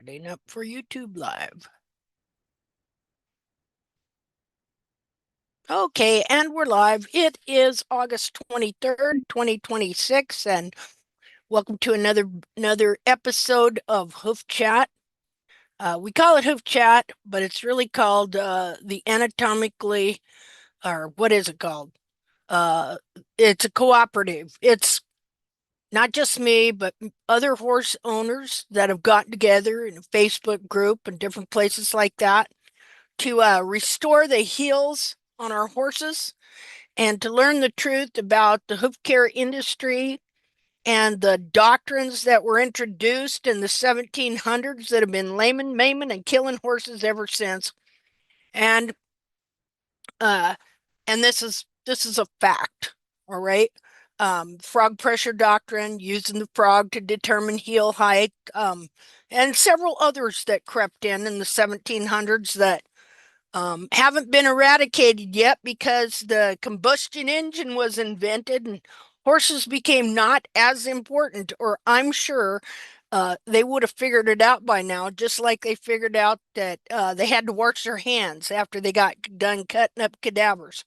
Setting up for YouTube Live. Okay, and we're live. It is August 23rd, 2026, and welcome to another episode of Hoof Chat. We call it Hoof Chat, but it's really called the Anatomically, or what is it called? Uh, it's a cooperative. It's not just me, but other horse owners that have gotten together in a Facebook group and different places like that to restore the heels on our horses and to learn the truth about the hoof care industry and the doctrines that were introduced in the 1700s that have been laming, maiming, and killing horses ever since. And uh, and this is a fact, all right. Frog pressure doctrine, using the frog to determine heel height, and several others that crept in the 1700s that haven't been eradicated yet because the combustion engine was invented and horses became not as important, or I'm sure they would have figured it out by now, just like they figured out that they had to wash their hands after they got done cutting up cadavers.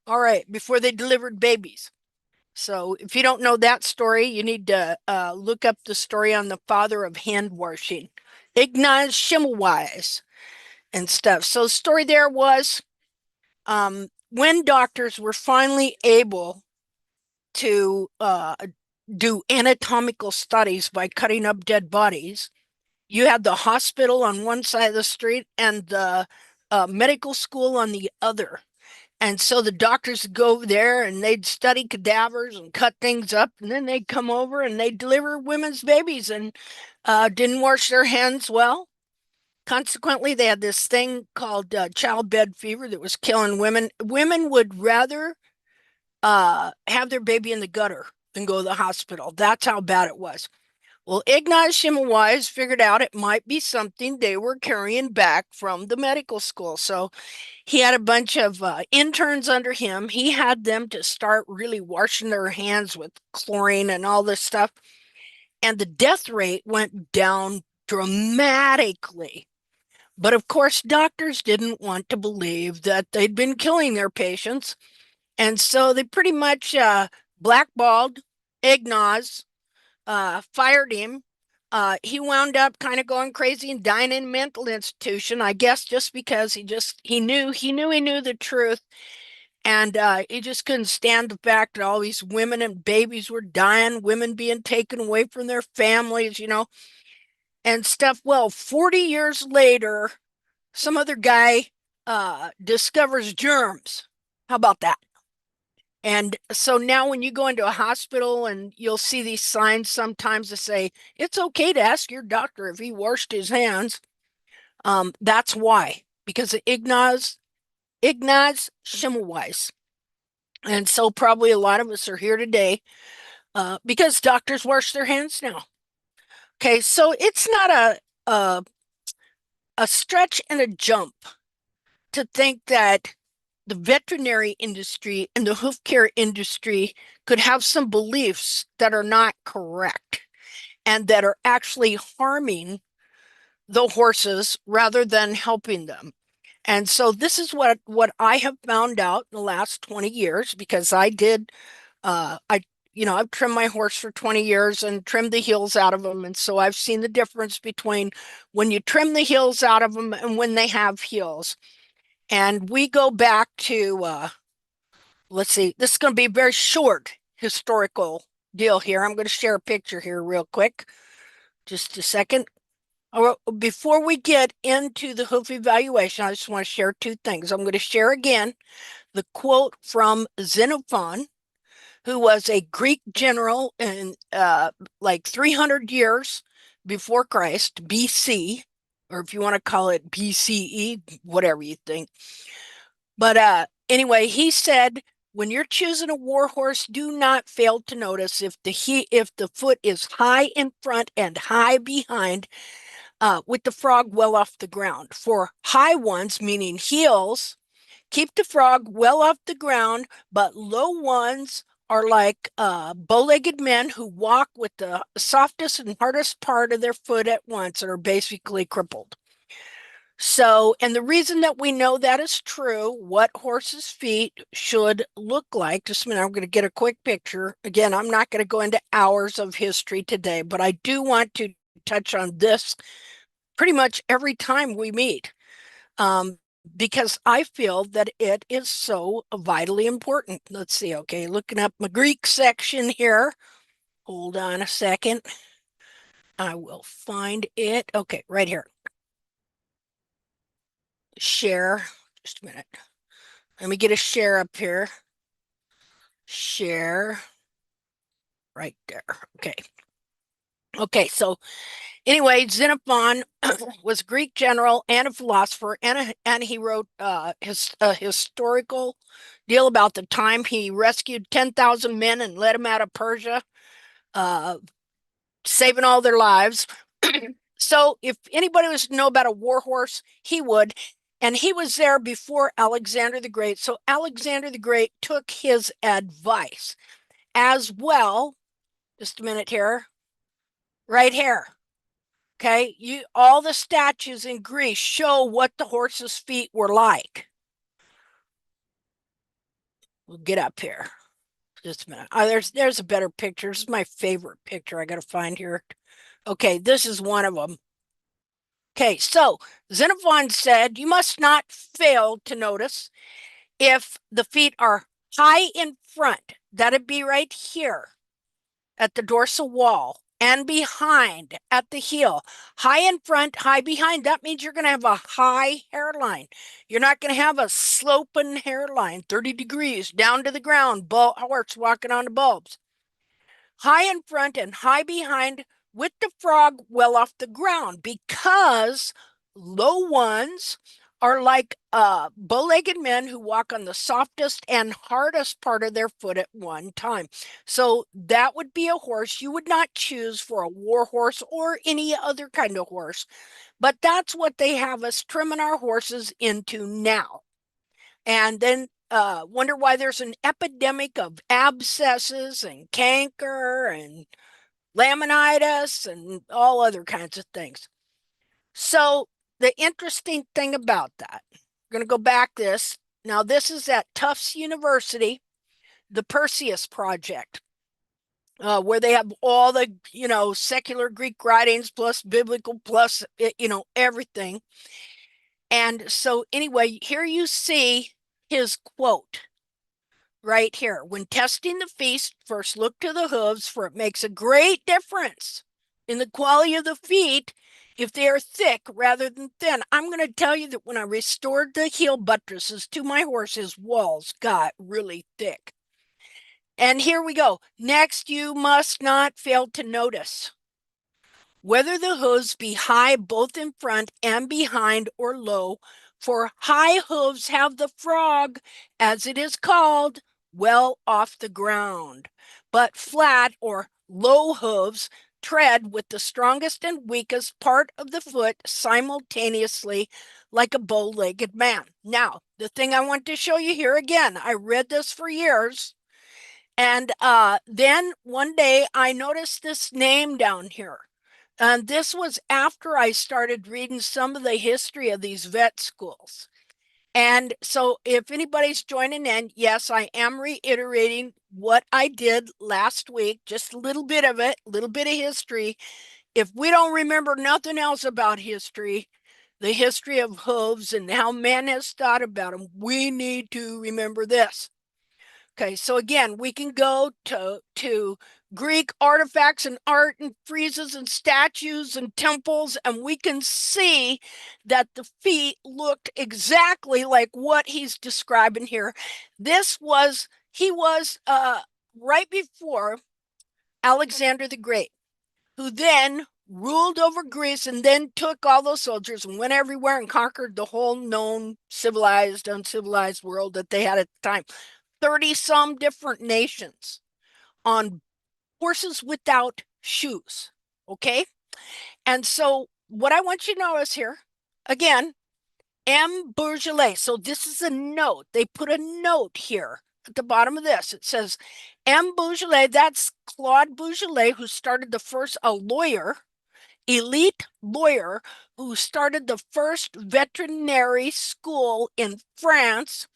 All right, before they delivered babies. So if you don't know that story, you need to look up the story on the father of hand washing, Ignaz Schimmelweis and stuff. So the story there was when doctors were finally able to do anatomical studies by cutting up dead bodies, you had the hospital on one side of the street and the medical school on the other. And so the doctors would go over there and they'd study cadavers and cut things up, and then they'd come over and they'd deliver women's babies and didn't wash their hands well. Consequently, they had this thing called childbed fever that was killing women. Women would rather have their baby in the gutter than go to the hospital. That's how bad it was. Well, Ignaz Schimmelweis figured out it might be something they were carrying back from the medical school. So he had a bunch of interns under him. He had them to start really washing their hands with chlorine and all this stuff. And the death rate went down dramatically. But of course, doctors didn't want to believe that they'd been killing their patients. And so they pretty much blackballed Ignaz, fired him. He wound up kind of going crazy and dying in a mental institution, I guess, just because he knew the truth, and he just couldn't stand the fact that all these women and babies were dying, women being taken away from their families, and stuff. Well, 40 years later, some other guy discovers germs. How about that? And so now when you go into a hospital and you'll see these signs sometimes that say, it's okay to ask your doctor if he washed his hands. That's why, because of Ignaz Schimmelweis. And so probably a lot of us are here today because doctors wash their hands now. Okay, so it's not a, a stretch and a jump to think that the veterinary industry and the hoof care industry could have some beliefs that are not correct and that are actually harming the horses rather than helping them. And so this is what I have found out in the last 20 years because I did I I've trimmed my horse for 20 years and trimmed the heels out of them, and so I've seen the difference between when you trim the heels out of them and when they have heels. And we go back to let's see, this is going to be a very short historical deal here. I'm going to share a picture here real quick. Just a second. Before we get into the hoof evaluation, I just want to share two things. I'm going to share again the quote from Xenophon, who was a Greek general in like 300 years before Christ, BC, or if you want to call it BCE, whatever you think. But anyway, he said, when you're choosing a war horse, do not fail to notice if the foot is high in front and high behind, with the frog well off the ground. For high ones, meaning heels, keep the frog well off the ground, but low ones are like bow-legged men who walk with the softest and hardest part of their foot at once and are basically crippled. So, and the reason that we know that is true, what horses' feet should look like, just a minute, I'm going to get a quick picture. Again, I'm not going to go into hours of history today, but I do want to touch on this pretty much every time we meet, um, because I feel that it is so vitally important. Let's see, okay, looking up my Greek section here. Hold on a second. I will find it. Okay, right here. Share. Just a minute. Let me get a share up here. Share right there. Okay. Okay. So anyway, Xenophon was a Greek general and a philosopher, and he wrote a historical deal about the time he rescued 10,000 men and led them out of Persia, uh, saving all their lives. So if anybody was to know about a war horse, he would. And he was there before Alexander the Great. So Alexander the Great took his advice as well. Just a minute here. Right here. Okay. All the statues in Greece show what the horse's feet were like. We'll get up here. Just a minute. Oh, there's a better picture. This is my favorite picture I gotta find here. Okay, this is one of them. Okay, so Xenophon said you must not fail to notice if the feet are high in front, that'd be right here at the dorsal wall, and behind at the heel. High in front, high behind, that means you're going to have a high hairline. You're not going to have a sloping hairline, 30 degrees down to the ground, horse walking on the bulbs. High in front and high behind with the frog well off the ground, because low ones are like bow-legged men who walk on the softest and hardest part of their foot at one time. So that would be a horse you would not choose for a war horse or any other kind of horse. But that's what they have us trimming our horses into now. And then wonder why there's an epidemic of abscesses and canker and laminitis and all other kinds of things. So the interesting thing about that, we're going to go back this. Now, this is at Tufts University, the Perseus Project, where they have all the, secular Greek writings plus biblical plus, everything. And so anyway, here you see his quote right here. When testing the feet, first look to the hooves, for it makes a great difference in the quality of the feet if they are thick rather than thin. I'm going to tell you that when I restored the heel buttresses to my horse, his walls got really thick. And here we go. Next, you must not fail to notice whether the hooves be high both in front and behind or low, for high hooves have the frog, as it is called, well off the ground, but flat or low hooves tread with the strongest and weakest part of the foot simultaneously, like a bow-legged man. Now, the thing I want to show you here again, I read this for years, and then one day I noticed this name down here. And this was after I started reading some of the history of these vet schools. And so if anybody's joining in, yes, I am reiterating what I did last week, just a little bit of it, a little bit of history. If we don't remember nothing else about history, the history of hooves and how man has thought about them, we need to remember this. Okay, so again, we can go to Greek artifacts and art and friezes and statues and temples, and we can see that the feet looked exactly like what he's describing here. He was right before Alexander the Great, who then ruled over Greece and then took all those soldiers and went everywhere and conquered the whole known civilized, uncivilized world that they had at the time. 30 some different nations on horses without shoes. Okay. And so what I want you to notice here, again, M. Bourgelat. So this is a note. They put a note here at the bottom of this. It says M. Bougele, that's Claude Bougele, who started the first, a lawyer, elite lawyer, who started the first veterinary school in France.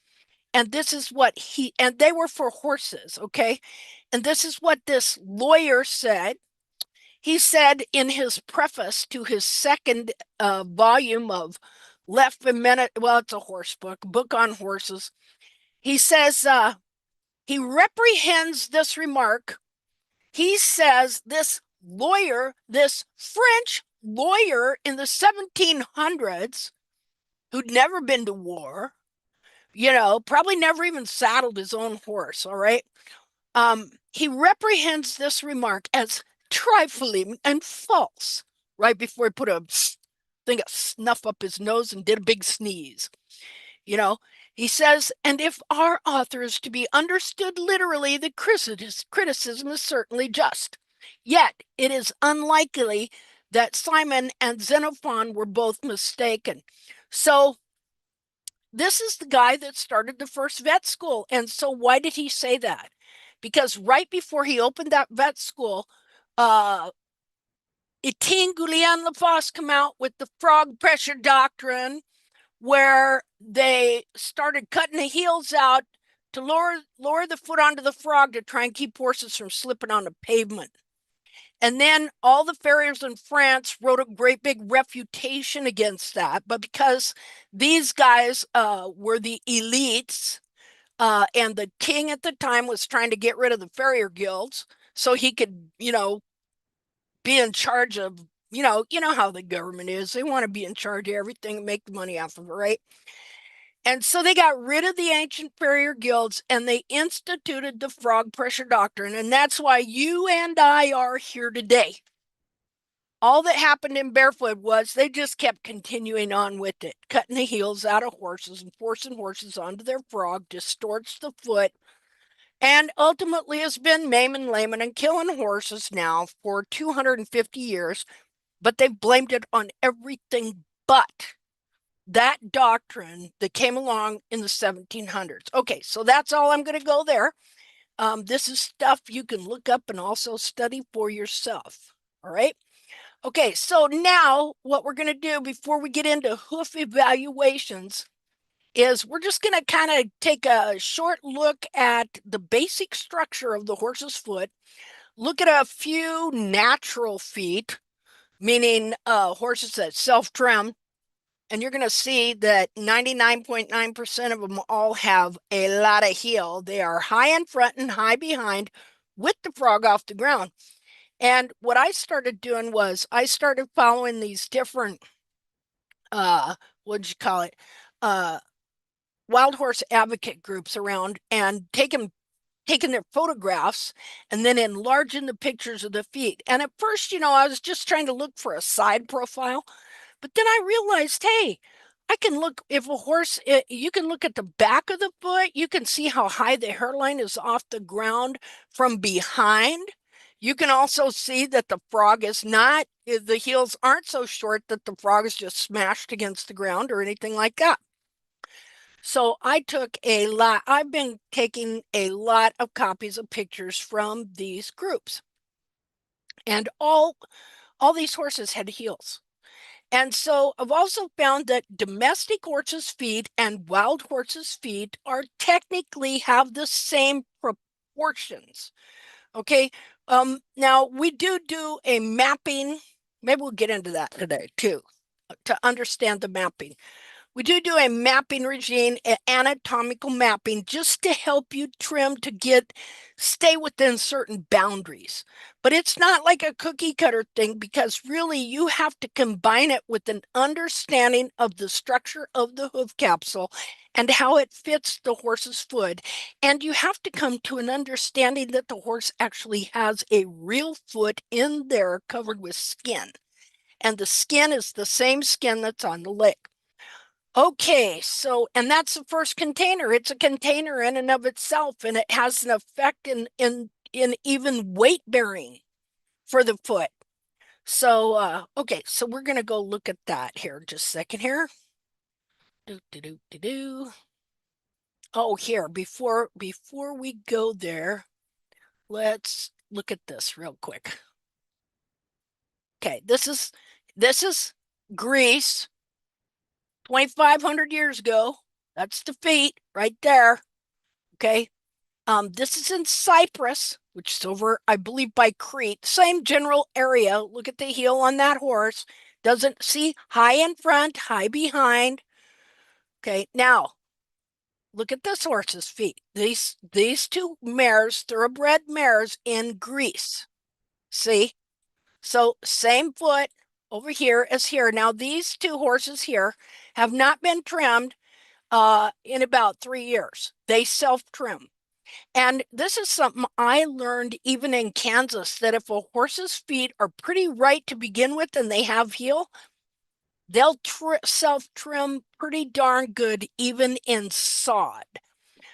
And this is what and they were for horses, okay? And this is what this lawyer said. He said in his preface to his second volume of Left Minute, well, it's a horse book on horses. He says he reprehends this remark. He says this lawyer, this French lawyer in the 1700s, who'd never been to war, probably never even saddled his own horse, all right? He reprehends this remark as trifling and false right before he put a thing of snuff up his nose and did a big sneeze. You know, he says, and if our author is to be understood literally, the criticism is certainly just. Yet it is unlikely that Simon and Xenophon were both mistaken. So this is the guy that started the first vet school. And so why did he say that? Because right before he opened that vet school, Etienne Guillain Lafosse come out with the frog pressure doctrine, where they started cutting the heels out to lower the foot onto the frog to try and keep horses from slipping on the pavement. And then all the farriers in France wrote a great big refutation against that. But because these guys were the elites, and the king at the time was trying to get rid of the farrier guilds so he could, be in charge of, you know how the government is. They want to be in charge of everything and make the money off of it, right? And so they got rid of the ancient farrier guilds and they instituted the frog pressure doctrine. And that's why you and I are here today. All that happened in Barefoot was they just kept continuing on with it, cutting the heels out of horses and forcing horses onto their frog, distorts the foot, and ultimately has been maiming, laming, and killing horses now for 250 years. But they've blamed it on everything but that doctrine that came along in the 1700s. Okay, so that's all I'm going to go there. This is stuff you can look up and also study for yourself. All right. Okay, so now what we're going to do before we get into hoof evaluations is we're just going to kind of take a short look at the basic structure of the horse's foot, look at a few natural feet, meaning horses that self-trim, and you're going to see that 99.9% of them all have a lot of heel. They are high in front and high behind with the frog off the ground. And what I started doing was I started following these different, what'd you call it? Uh, Wild horse advocate groups around and taking their photographs and then enlarging the pictures of the feet. And at first, I was just trying to look for a side profile, but then I realized, hey, I can look if a horse, you can look at the back of the foot. You can see how high the hairline is off the ground from behind. You can also see that the frog is not, the heels aren't so short that the frog is just smashed against the ground or anything like that. So I took a lot, I've been taking a lot of copies of pictures from these groups. And all these horses had heels. And so I've also found that domestic horses' feet and wild horses' feet are technically have the same proportions. Okay. Now we do a mapping. Maybe we'll get into that today too, to understand the mapping. We do a mapping regime, anatomical mapping, just to help you trim to stay within certain boundaries. But it's not like a cookie cutter thing because really you have to combine it with an understanding of the structure of the hoof capsule and how it fits the horse's foot. And you have to come to an understanding that the horse actually has a real foot in there covered with skin. And the skin is the same skin that's on the leg. Okay, so and that's the first container. It's a container in and of itself, and it has an effect in even weight bearing for the foot. So okay, so we're gonna go look at that here just a second here. Do do do do do. Oh, here, before we go there, let's look at this real quick. Okay, this is Greece, 2,500 years ago. That's the feet right there. Okay. This is in Cyprus, which is over, I believe, by Crete. Same general area. Look at the heel on that horse. Doesn't see high in front, high behind. Okay, now look at this horse's feet. These two mares, thoroughbred mares in Greece. See? So same foot over here as here. Now these two horses here have not been trimmed in about 3 years. They self-trim. And this is something I learned even in Kansas, that if a horse's feet are pretty right to begin with and they have heel, they'll self-trim pretty darn good even in sod.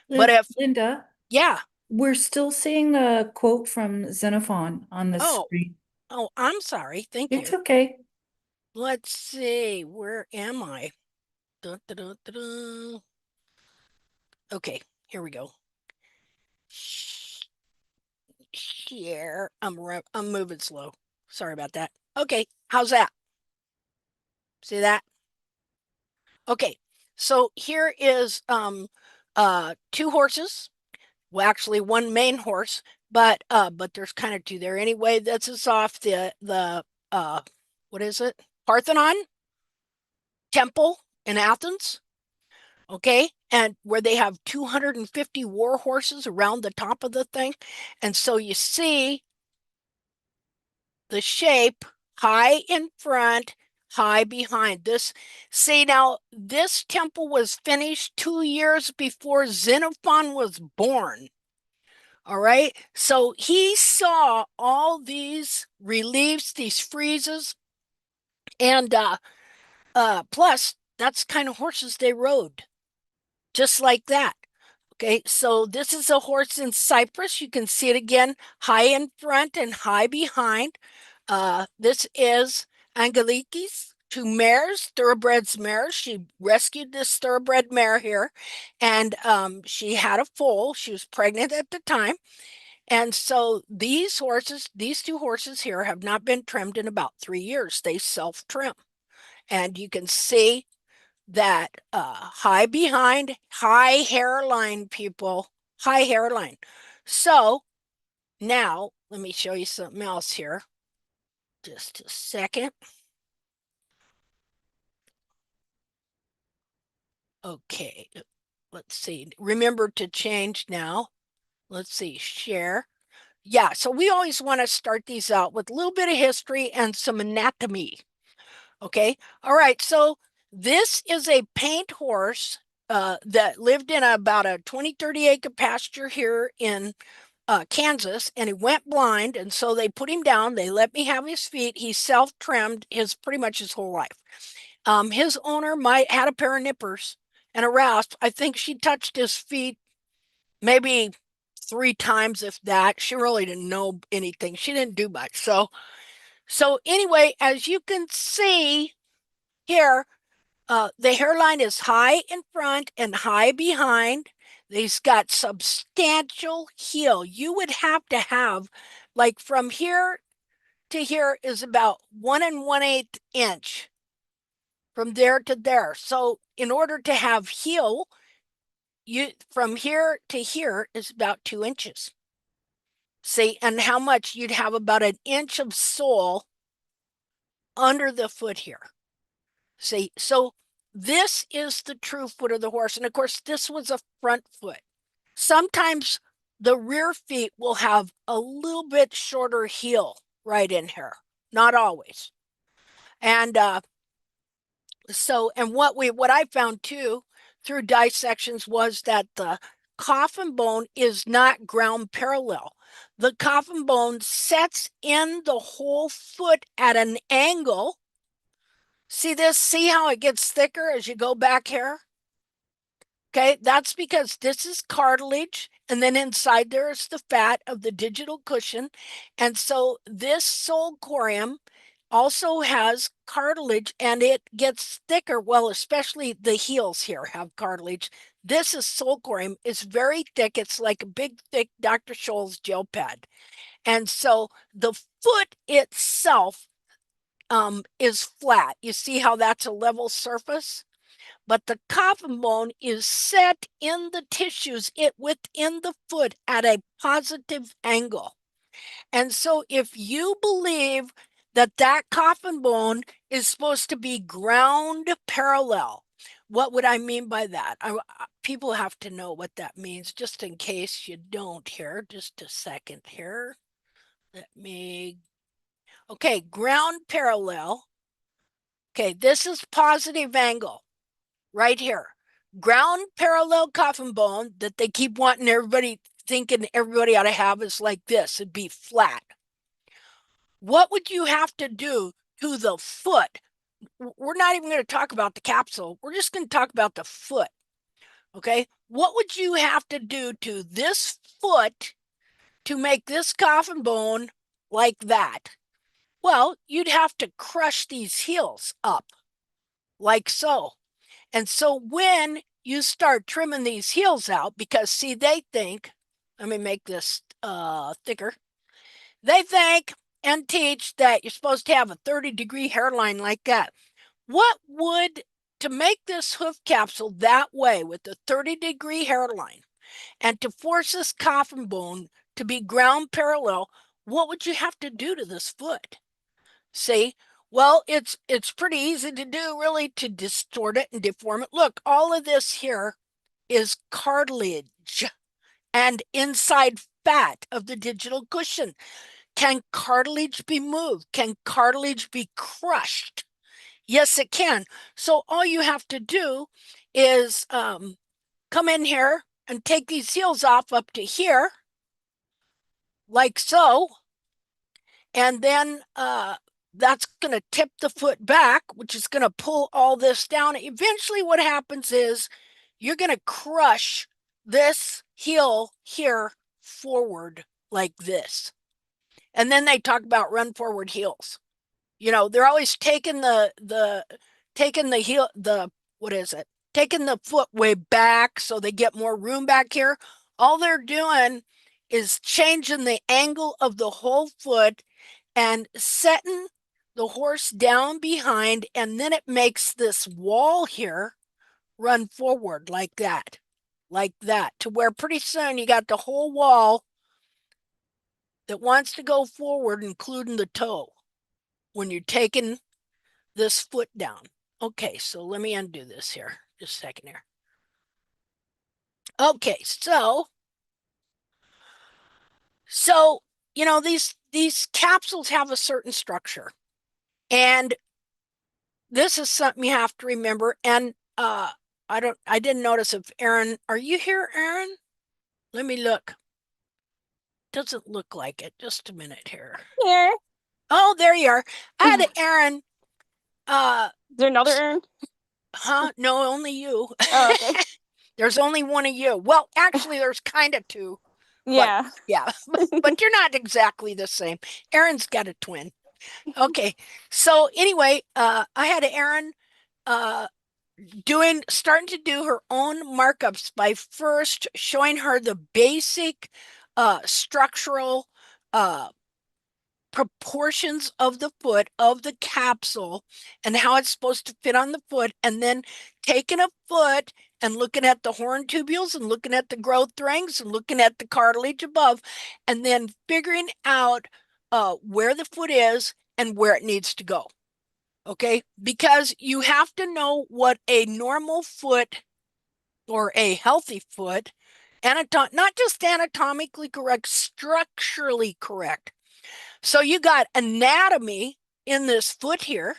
But if, Linda, yeah, we're still seeing the quote from Xenophon on the oh, screen. oh, I'm sorry. Thank It's you. okay. Let's see, where am I? Dun, dun, dun, dun, dun. Okay, here we go. Share. I'm moving slow. Sorry about that. Okay, how's that? See that? Okay, so here is two horses. Well, actually one main horse, but there's kind of two there anyway. This is off the what is it? Parthenon Temple in Athens. Okay, and where they have 250 war horses around the top of the thing. And so you see the shape high in front, high behind. See now, this temple was finished 2 years before Xenophon was born. All right. So he saw all these reliefs, these friezes, and plus that's kind of horses they rode, just like that. Okay, so this is a horse in Cyprus. You can see it again, high in front and high behind. This is Angelique's two mares, thoroughbreds mares. She rescued this thoroughbred mare here, and she had a foal. She was pregnant at the time. And so these horses, these two horses here, have not been trimmed in about 3 years. They self-trim. And you can see that high behind, high hairline, people, high hairline. So now let me show you something else here. Just a second. Okay, let's see. Remember to change now. Let's see, share. Yeah, so we always want to start these out with a little bit of history and some anatomy. Okay. All right. So this is a paint horse that lived in about a 20, 30 acre pasture here in Kansas, and he went blind. And so they put him down. They let me have his feet. He self-trimmed his pretty much his whole life. His owner might had a pair of nippers and a rasp. I think she touched his feet maybe 3 times, if that. She really didn't know anything. She didn't do much. So anyway, as you can see here, the hairline is high in front and high behind. He's got substantial heel. You would have to have, like, from here to here is about 1 1/8 inch from there to there. So in order to have heel, you from here to here is about 2 inches. See, and how much you'd have about an inch of sole under the foot here. See, so this is the true foot of the horse. And of course, this was a front foot. Sometimes the rear feet will have a little bit shorter heel right in here, not always. And and what I found too through dissections was that the coffin bone is not ground parallel. The coffin bone sets in the whole foot at an angle. See this? See how it gets thicker as you go back here? Okay, that's because this is cartilage, and then inside there is the fat of the digital cushion. And so this sole corium also has cartilage and it gets thicker. Well, especially the heels here have cartilage. This is sulcorium. It's very thick. It's like a big, thick Dr. Scholl's gel pad. And so the foot itself is flat. You see how that's a level surface? But the coffin bone is set in the tissues within the foot at a positive angle. And so if you believe that that coffin bone is supposed to be ground parallel, what would I mean by that? People have to know what that means, just in case you don't here. Just a second here. Let me, okay, ground parallel. Okay, this is positive angle right here. Ground parallel coffin bone that they keep wanting everybody thinking everybody ought to have is like this. It'd be flat. What would you have to do to the foot? We're not even going to talk about the capsule. We're just going to talk about the foot. Okay. What would you have to do to this foot to make this coffin bone like that? Well, you'd have to crush these heels up like so. And so when you start trimming these heels out, because see, they think, let me make this thicker. They think and teach that you're supposed to have a 30-degree hairline like that. What would, to make this hoof capsule that way with a 30-degree hairline and to force this coffin bone to be ground parallel, what would you have to do to this foot? See? Well, it's pretty easy to do, really, to distort it and deform it. Look, all of this here is cartilage and inside fat of the digital cushion. Can cartilage be moved? Can cartilage be crushed? Yes, it can. So all you have to do is come in here and take these heels off up to here, like so. And then that's going to tip the foot back, which is going to pull all this down. Eventually what happens is you're going to crush this heel here forward like this. And then they talk about run forward heels. You know, they're always taking the heel, the what is it? Taking the foot way back so they get more room back here. All they're doing is changing the angle of the whole foot and setting the horse down behind, and then it makes this wall here run forward like that, to where pretty soon you got the whole wall that wants to go forward, including the toe, when you're taking this foot down. Okay, so let me undo this here. Just a second here. Okay, so you know these capsules have a certain structure, and this is something you have to remember. And I didn't notice if Aaron, are you here, Aaron? Let me look. Doesn't look like it. Just a minute here. Here. Oh, there you are. I had Is Aaron. Uh, there another urn? huh? No, only you. Oh, okay. There's only one of you. Well, actually, there's kind of two, but Yeah. yeah, but you're not exactly the same. Aaron's got a twin. Okay, so anyway, I had Aaron uh starting to do her own markups by first showing her the basic structural uh proportions of the foot, of the capsule, and how it's supposed to fit on the foot, and then taking a foot and looking at the horn tubules and looking at the growth rings and looking at the cartilage above, and then figuring out where the foot is and where it needs to go. Okay, because you have to know what a normal foot or a healthy foot, not just anatomically correct, structurally correct. So you got anatomy in this foot here,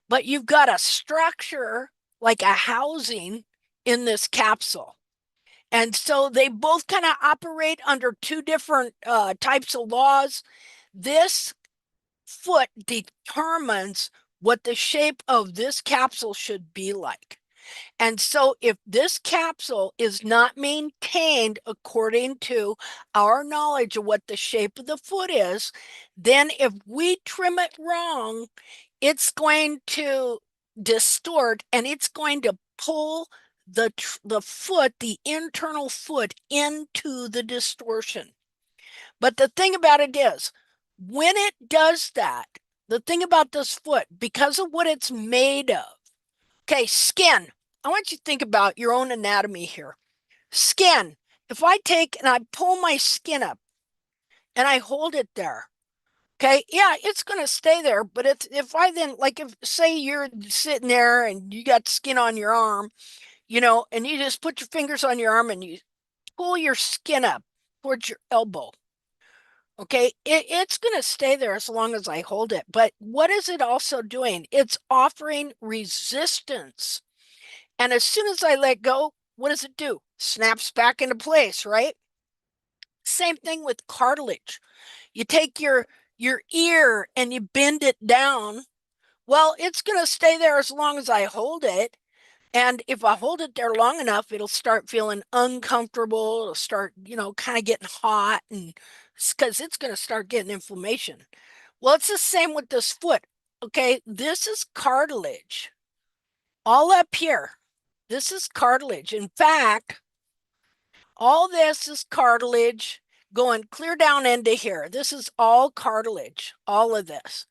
but you've got a structure like a housing in this capsule. And so they both kind of operate under two different types of laws. This foot determines what the shape of this capsule should be like. And so if this capsule is not maintained according to our knowledge of what the shape of the foot is, then if we trim it wrong, it's going to distort and it's going to pull the foot, the internal foot into the distortion. But the thing about it is, when it does that, the thing about this foot, because of what it's made of, okay, skin. I want you to think about your own anatomy here. Skin. If I take and I pull my skin up and I hold it there, okay, yeah, it's going to stay there. But if I then, like, if say you're sitting there and you got skin on your arm, and you just put your fingers on your arm and you pull your skin up towards your elbow. Okay, it's going to stay there as long as I hold it. But what is it also doing? It's offering resistance. And as soon as I let go, what does it do? Snaps back into place, right? Same thing with cartilage. You take your ear and you bend it down. Well, it's going to stay there as long as I hold it. And if I hold it there long enough, it'll start feeling uncomfortable. It'll start, kind of getting hot, and because it's going to start getting inflammation. Well, it's the same with this foot. Okay, this is cartilage all up here. This is cartilage. In fact, all this is cartilage going clear down into here. This is all cartilage, all of this.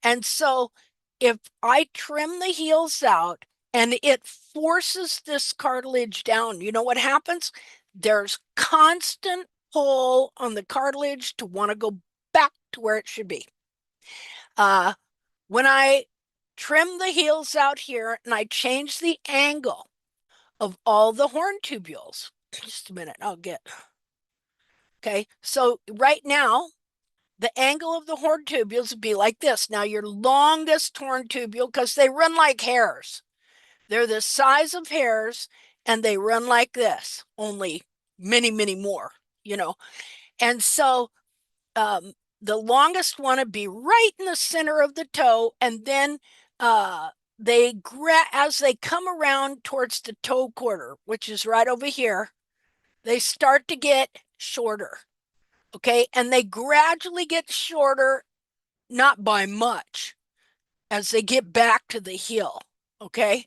And so if I trim the heels out and it forces this cartilage down, you know what happens? There's constant pull on the cartilage to want to go back to where it should be. When I trim the heels out here and I change the angle of all the horn tubules, just a minute, I'll get. Okay, so right now, the angle of the horn tubules would be like this. Now, your longest horn tubule, because they run like hairs, they're the size of hairs and they run like this, only many, many more, you know. And so the longest one would be right in the center of the toe, and then they as they come around towards the toe quarter, which is right over here, they start to get shorter. Okay, and they gradually get shorter, not by much, as they get back to the heel. Okay,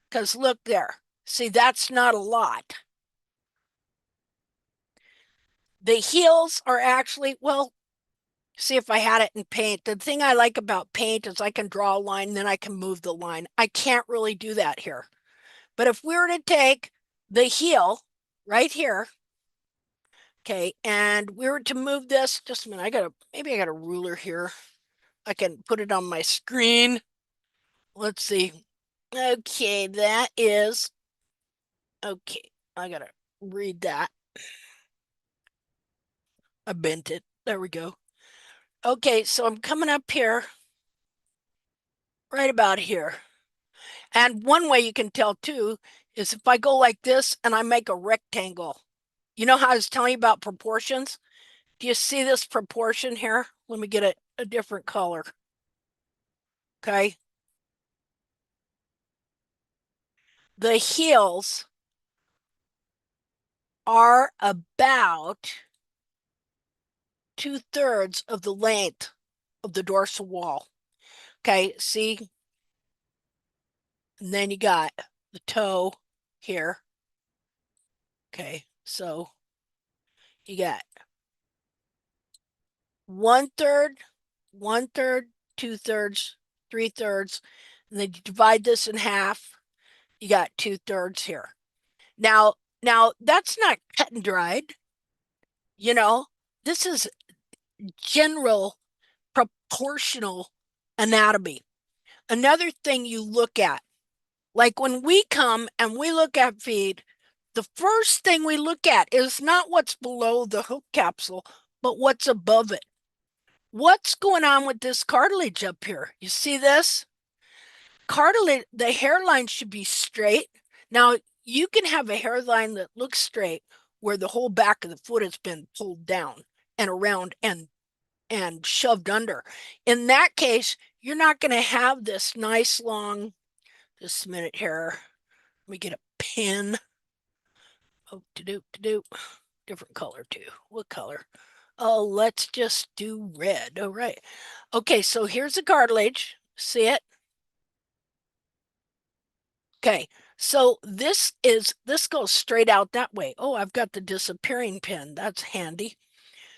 because look there, see, that's not a lot. The heels are actually, well, see, if I had it in paint, the thing I like about paint is I can draw a line and then I can move the line. I can't really do that here. But if we were to take the heel right here, okay, and we were to move this, just a minute, maybe I got a ruler here. I can put it on my screen. Let's see. Okay, that is, okay, I gotta read that. I bent it. There we go. Okay, so I'm coming up here, right about here. And one way you can tell too is if I go like this and I make a rectangle. You know how I was telling you about proportions? Do you see this proportion here? Let me get a different color. Okay. The heels are about 2/3 of the length of the dorsal wall. Okay, see? And then you got the toe here. Okay, so you got 1/3, 1/3, 2/3, 3/3, and then you divide this in half. You got 2/3 here. Now that's not cut and dried. You know, this is general proportional anatomy. Another thing you look at, like when we come and we look at feet, the first thing we look at is not what's below the hook capsule, but what's above it. What's going on with this cartilage up here? You see this? Cartilage, the hairline should be straight. Now, you can have a hairline that looks straight where the whole back of the foot has been pulled down and around and shoved under. In that case, you're not going to have this nice long, just a minute here. Let me get a pen. Oh, to do. Different color too. What color? Oh, let's just do red. All right. Okay, so here's the cartilage. See it? Okay. So this goes straight out that way. Oh, I've got the disappearing pin. That's handy.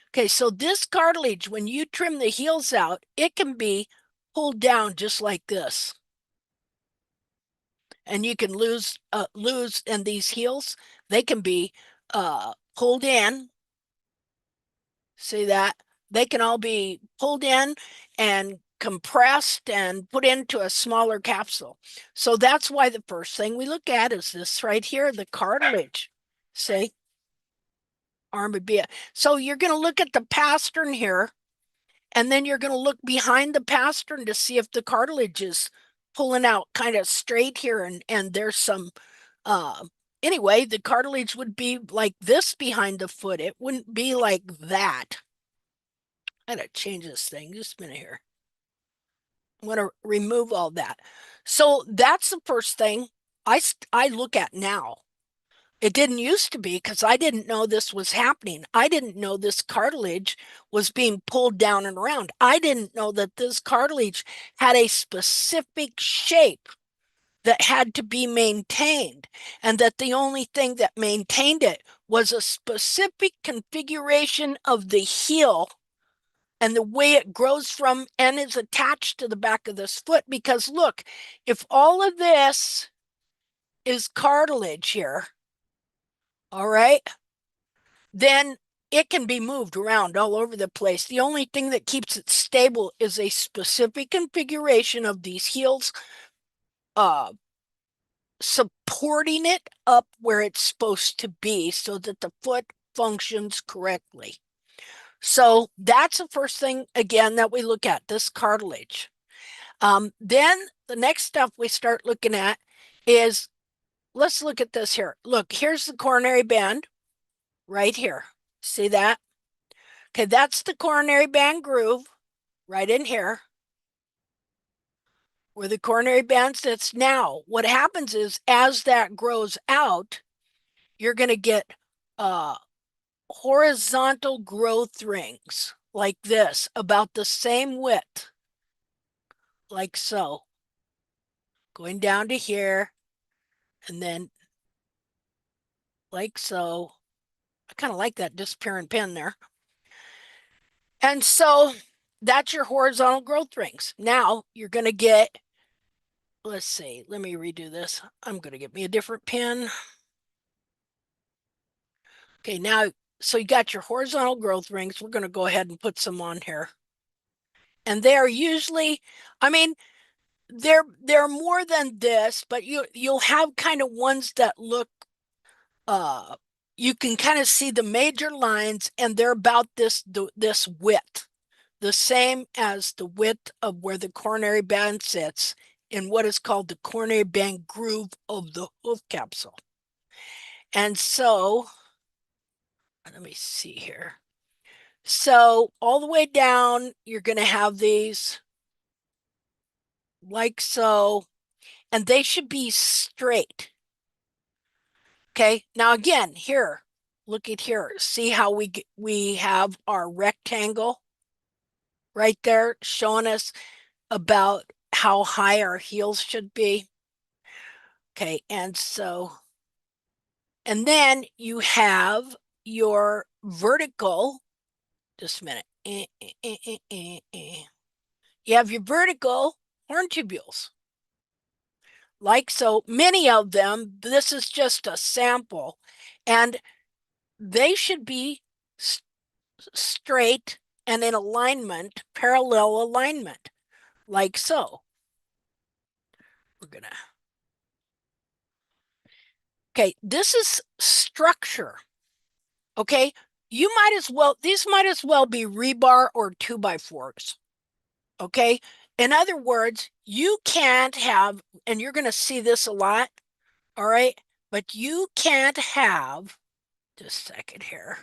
Okay, so this cartilage, when you trim the heels out, it can be pulled down just like this. And you can lose in these heels. They can be pulled in. See that? They can all be pulled in and compressed and put into a smaller capsule. So that's why the first thing we look at is this right here, the cartilage. See? Arm would be it. So you're going to look at the pastern here, and then you're going to look behind the pastern to see if the cartilage is pulling out kind of straight here, and there's some anyway, the cartilage would be like this behind the foot. It wouldn't be like that. I gotta change this thing. Just a minute here. I'm gonna remove all that. So that's the first thing I look at now. It didn't used to be because I didn't know this was happening. I didn't know this cartilage was being pulled down and around. I didn't know that this cartilage had a specific shape that had to be maintained, and that the only thing that maintained it was a specific configuration of the heel and the way it grows from and is attached to the back of this foot. Because look, if all of this is cartilage here, all right, then it can be moved around all over the place. The only thing that keeps it stable is a specific configuration of these heels uh, supporting it up where it's supposed to be so that the foot functions correctly. So that's the first thing, again, that we look at, this cartilage. Then the next stuff we start looking at is, let's look at this here. Look, here's the coronary band right here. See that? Okay, that's the coronary band groove right in here where the coronary band sits. Now, what happens is as that grows out, you're going to get horizontal growth rings like this, about the same width, like so, going down to here, and then like so. I kind of like that disappearing pin there. And so that's your horizontal growth rings. Now you're going to get, let's see, let me redo this. I'm going to get me a different pin. Okay, now, so you got your horizontal growth rings. We're going to go ahead and put some on here. And they're usually, I mean, they're more than this, but you'll have kind of ones that look you can kind of see the major lines, and they're about this width, the same as the width of where the coronary band sits in what is called the coronary band groove of the hoof capsule. And so let me see here. So all the way down, you're going to have these like so, and they should be straight. Okay, now again, here, look at here. See how we have our rectangle right there showing us about how high our heels should be. Okay, and so, and then you have your vertical, just a minute. You have your vertical horn tubules. Like so, many of them, this is just a sample, and they should be straight and in alignment, parallel alignment, like so. We're gonna, okay, this is structure. Okay, you might as well, these might as well be rebar or 2x4s. Okay, in other words, you can't have, and you're going to see this a lot, all right, but you can't have, just a second here.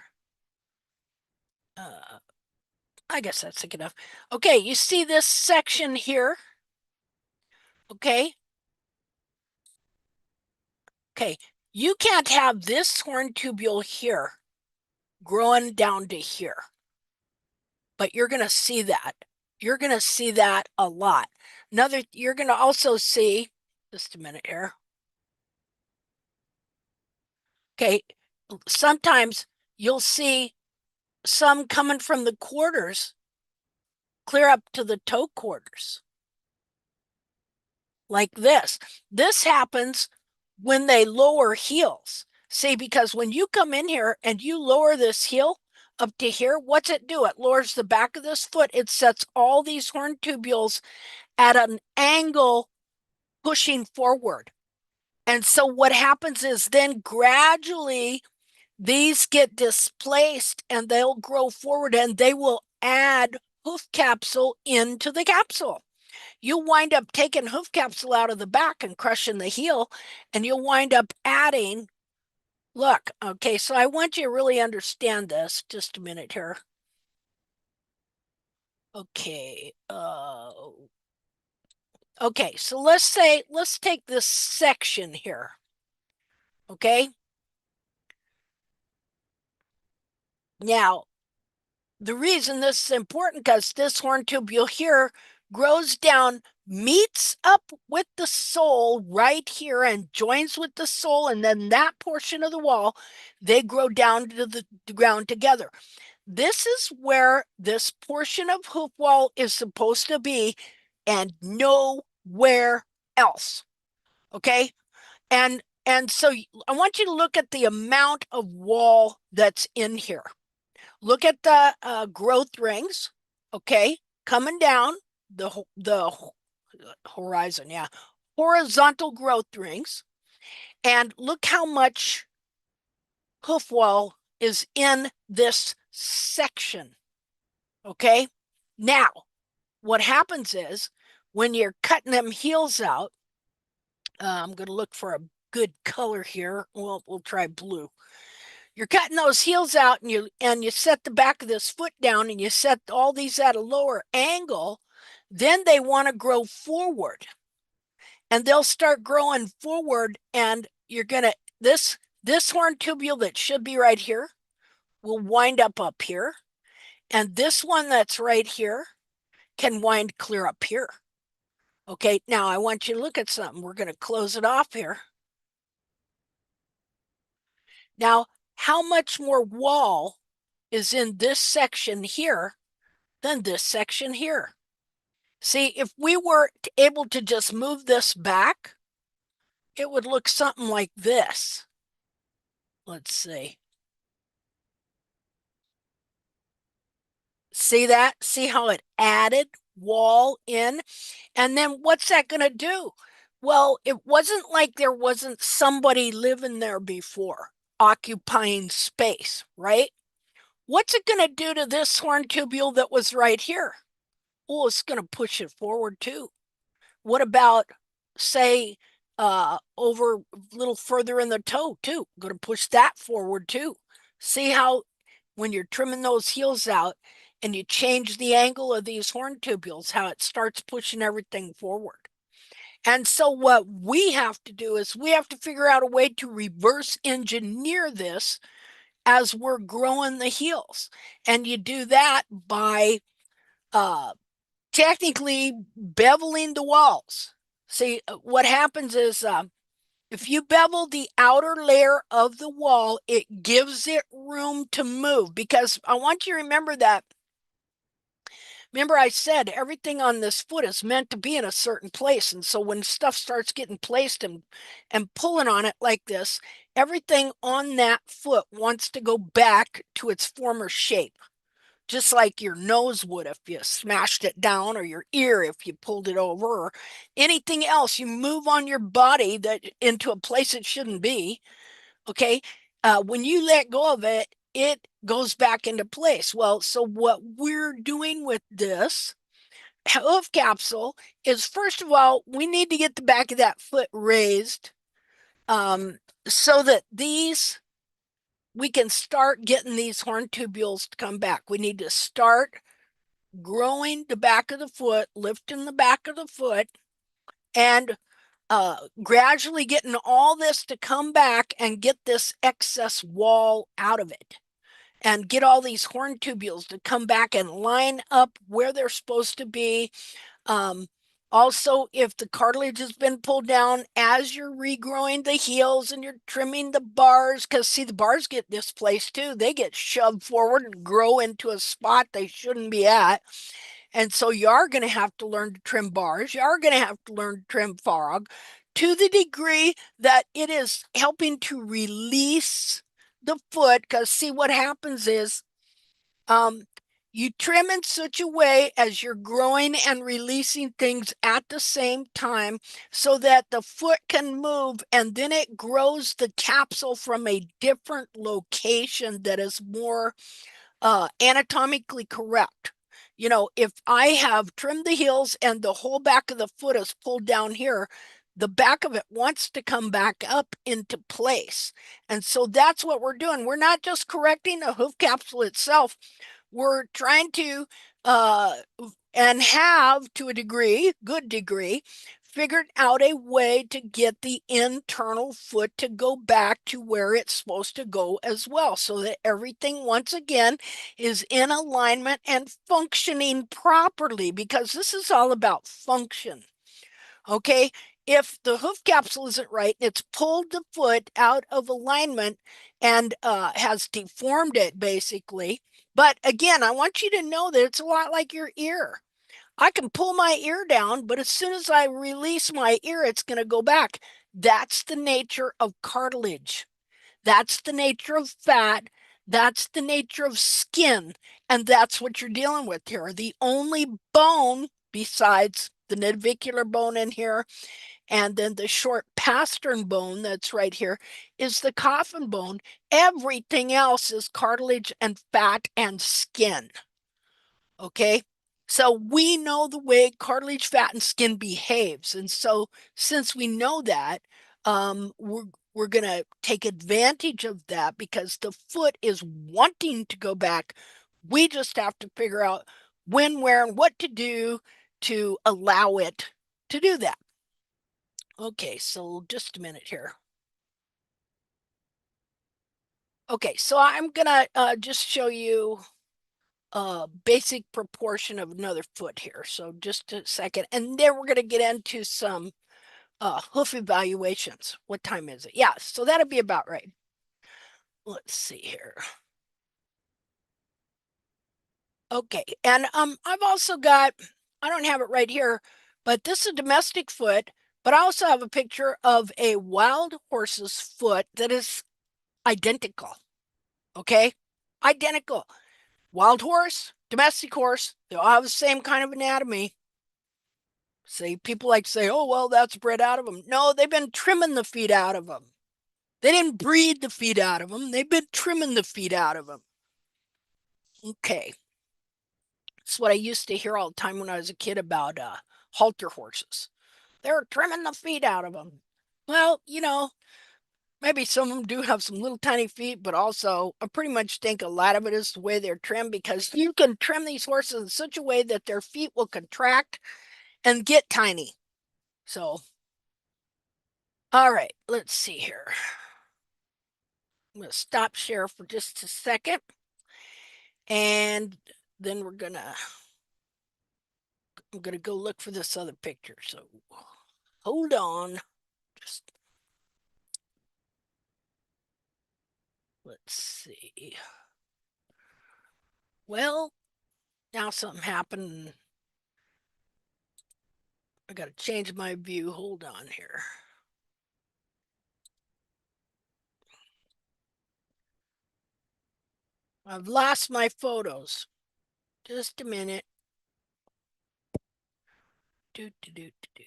I guess that's thick enough. Okay, you see this section here? Okay. Okay, you can't have this horn tubule here growing down to here, but you're going to see that. You're going to see that a lot. You're going to also see, just a minute here. Okay. Sometimes you'll see some coming from the quarters clear up to the toe quarters, like this. This happens when they lower heels. See, because when you come in here and you lower this heel up to here, what's it do? It lowers the back of this foot. It sets all these horn tubules at an angle pushing forward. And so what happens is then gradually these get displaced and they'll grow forward and they will add hoof capsule into the capsule. You'll wind up taking hoof capsule out of the back and crushing the heel, and you'll wind up adding. Look, okay, so I want you to really understand this. Just a minute here. Okay, okay, so let's take this section here. Okay, now the reason this is important because this horn tubule here grows down, meets up with the sole right here and joins with the sole, and then that portion of the wall, they grow down to the ground together. This is where this portion of hoof wall is supposed to be and nowhere else. Okay? And so I want you to look at the amount of wall that's in here. Look at the growth rings, okay, coming down the horizon, yeah, horizontal growth rings, and look how much hoof wall is in this section, okay? Now, what happens is when you're cutting them heels out, I'm going to look for a good color here. Well, we'll try blue. You're cutting those heels out and you set the back of this foot down and you set all these at a lower angle, then they want to grow forward. And they'll start growing forward and you're going to this horn tubule that should be right here will wind up here, and this one that's right here can wind clear up here. Okay, now I want you to look at something. We're going to close it off here. Now, how much more wall is in this section here than this section here? See, if we were able to just move this back, it would look something like this. Let's see. See that? See how it added wall in? And then what's that going to do? Well, it wasn't like there wasn't somebody living there before, occupying space, right? What's it going to do to this horn tubule that was right here? Well, it's going to push it forward too. What about, say, over a little further in the toe too? Going to push that forward too. See how when you're trimming those heels out and you change the angle of these horn tubules, how it starts pushing everything forward. And so what we have to do is we have to figure out a way to reverse engineer this as we're growing the heels. And you do that by technically beveling the walls. See, what happens is if you bevel the outer layer of the wall, it gives it room to move, because I want you to remember that. Remember I said everything on this foot is meant to be in a certain place. And so when stuff starts getting placed and pulling on it like this, everything on that foot wants to go back to its former shape. Just like your nose would if you smashed it down, or your ear if you pulled it over, or anything else you move on your body that into a place it shouldn't be. Okay, when you let go of it, it goes back into place. Well, so what we're doing with this hoof capsule is, first of all, we need to get the back of that foot raised, so that we can start getting these horn tubules to come back. We need to start growing the back of the foot, lifting the back of the foot, and gradually getting all this to come back and get this excess wall out of it, and get all these horn tubules to come back and line up where they're supposed to be. Um, Also, if the cartilage has been pulled down as you're regrowing the heels and you're trimming the bars, because see, the bars get displaced too. They get shoved forward and grow into a spot they shouldn't be at. And so you are going to have to learn to trim bars. You are going to have to learn to trim frog to the degree that it is helping to release the foot. Because see, what happens is um, you trim in such a way as you're growing and releasing things at the same time so that the foot can move and then it grows the capsule from a different location that is more anatomically correct. You know, if I have trimmed the heels and the whole back of the foot is pulled down here, the back of it wants to come back up into place. And so that's what we're doing. We're not just correcting the hoof capsule itself, we're trying to uh and have to a degree, good degree, figured out a way to get the internal foot to go back to where it's supposed to go as well, so that everything once again is in alignment and functioning properly, because this is all about function. Okay, if the hoof capsule isn't right, it's pulled the foot out of alignment and has deformed it basically. But again, I want you to know that it's a lot like your ear. I can pull my ear down, but as soon as I release my ear, it's going to go back. That's the nature of cartilage. That's the nature of fat. That's the nature of skin. And that's what you're dealing with here. The only bone besides the navicular bone in here and then the short pastern bone that's right here is the coffin bone. Everything else is cartilage and fat and skin. Okay. So we know the way cartilage, fat, and skin behaves. And so since we know that, we're going to take advantage of that because the foot is wanting to go back. We just have to figure out when, where, and what to do to allow it to do that. Okay, so just a minute here. Okay, so I'm gonna just show you a basic proportion of another foot here. So just a second, and then we're gonna get into some hoof evaluations. What time is it? Yeah, so that'd be about right. Let's see here. Okay, and I've also got, I don't have it right here, but this is a domestic foot, but I also have a picture of a wild horse's foot that is identical. Okay, identical. Wild horse, domestic horse, they all have the same kind of anatomy. Say people like to say, oh, well, that's bred out of them. No, they've been trimming the feet out of them. They didn't breed the feet out of them. They've been trimming the feet out of them. Okay. That's what I used to hear all the time when I was a kid about halter horses. They're trimming the feet out of them. Well, you know, maybe some of them do have some little tiny feet, but also I pretty much think a lot of it is the way they're trimmed, because you can trim these horses in such a way that their feet will contract and get tiny. So, all right, let's see here. I'm going to stop share for just a second. And then I'm gonna go look for this other picture. So hold on. Just let's see. Well, now something happened. I gotta change my view. Hold on here. I've lost my photos. Just a minute. Do, do, do, do, do.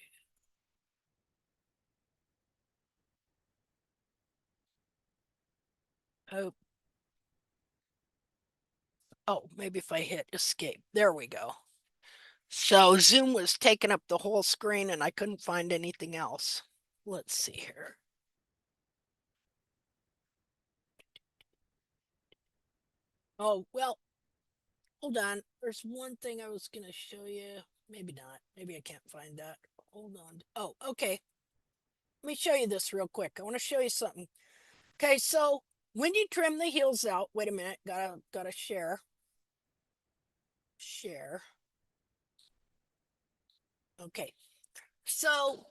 Oh, oh, maybe if I hit escape. There we go. So Zoom was taking up the whole screen and I couldn't find anything else. Let's see here. Oh, well, hold on. There's one thing I was going to show you. Maybe not. Maybe I can't find that. Hold on. Oh, okay. Let me show you this real quick. I want to show you something. Okay, so when you trim the heels out, wait a minute. Gotta share. Share. Okay. So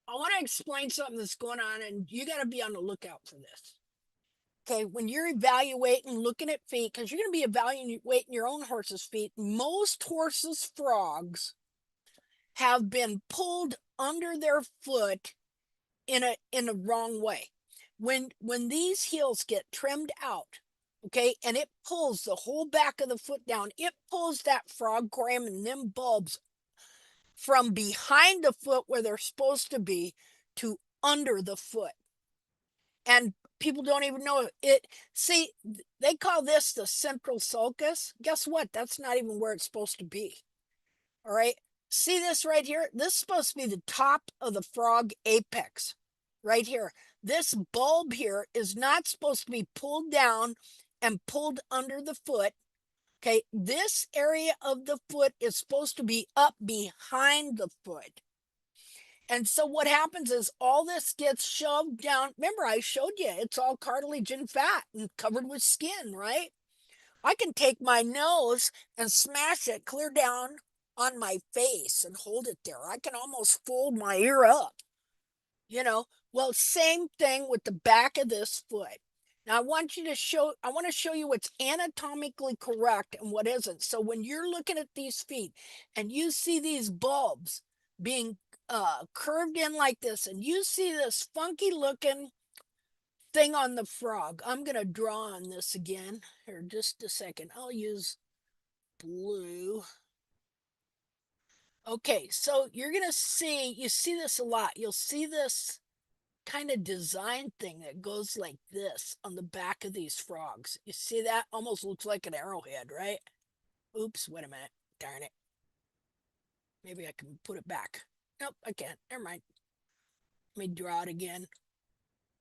I want to explain something that's going on, and you got to be on the lookout for this. Okay, when you're evaluating, looking at feet, because you're going to be evaluating your own horse's feet, most horses' frogs have been pulled under their foot in a wrong way. When these heels get trimmed out, okay, and it pulls the whole back of the foot down, it pulls that frog gram and them bulbs from behind the foot where they're supposed to be to under the foot. And people don't even know it. See, they call this the central sulcus. Guess what? That's not even where it's supposed to be. All right. See this right here? This is supposed to be the top of the frog apex right here. This bulb here is not supposed to be pulled down and pulled under the foot. Okay. This area of the foot is supposed to be up behind the foot. And so what happens is all this gets shoved down. Remember, I showed you it's all cartilage and fat and covered with skin, right? I can take my nose and smash it clear down on my face and hold it there. I can almost fold my ear up, you know. Well, same thing with the back of this foot. Now I want to show you what's anatomically correct and what isn't. So when you're looking at these feet and you see these bulbs being curved in like this, and you see this funky looking thing on the frog, I'm going to draw on this again here just a second. I'll use blue. Okay, so you're going to see, you see this a lot. You'll see this kind of design thing that goes like this on the back of these frogs. You see that? Almost looks like an arrowhead, right? Oops, wait a minute. Darn it. Maybe I can put it back. Nope, I can't. Never mind. Let me draw it again.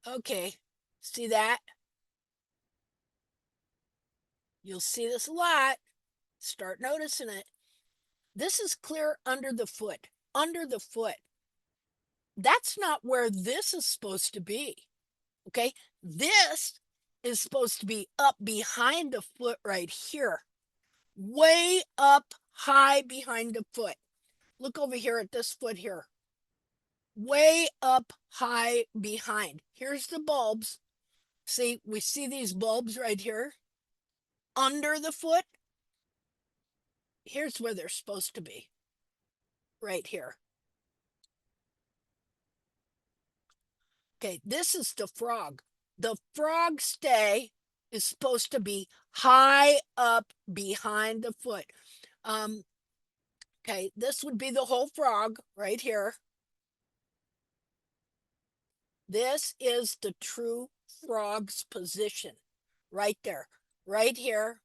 Okay, see that? You'll see this a lot. Start noticing it. This is clear under the foot. Under the foot. That's not where this is supposed to be. Okay, this is supposed to be up behind the foot right here, way up high behind the foot. Look over here at this foot here, way up high behind. Here's the bulbs. See, we see these bulbs right here under the foot. Here's where they're supposed to be, right here. Okay, this is the frog. The frog stay is supposed to be high up behind the foot. Um, okay, this would be the whole frog right here. This is the true frog's position right there, right here.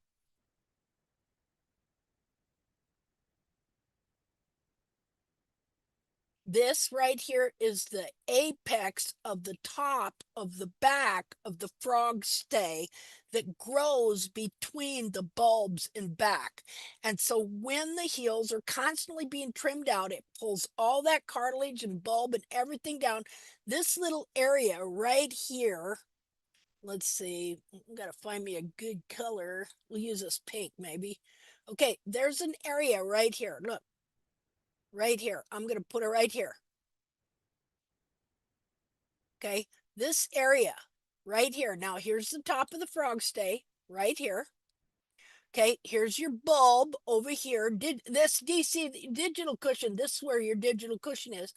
This right here is the apex of the top of the back of the frog stay that grows between the bulbs in back. And so when the heels are constantly being trimmed out, it pulls all that cartilage and bulb and everything down. This little area right here, let's see, I've got to find me a good color. We'll use this pink maybe. Okay, there's an area right here. Look, right here. I'm going to put it right here. Okay, this area right here. Now, here's the top of the frog stay right here. Okay, here's your bulb over here. This DC digital cushion, this is where your digital cushion is.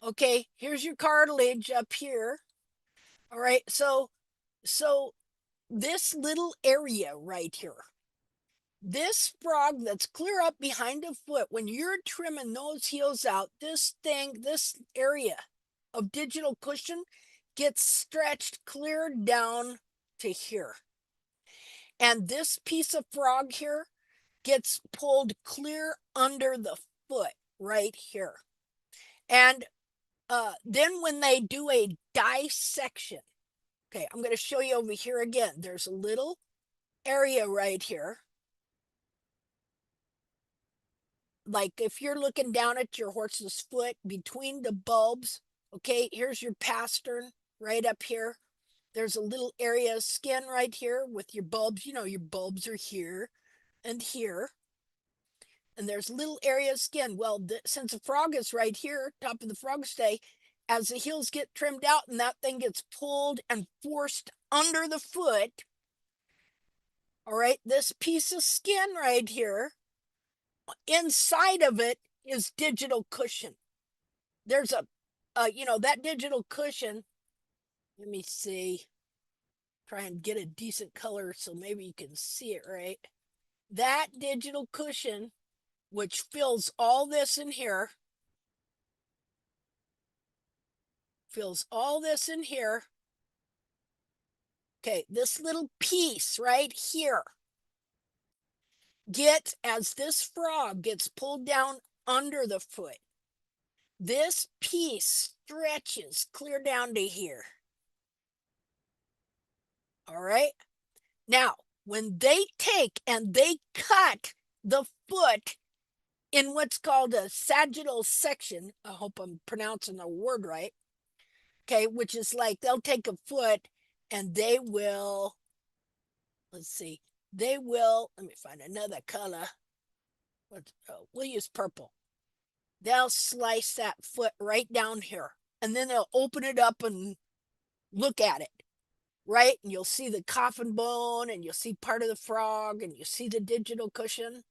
Okay, here's your cartilage up here. All right, so this little area right here, this frog that's clear up behind the foot, when you're trimming those heels out, this thing, this area of digital cushion gets stretched clear down to here. And this piece of frog here gets pulled clear under the foot right here. And then when they do a dissection, okay, I'm going to show you over here again. There's a little area right here. Like if you're looking down at your horse's foot between the bulbs, okay, here's your pastern right up here. There's a little area of skin right here with your bulbs. You know, your bulbs are here and here. and there's little area of skin. Well, since the frog is right here, top of the frog stay, as the heels get trimmed out and that thing gets pulled and forced under the foot, all right, this piece of skin right here, inside of it is digital cushion. There's that digital cushion. Let me see. Try and get a decent color so maybe you can see it right. That digital cushion, which fills all this in here, fills all this in here. Okay, this little piece right here as this frog gets pulled down under the foot, this piece stretches clear down to here. All right. Now, when they take and they cut the foot in what's called a sagittal section, I hope I'm pronouncing the word right. Okay, which is like they'll take a foot and they will, let's see, let me find another color. We'll use purple. They'll slice that foot right down here and then they'll open it up and look at it, right? And you'll see the coffin bone and you'll see part of the frog and you see the digital cushion.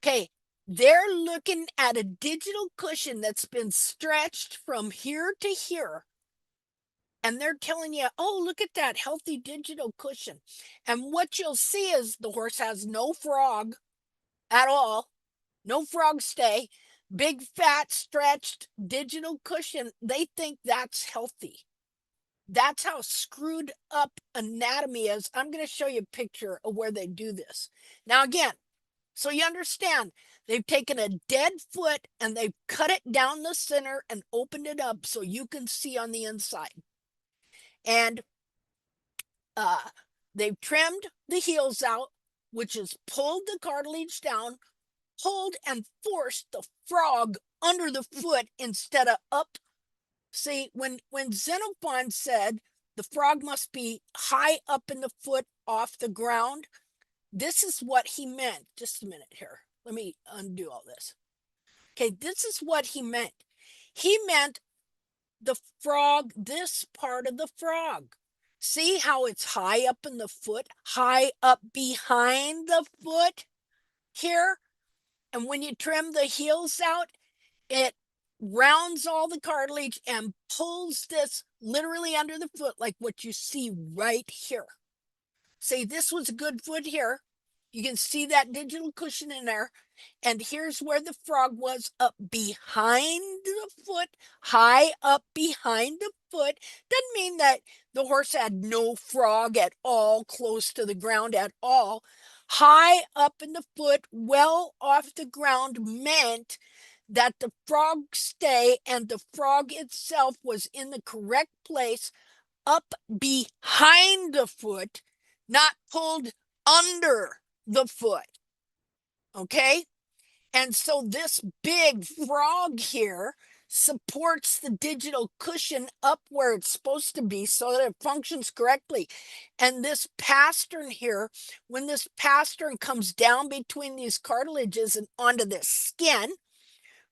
Okay, they're looking at a digital cushion that's been stretched from here to here. And they're telling you, oh, look at that healthy digital cushion. And what you'll see is the horse has no frog at all, no frog stay, big fat stretched digital cushion. They think that's healthy. That's how screwed up anatomy is. I'm going to show you a picture of where they do this. Now, again, so you understand, they've taken a dead foot and they've cut it down the center and opened it up so you can see on the inside. And they've trimmed the heels out, which has pulled the cartilage down, pulled and forced the frog under the foot instead of up. See, when Xenophon said the frog must be high up in the foot off the ground, this is what he meant. Just a minute here. Let me undo all this. Okay, this is what he meant. He meant the frog, this part of the frog. See how it's high up in the foot, high up behind the foot here? And when you trim the heels out, it rounds all the cartilage and pulls this literally under the foot, like what you see right here. Say this was a good foot here. You can see that digital cushion in there. And here's where the frog was, up behind the foot, high up behind the foot. Doesn't mean that the horse had no frog at all, close to the ground at all. High up in the foot, well off the ground, meant that the frog stay and the frog itself was in the correct place, up behind the foot, not pulled under the foot. Okay? And so this big frog here supports the digital cushion up where it's supposed to be so that it functions correctly. And this pastern here, when this pastern comes down between these cartilages and onto this skin,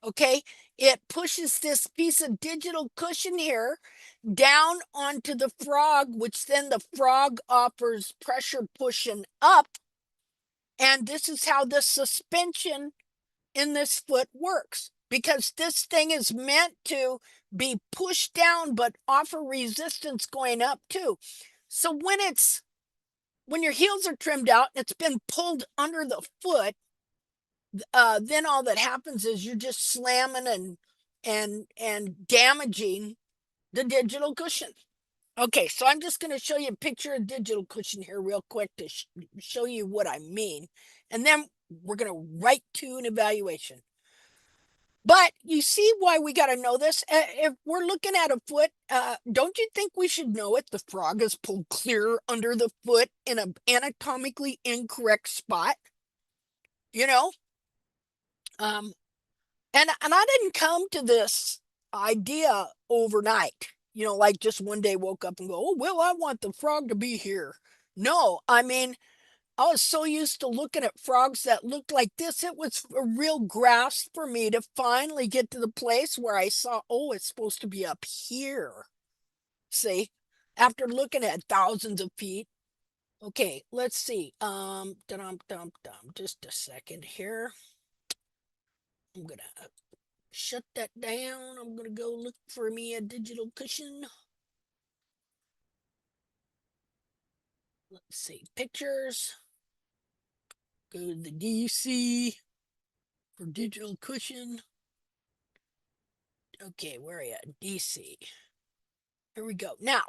okay, it pushes this piece of digital cushion here down onto the frog, which then the frog offers pressure pushing up. And this is how the suspension in this foot works, because this thing is meant to be pushed down but offer resistance going up too. So when your heels are trimmed out, it's been pulled under the foot, then all that happens is you're just slamming and damaging the digital cushion. Okay, so I'm just going to show you a picture of digital cushion here real quick to show you what I mean. And then we're going to right to an evaluation. But you see why we got to know this. If we're looking at a foot, don't you think we should know it? The frog is pulled clear under the foot in an anatomically incorrect spot. You know? And I didn't come to this idea overnight. Like just one day woke up and go, oh, well, I want the frog to be here. No, I mean, I was so used to looking at frogs that looked like this. It was a real grasp for me to finally get to the place where I saw, oh, it's supposed to be up here. See, after looking at thousands of feet. Okay, let's see. Dum dum dum. Just a second here. I'm gonna shut that down. I'm gonna go look for me a digital cushion. Let's see, pictures. Go to the DC for digital cushion. Okay, where are you at? DC. Here we go. Now,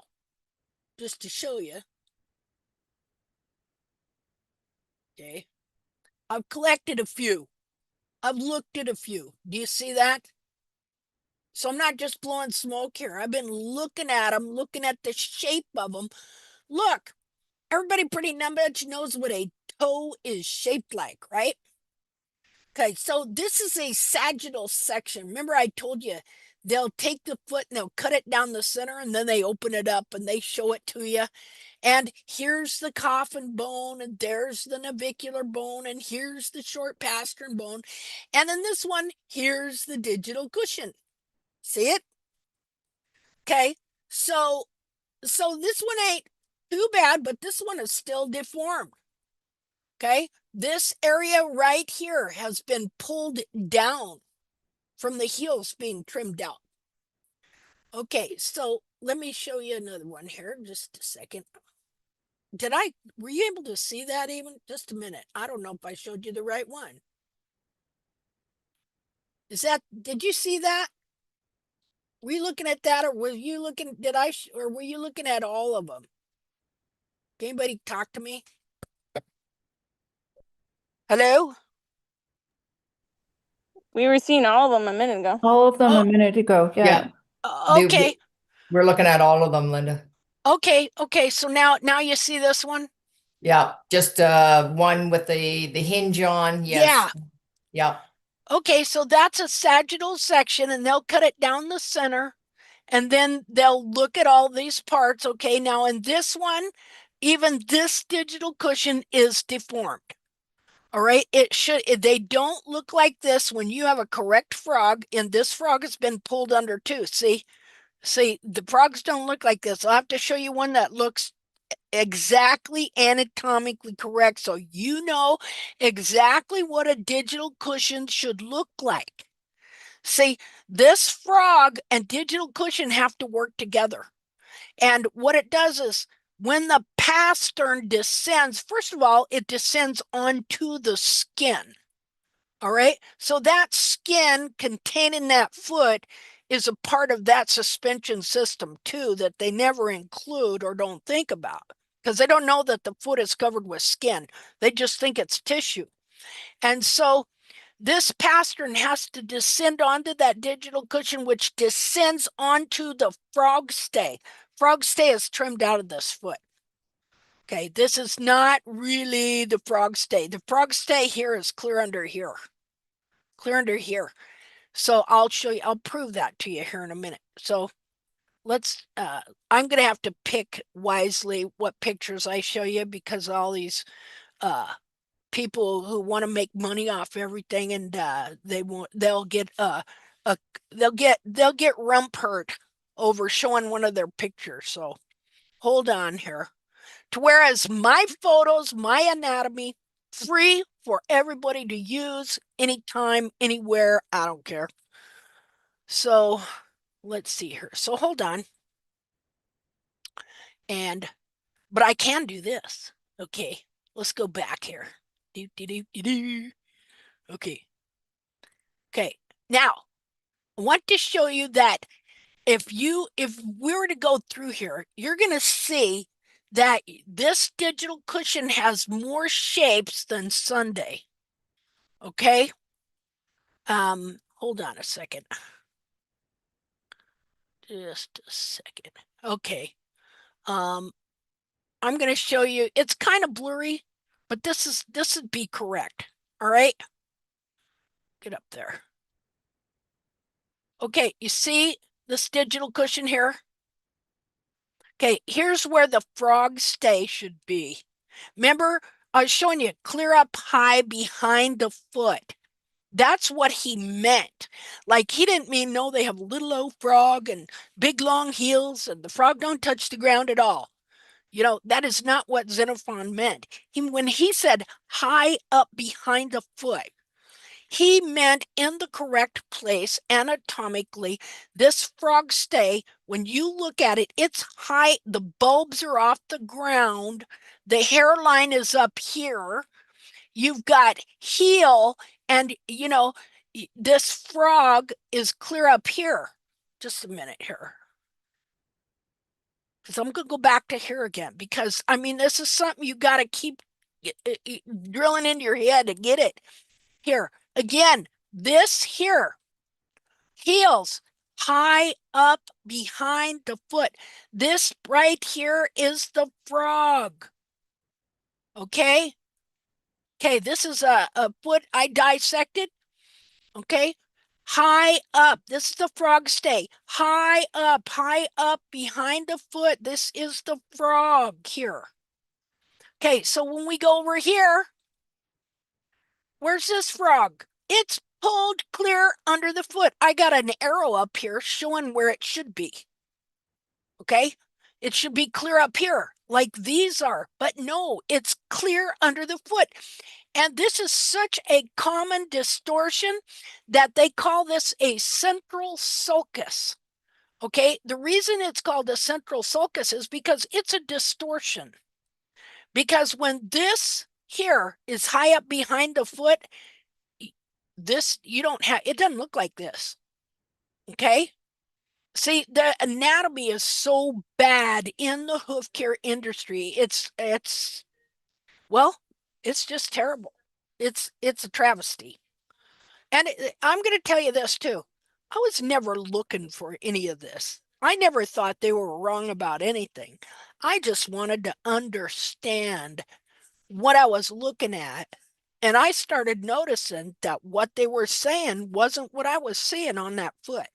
just to show you, okay, I've collected a few. I've looked at a few. Do you see that? So I'm not just blowing smoke here. I've been looking at them, looking at the shape of them. Look, everybody pretty much knows what a toe is shaped like, right? Okay, so this is a sagittal section. Remember I told you they'll take the foot and they'll cut it down the center and then they open it up and they show it to you. And here's the coffin bone, and there's the navicular bone, and here's the short pastern bone. And then this one, here's the digital cushion. See it? Okay. So this one ain't too bad, but this one is still deformed. Okay. This area right here has been pulled down from the heels being trimmed out. Okay, so let me show you another one here. Just a second. Were you able to see that even? Just a minute. I don't know if I showed you the right one. Did you see that? Were you looking at that or were you looking, or were you looking at all of them? Can anybody talk to me? Hello? We were seeing all of them a minute ago. All of them Oh, a minute ago. Yeah. Yeah, they, okay. we're looking at all of them, Linda. Okay. So now you see this one? Yeah, just one with the hinge on. Yeah. Yes. Yeah. Okay, so that's a sagittal section and they'll cut it down the center and then they'll look at all these parts. Okay, now in this one, even this digital cushion is deformed. All right, they don't look like this when you have a correct frog, and this frog has been pulled under too. See, the frogs don't look like this. I'll have to show you one that looks exactly anatomically correct so you know exactly what a digital cushion should look like. See, this frog and digital cushion have to work together. And what it does is when the pastern descends, first of all, it descends onto the skin. All right. So that skin containing that foot is a part of that suspension system too that they never include or don't think about because they don't know that the foot is covered with skin. They just think it's tissue. And so this pastern has to descend onto that digital cushion, which descends onto the frog stay. Frog stay is trimmed out of this foot. Okay, this is not really the frog stay. The frog stay here is clear under here. Clear under here. So I'll show you, I'll prove that to you here in a minute. So let's, I'm going to have to pick wisely what pictures I show you because all these people who want to make money off everything and they'll get a they'll get rump hurt over showing one of their pictures. So hold on here. To whereas my photos, my anatomy, free for everybody to use anytime, anywhere. I don't care. So let's see here. So hold on. But I can do this. Okay, let's go back here. Do, do, do, do, do. Okay. Okay. Now, I want to show you that if we were to go through here, you're going to see that this digital cushion has more shapes than Sunday. Okay? Hold on a second. Just a second. Okay. I'm going to show you. It's kind of blurry, but this would be correct. All right? Get up there. Okay, you see this digital cushion here? Okay, here's where the frog stay should be. Remember, I was showing you clear up high behind the foot. That's what he meant. Like he didn't mean no, they have little old frog and big long heels and the frog don't touch the ground at all. That is not what Xenophon meant. When he said high up behind the foot, he meant in the correct place anatomically. This frog stay, when you look at it, it's high, the bulbs are off the ground, the hairline is up here. You've got heel, and this frog is clear up here. Just a minute here. Because I'm going to go back to here again, because I mean, this is something you got to keep drilling into your head to get it. Here, again, this here, heels, high up behind the foot. This right here is the frog. Okay? Okay, this is a foot I dissected. Okay? High up. This is the frog stay. High up behind the foot. This is the frog here. Okay, so when we go over here, where's this frog? It's pulled clear under the foot. I got an arrow up here showing where it should be. Okay? It should be clear up here like these are, but no, it's clear under the foot. And this is such a common distortion that they call this a central sulcus. Okay, the reason it's called a central sulcus is because it's a distortion. Because when this here is high up behind the foot, this you don't have, it doesn't look like this. Okay, see, the anatomy is so bad in the hoof care industry. Well, it's just terrible. It's a travesty. And I'm going to tell you this too. I was never looking for any of this. I never thought they were wrong about anything. I just wanted to understand what I was looking at. And I started noticing that what they were saying wasn't what I was seeing on that foot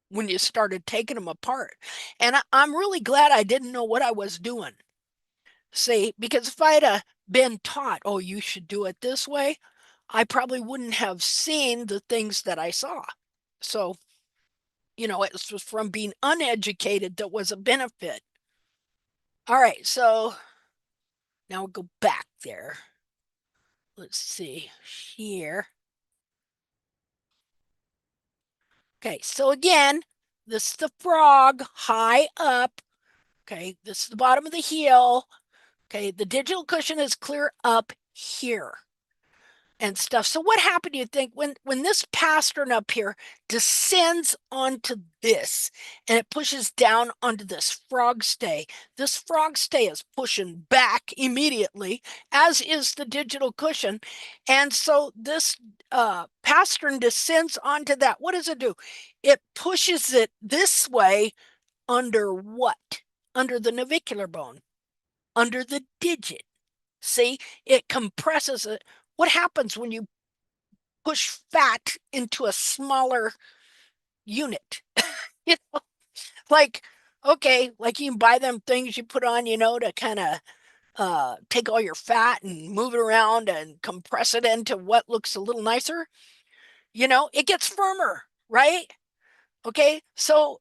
when you started taking them apart. And I'm really glad I didn't know what I was doing. See, because if I'd been taught, oh, you should do it this way, I probably wouldn't have seen the things that I saw. So, it was from being uneducated that was a benefit. All right, so now we'll go back there. Let's see here. Okay, so again, this is the frog high up. Okay, this is the bottom of the heel. Okay, the digital cushion is clear up here and stuff. So what happened, do you think, when this pastern up here descends onto this and it pushes down onto this frog stay is pushing back immediately, as is the digital cushion. And so this pastern descends onto that. What does it do? It pushes it this way under what? Under the navicular bone, under the digit. See, it compresses it. What happens when you push fat into a smaller unit? you know, like, okay, like you can buy them things you put on, to kind of take all your fat and move it around and compress it into what looks a little nicer. It gets firmer, right? Okay, so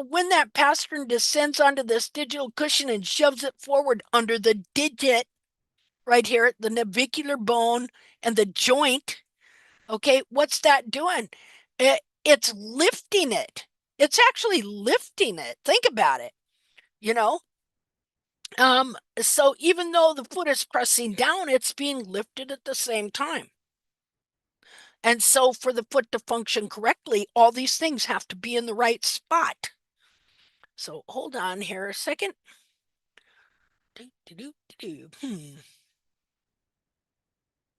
when that pastern descends onto this digital cushion and shoves it forward under the digit, right here, the navicular bone and the joint. Okay, what's that doing? It's lifting it. It's actually lifting it. Think about it, you know? So even though the foot is pressing down, it's being lifted at the same time. And so for the foot to function correctly, all these things have to be in the right spot. So hold on here a second.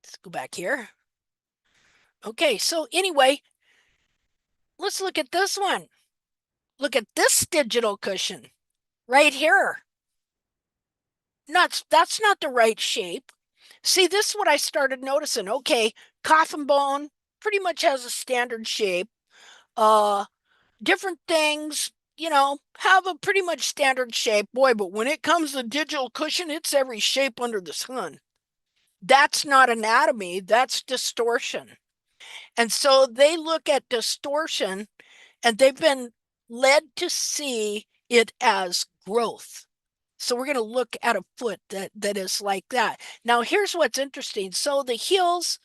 Let's go back here. Okay, so anyway, let's look at this one. Look at this digital cushion right here. That's not the right shape. See, this is what I started noticing. Okay, coffin bone pretty much has a standard shape. Different things, have a pretty much standard shape. Boy, but when it comes to digital cushion, it's every shape under the sun. That's not anatomy, that's distortion. And so they look at distortion and they've been led to see it as growth. So we're going to look at a foot that is like that. Now, here's what's interesting. So the heels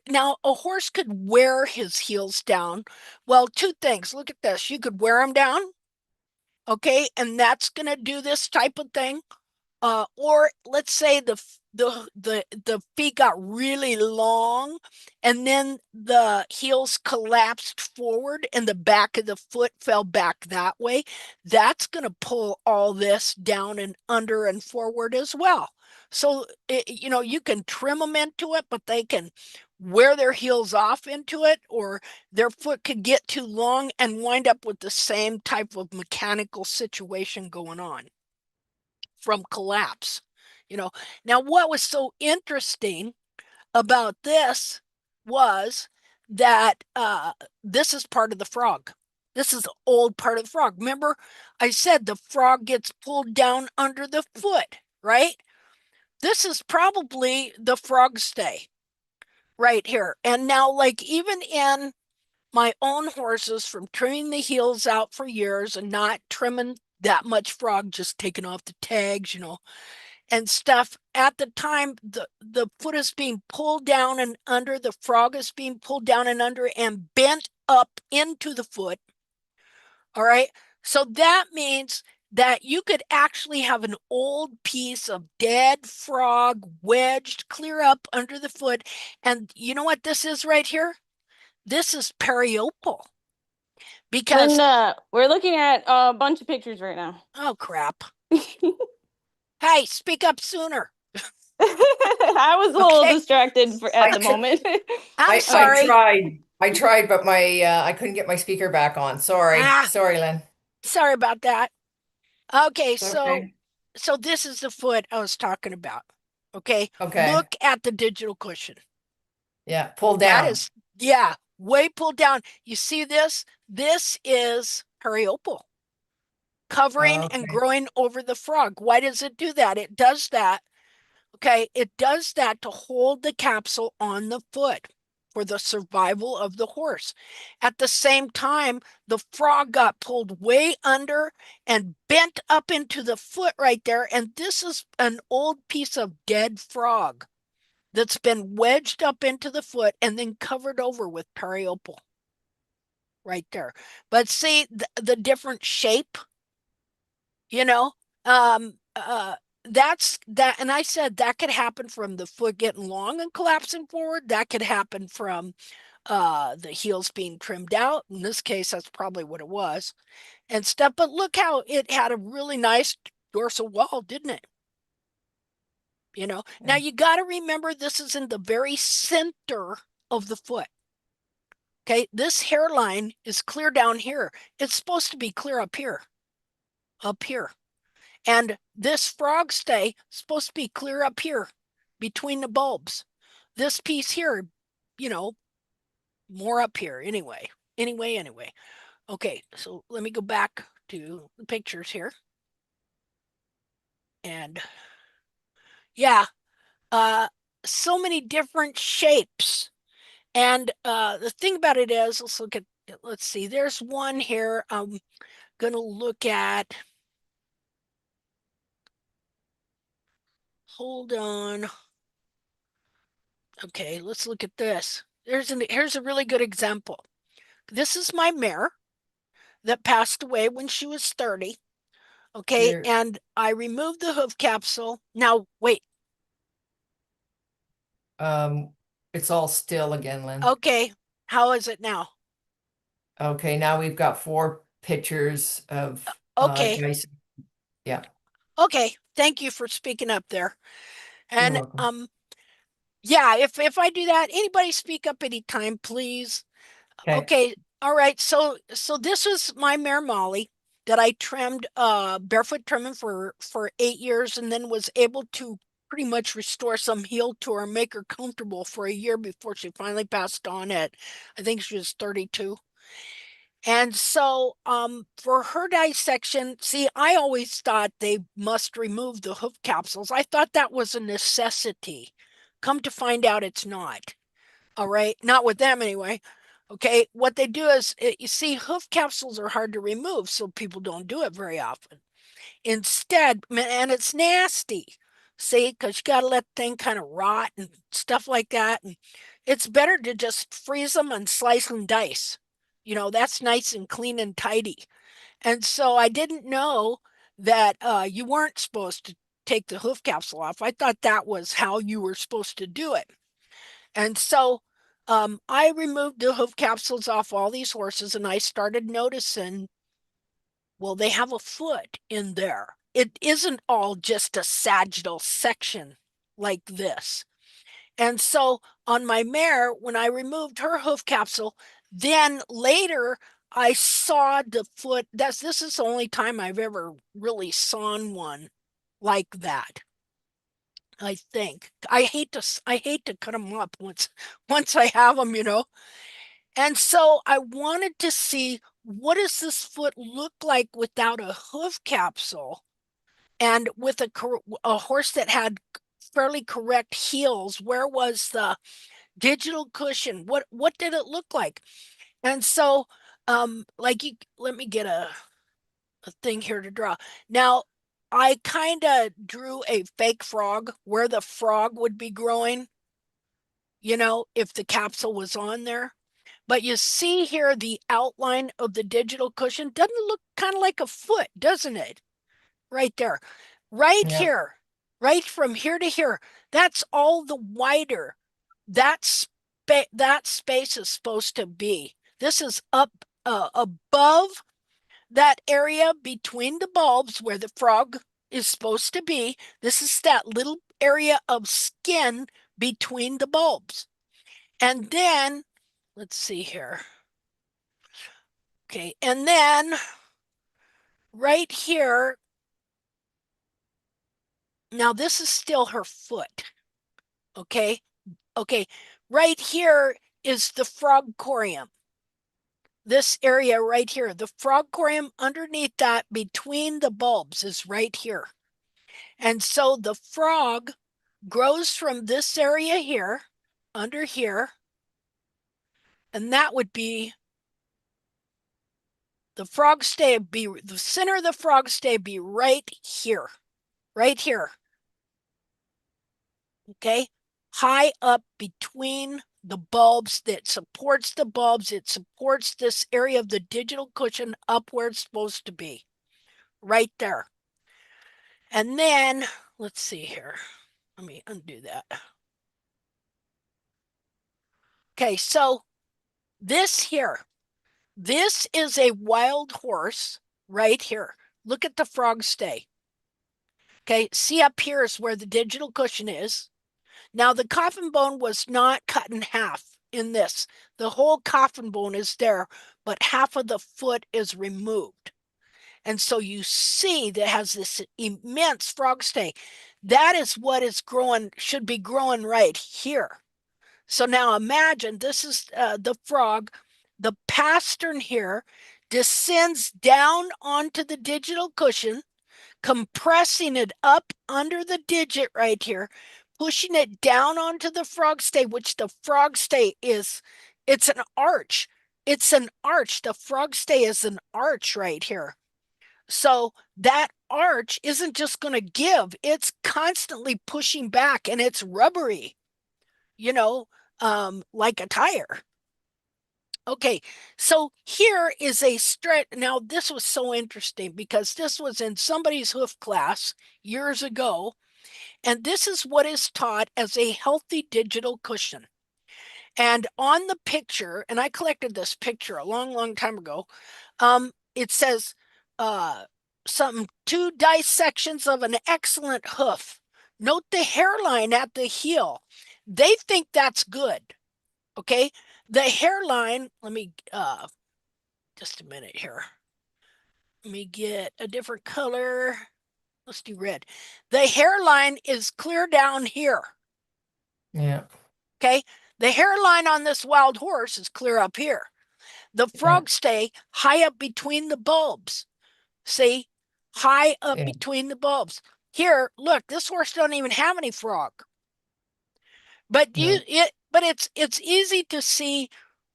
now a horse could wear his heels down. Well, two things. Look at this. You could wear them down, okay, and that's going to do this type of thing. Or let's say the feet got really long and then the heels collapsed forward and the back of the foot fell back that way. That's going to pull all this down and under and forward as well. So you can trim them into it, but they can wear their heels off into it, or their foot could get too long and wind up with the same type of mechanical situation going on from collapse. Now what was so interesting about this was that this is part of the frog. This is the old part of the frog. Remember, I said the frog gets pulled down under the foot, right? This is probably the frog stay right here. And now, like, even in my own horses, from trimming the heels out for years and not trimming that much frog, just taking off the tags, and stuff, at the time the foot is being pulled down and under, the frog is being pulled down and under and bent up into the foot. All right, so that means that you could actually have an old piece of dead frog wedged clear up under the foot. And you know what this is right here? This is periopal. Because Linda, we're looking at a bunch of pictures right now. oh crap. Hey, speak up sooner. I was a little Okay. distracted at I the tr- moment. I'm sorry. I tried, but I couldn't get my speaker back on. Sorry. Ah, Sorry, Lynn. sorry about that. Okay, It's so okay. so this is the foot I was talking about. Okay, Okay. look at the digital cushion. Yeah. Pull That down. is, yeah, way pulled down. You see this? This is periopal, covering and Okay. growing over the frog. Why does it do that? It does that. Okay, it does that to hold the capsule on the foot for the survival of the horse. At the same time, the frog got pulled way under and bent up into the foot right there. And this is an old piece of dead frog that's been wedged up into the foot and then covered over with periopal right there. But see the different shape, you know? That's that. And I said that could happen from the foot getting long and collapsing forward. That could happen from the heels being trimmed out. In this case, that's probably what it was and stuff. But look how it had a really nice dorsal wall, didn't it? Now you got to remember this is in the very center of the foot. Okay, this hairline is clear down here. It's supposed to be clear up here, up here. And this frog stay is supposed to be clear up here between the bulbs. This piece here, more up here anyway. Anyway. Okay, so let me go back to the pictures here. And yeah, so many different shapes. And the thing about it is, let's see, there's one here I'm gonna look at. Hold on. Okay, let's look at this. Here's a really good example. This is my mare that passed away when she was 30. Okay, Here. and I removed the hoof capsule. Now, wait. Um, it's all still again, Lynn. Okay, how is it now? Okay, now we've got 4 pictures of Okay, guys. Yeah, okay. Thank you for speaking up there. you're And welcome. yeah, if I do that, anybody speak up anytime, please. Okay. Okay, all right. So this was my mare Molly that I trimmed barefoot trimming for 8 years, and then was able to pretty much restore some heel to her and make her comfortable for a year before she finally passed on at, I think she was 32. And so for her dissection, see, I always thought they must remove the hoof capsules. I thought that was a necessity Come to find out it's not. All right, not with them anyway. Okay, what they do is, you see, hoof capsules are hard to remove, so people don't do it very often. Instead, and it's nasty, see, because you got to let the thing kind of rot and stuff like that. And it's better to just freeze them and slice and dice. That's nice and clean and tidy. And so I didn't know that you weren't supposed to take the hoof capsule off. I thought that was how you were supposed to do it. And so I removed the hoof capsules off all these horses, and I started noticing, well, they have a foot in there. It isn't all just a sagittal section like this. And so on my mare, when I removed her hoof capsule, then later I saw the foot. This is the only time I've ever really sawn one like that. I think I hate to cut them up once I have them. And so I wanted to see, what does this foot look like without a hoof capsule, and with a horse that had fairly correct heels. Where was the digital cushion? What did it look like? And so let me get a thing here to draw. Now, I kind of drew a fake frog where the frog would be growing, if the capsule was on there. But you see here the outline of the digital cushion. Doesn't it look kind of like a foot, doesn't it? Right there. Right Yeah. here. Right from here to here. That's all the wider that space is supposed to be. This is up above that area between the bulbs where the frog is supposed to be. This is that little area of skin between the bulbs. And then, let's see here. Okay, and then right here, now this is still her foot. Okay, right here is the frog corium. This area right here, the frog corium underneath that between the bulbs is right here. And so the frog grows from this area here, under here, and that would be the center of the frog stay be right here. Okay, high up between the bulbs, that supports the bulbs. It supports this area of the digital cushion up where it's supposed to be, right there. And then, let's see here. Let me undo that. Okay, so this is a wild horse right here. Look at the frog stay. Okay, see up here is where the digital cushion is. Now, the coffin bone was not cut in half in this. The whole coffin bone is there, but half of the foot is removed. And so you see that has this immense frog stay. That is what is growing, should be growing right here. So now imagine this is the frog. The pastern here descends down onto the digital cushion, compressing it up under the digit right here, pushing it down onto the frog stay, which the frog stay it's an arch. It's an arch. The frog stay is an arch right here. So that arch isn't just going to give, it's constantly pushing back, and it's rubbery, like a tire. Okay, so here is a stretch. Now, this was so interesting because this was in somebody's hoof class years ago, and this is what is taught as a healthy digital cushion. And on the picture, and I collected this picture a long, long time ago, it says something, 2 dissections of an excellent hoof. Note the hairline at the heel. They think that's good. Okay, the hairline, let me just a minute here. Let me get a different color. Let's do red. The hairline is clear down here. Yeah. Okay, the hairline on this wild horse is clear up here. The frog stay high up between the bulbs. See, high up between the bulbs. Here, look, this horse don't even have any frog. But No. it's easy to see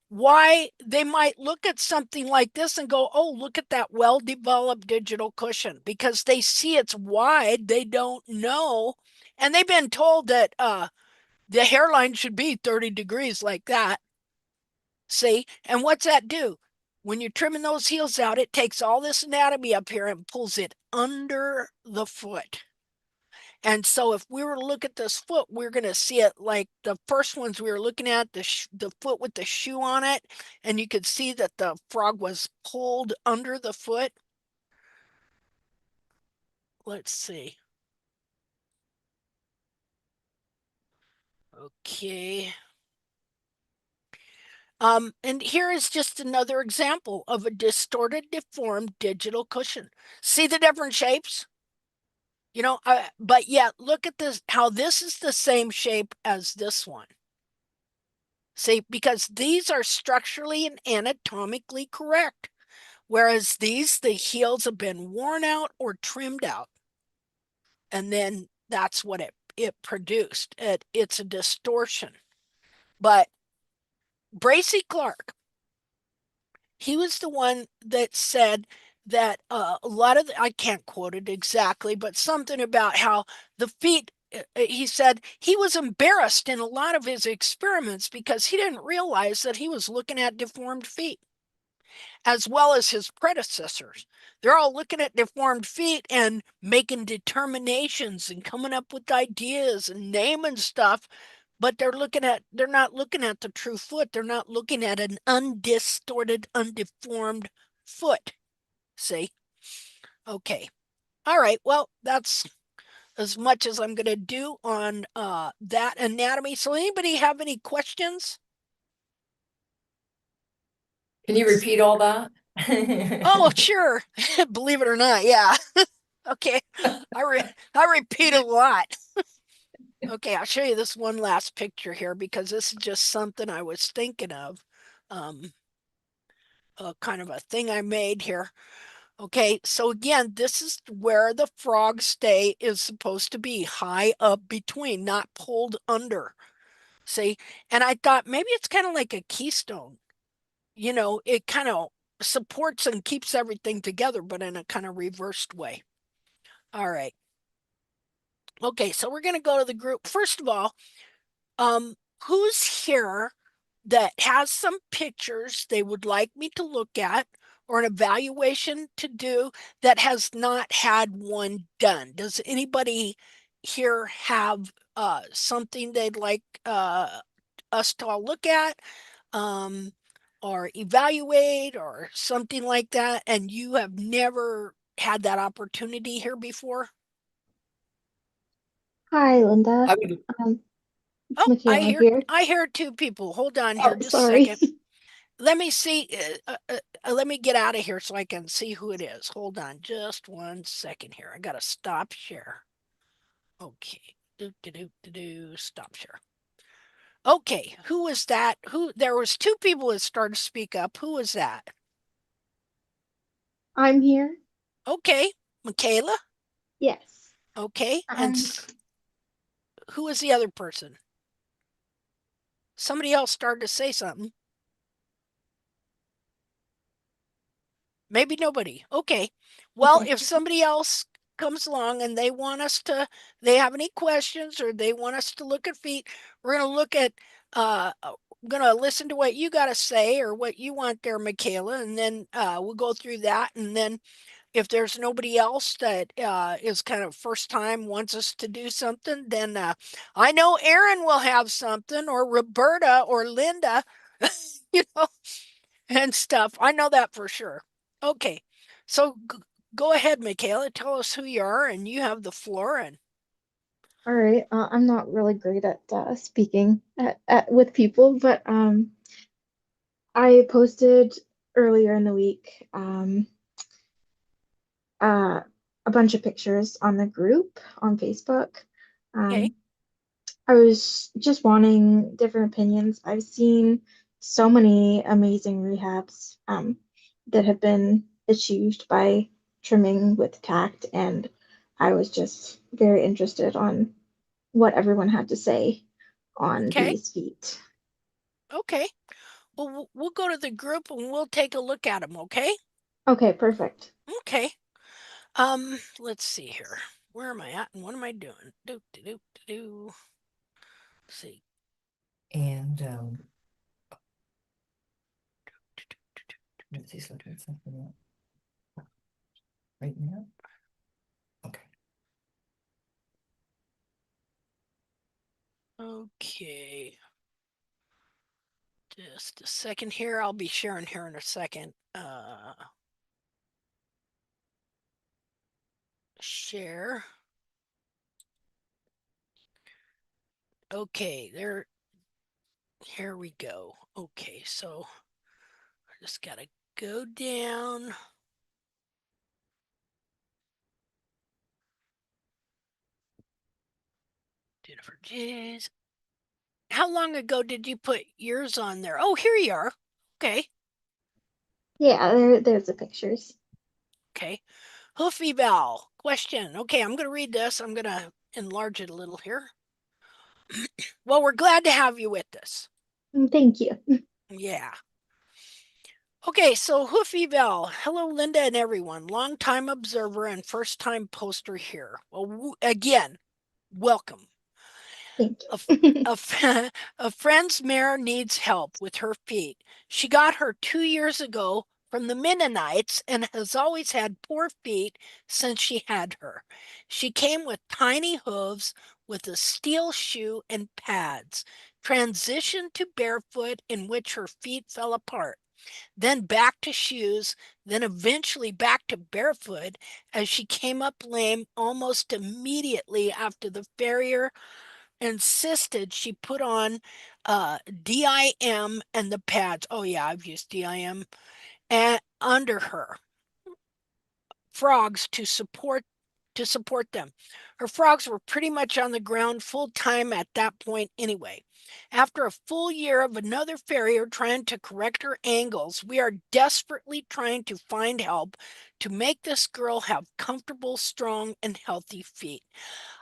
why they might look at something like this and go, oh, look at that well-developed digital cushion, because they see it's wide, they don't know, and they've been told that the hairline should be 30 degrees like that. See? And what's that do? When you're trimming those heels out, it takes all this anatomy up here and pulls it under the foot. And so if we were to look at this foot, we're going to see it like the first ones we were looking at, the foot with the shoe on it. And you could see that the frog was pulled under the foot. Let's see. Okay. And here is just another example of a distorted, deformed digital cushion. See the different shapes? You know, but yet look at this, how this is the same shape as this one. See, because these are structurally and anatomically correct, whereas these, the heels have been worn out or trimmed out. And then that's what it produced. It's a distortion. But Bracy Clark, he was the one that said that a lot of I can't quote it exactly, but something about how the feet. He said he was embarrassed in a lot of his experiments because he didn't realize that he was looking at deformed feet, as well as his predecessors. They're all looking at deformed feet and making determinations and coming up with ideas and naming stuff, but they're not looking at the true foot. They're not looking at an undistorted, undeformed foot. See? Okay. All right. Well, that's as much as I'm going to do on that anatomy. So anybody have any questions? Can you repeat all that? Oh, sure. Believe it or not, yeah. Okay. I repeat a lot. Okay, I'll show you this one last picture here because this is just something I was thinking of. Kind of a thing I made here. Okay, so again, this is where the frog stay is supposed to be, high up between, not pulled under. See? And I thought maybe it's kind of like a keystone. You know, it kind of supports and keeps everything together, but in a kind of reversed way. All right. Okay, so we're going to go to the group. First of all, who's here that has some pictures they would like me to look at or an evaluation to do that has not had one done? Does anybody here have something they'd like us to all look at or evaluate or something like that, and you have never had that opportunity here before? Hi, Linda. I would, It's Oh, Michaela here. I hear two people. Hold on here Oh, just a sorry. second. Let me see. Let me get out of here so I can see who it is. Hold on just 1 second here. I gotta stop share. Okay. Stop share. Okay, who was that? Who there was two people that started to speak up. Who was that? I'm here. Okay, Michaela. Yes. Okay, and Um, who was the other person? Somebody else started to say something. Maybe nobody. Okay. Well, okay. if somebody else comes along and they have any questions or they want us to look at feet, we're going to look at, I'm going to listen to what you got to say or what you want there, Michaela, and then we'll go through that. And then if there's nobody else that is kind of first time wants us to do something, then I know Aaron will have something, or Roberta or Linda, you know, and stuff. I know that for sure. Okay. So go ahead, Michaela. Tell us who you are, and you have the floor. And All right. I'm not really great at speaking with people, but I posted earlier in the week uh, a bunch of pictures on the group on Facebook. okay. Um, I was just wanting different opinions. I've seen so many amazing rehabs that have been achieved by trimming with tact, and I was just very interested on what everyone had to say on Okay. these feet. Okay. Well, we'll go to the group and we'll take a look at them, okay? Okay, perfect. Okay. Let's see here. Where am I at and what am I doing? Do. Let's see. And Lucy's looking something up right now. Okay. Okay. Just a second here. I'll be sharing here in a second. Share. Okay, there. Here we go. Okay, so I just gotta go down. Jennifer J's. How long ago did you put yours on there? Oh, here you are. Okay. Yeah, there's the pictures. Okay. Hoof eval question. Okay, I'm going to read this. I'm going to enlarge it a little here. Well, we're glad to have you with us. Thank you. Yeah. Okay, so hoof eval. Hello, Linda and everyone. Long time observer and first time poster here. Well, again, welcome. Thank A, you. a friend's mare needs help with her feet. She got her 2 years ago from the Mennonites and has always had poor feet since she had her. She came with tiny hooves with a steel shoe and pads, transitioned to barefoot in which her feet fell apart, then back to shoes, then eventually back to barefoot as she came up lame almost immediately after the farrier insisted she put on DIM and the pads. Oh yeah, I've used DIM and under her frogs to support them. Her frogs were pretty much on the ground full time at that point anyway. After a full year of another farrier trying to correct her angles, we are desperately trying to find help to make this girl have comfortable, strong, and healthy feet.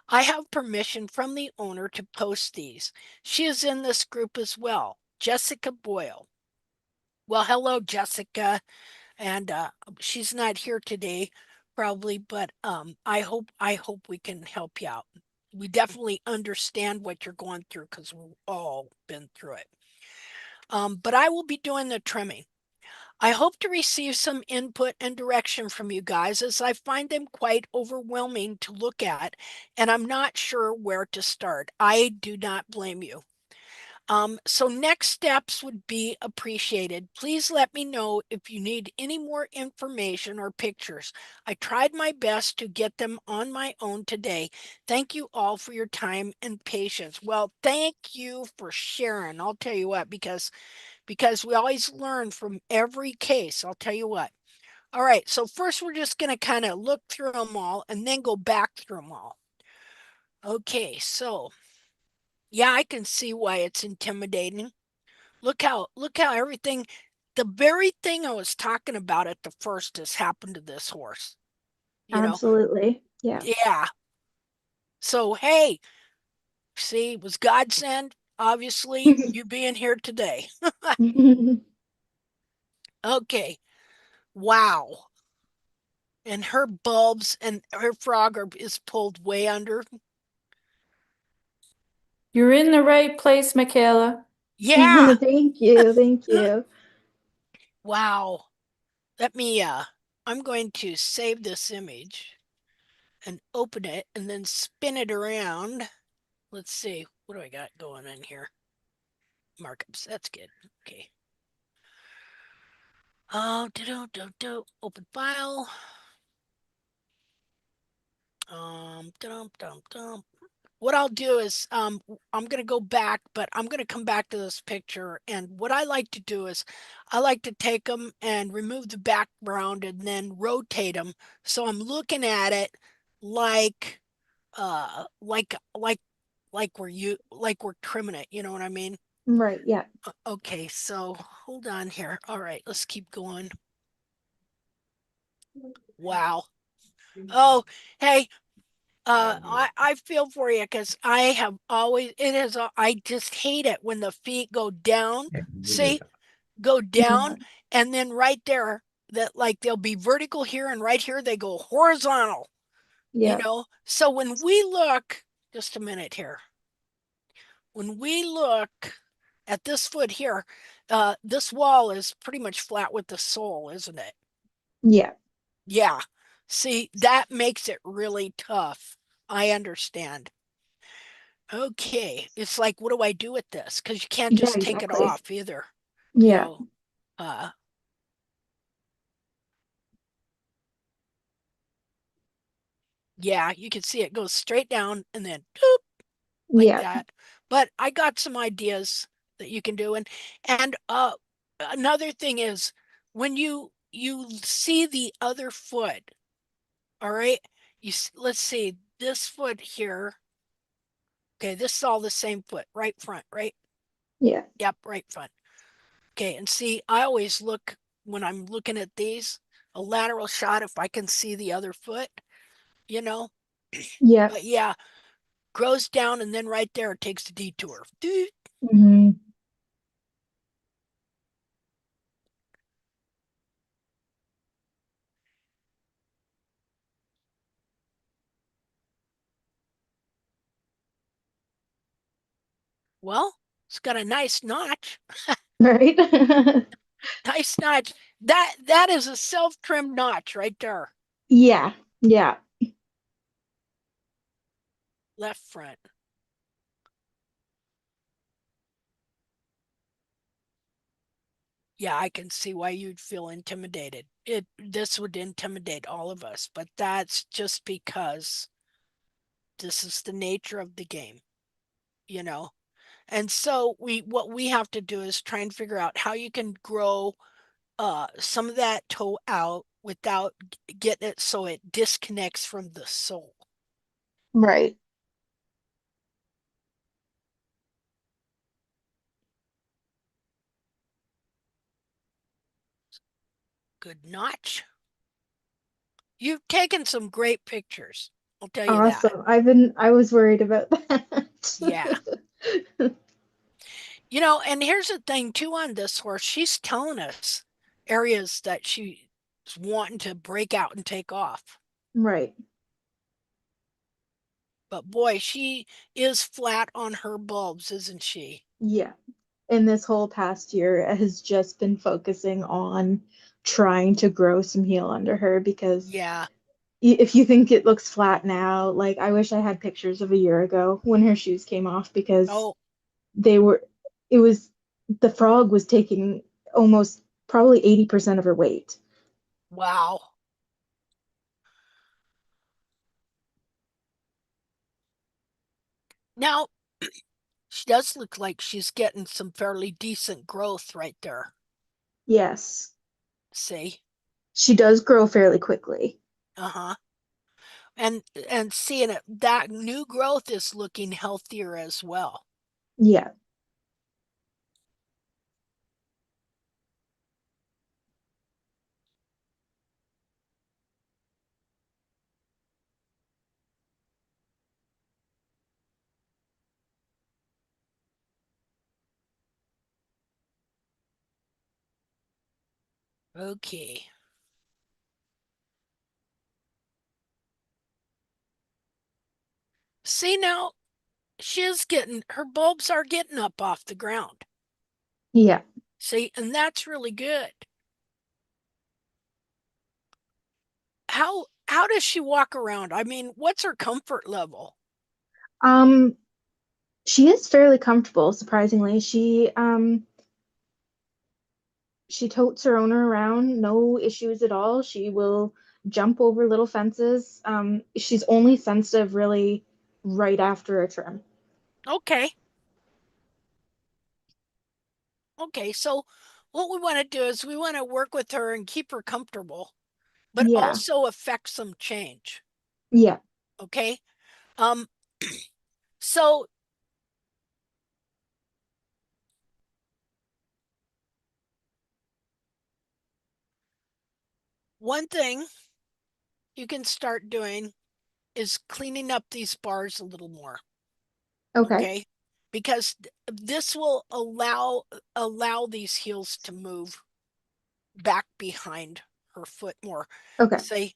I have permission from the owner to post these. She is in this group as well, Jessica Boyle. Well, hello, Jessica, and she's not here today, probably, but I hope we can help you out. We definitely understand what you're going through because we've all been through it. But I will be doing the trimming. I hope to receive some input and direction from you guys as I find them quite overwhelming to look at, and I'm not sure where to start. I do not blame you. So next steps would be appreciated. Please let me know if you need any more information or pictures. I tried my best to get them on my own today. Thank you all for your time and patience. Well, thank you for sharing. I'll tell you what, because we always learn from every case. I'll tell you what. All right, so first we're just going to kind of look through them all and then go back through them all. Okay, so yeah, I can see why it's intimidating. Look how everything, the very thing I was talking about at the first has happened to this horse. You know, Absolutely. Yeah. yeah. So hey, see, it was God sent, obviously, you being here today. Okay. Wow. And her bulbs and her frog is pulled way under. You're in the right place, Michaela. Yeah. Thank you. Thank you. Wow. Let me I'm going to save this image and open it and then spin it around. Let's see. What do I got going on here? Markups. That's good. Okay. Oh, open file. Dum dum dum. What I'll do is I'm going to go back, but I'm going to come back to this picture. And what I like to do is I like to take them and remove the background and then rotate them. So I'm looking at it like uh like like like we're trimming it, you know what I mean? Right. Yeah. Okay, so hold on here. All right, let's keep going. Wow. Oh, hey, I feel for you because I have always, it is, I just hate it when the feet go down. See, go down, Yeah. and then right there, that like they'll be vertical here, and right here they go horizontal, you Yeah. know? So when we look, just a minute here, when we look at this foot here, this wall is pretty much flat with the sole, isn't it? Yeah. Yeah. See, that makes it really tough. I understand. Okay. It's like, what do I do with this? Because you can't Yeah, just take it exactly. off either. You Yeah. know, uh, yeah, you can see it goes straight down and then doop, like Yeah. that. But I got some ideas that you can do. And another thing is when you see the other foot, all right, let's see this foot here. Okay, this is all the same foot, right front, right? Yeah. Yep, right front. Okay, and see, I always look when I'm looking at these, a lateral shot if I can see the other foot, you know. Yeah. But yeah, grows down and then right there it takes a detour. Hmm. Well, it's got a nice notch. Right? Nice notch. That is a self-trimmed notch right there. Yeah. Yeah. Left front. Yeah, I can see why you'd feel intimidated. This would intimidate all of us, but that's just because this is the nature of the game, you know. And so what we have to do is try and figure out how you can grow some of that toe out without getting it so it disconnects from the sole. Right. Good notch. You've taken some great pictures. I'll tell you that. Awesome. I was worried about Yeah. that. You know, and here's the thing too on this horse. She's telling us areas that she's wanting to break out and take off. Right. But boy, she is flat on her bulbs, isn't she? Yeah. And this whole past year has just been focusing on trying to grow some heel under her because Yeah. if you think it looks flat now, like I wish I had pictures of a year ago when her shoes came off because Oh, they were, it was, the frog was taking almost probably 80% of her weight. wow. Now, she does look like she's getting some fairly decent growth right there. Yes. See? She does grow fairly quickly. Uh-huh. And seeing it, that new growth is looking healthier as well. Yeah. Okay. See now, she is getting her bulbs are getting up off the ground. Yeah. See, and that's really good. How does she walk around? I mean, what's her comfort level? Um, she is fairly comfortable, surprisingly. She totes her owner around, no issues at all. She will jump over little fences. She's only sensitive really right after a trim. Okay. Okay, so what we want to do is we want to work with her and keep her comfortable, but Yeah. also affect some change. Yeah. Okay? Um so one thing you can start doing is cleaning up these bars a little more. Okay. Okay. Because this will allow these heels to move back behind her foot more. Okay. Say,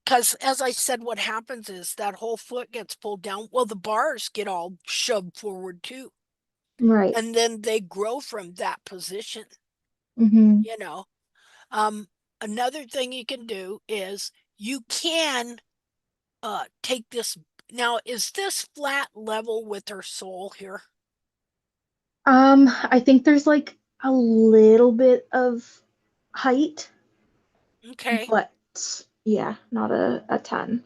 because as I said, what happens is that whole foot gets pulled down. Well, the bars get all shoved forward too. Right. And then they grow from that position, Mm-hmm. you know. Um, Another thing you can do is you can take this. Now, is this flat level with her sole here? I think there's like a little bit of height, Okay. but yeah, not a ton.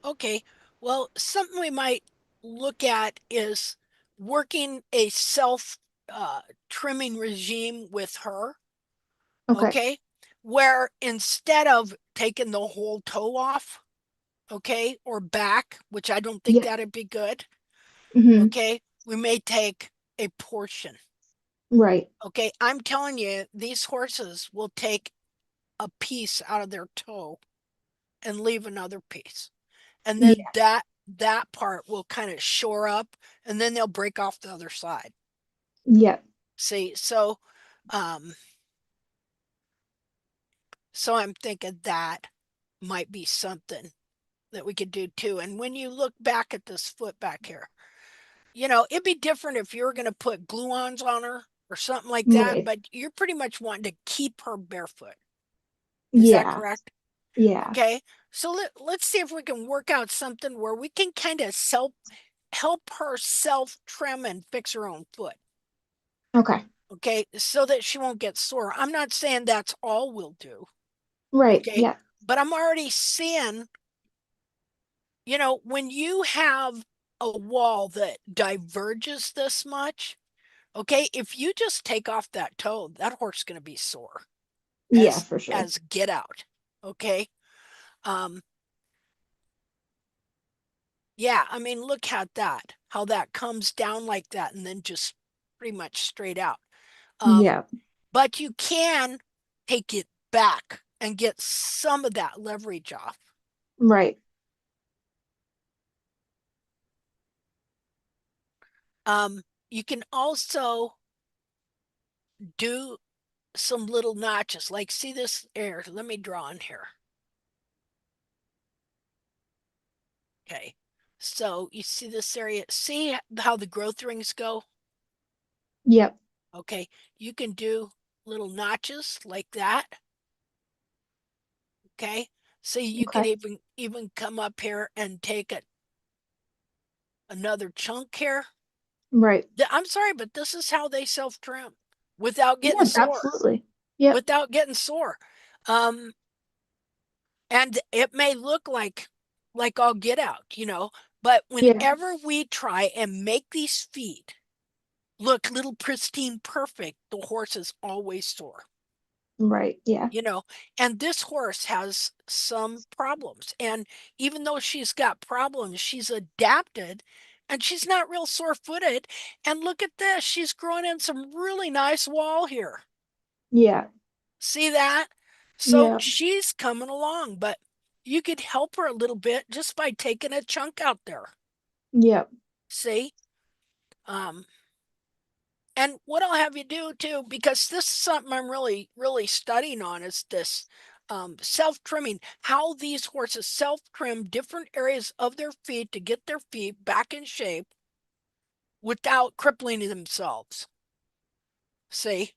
Okay. Well, something we might look at is working a self trimming regime with her. Okay. Okay. Where instead of taking the whole toe off, okay, or back, which I don't think Yeah. that'd be good, Mm-hmm. okay, we may take a portion. Right. Okay. I'm telling you, these horses will take a piece out of their toe and leave another piece. And then Yeah. that part will kind of shore up, and then they'll break off the other side. Yeah. See, um so I'm thinking that might be something that we could do too. And when you look back at this foot back here, it'd be different if you were going to put glue-ons on her or something like that, Right. but you're pretty much wanting to keep her barefoot. Is that Yeah. correct? Yeah. Okay. So let's see if we can work out something where we can kind of help her self trim and fix her own foot. Okay. Okay. So that she won't get sore. I'm not saying that's all we'll do. Right. Okay. Yeah. But I'm already seeing, when you have a wall that diverges this much, okay, if you just take off that toe, that horse is going to be sore Yeah, as for sure. as get out. Okay. Um, yeah, I mean, look at that, how that comes down like that and then just pretty much straight out. Um, Yeah. but you can take it back and get some of that leverage off. Right. You can also do some little notches, like see this air. Let me draw in here. Okay. So you see this area, see how the growth rings go? Yep. Okay. You can do little notches like that. Okay. So you could Okay. even come up here and take another chunk here. Right. I'm sorry, but this is how they self trim without getting Yeah, sore. absolutely. Yep. Without getting sore. Um, and it may look like I'll get out, but Yeah. whenever we try and make these feet look little pristine perfect, the horse is always sore. Right. Yeah. you know and this horse has some problems, and even though she's got problems, she's adapted and she's not real sore-footed. And look at this, she's growing in some really nice wall here. Yeah. See that? So Yeah. she's coming along, but you could help her a little bit just by taking a chunk out there. Yep. See? um And what I'll have you do too, because this is something I'm really, really studying on, is this self trimming, how these horses self trim different areas of their feet to get their feet back in shape without crippling themselves. See,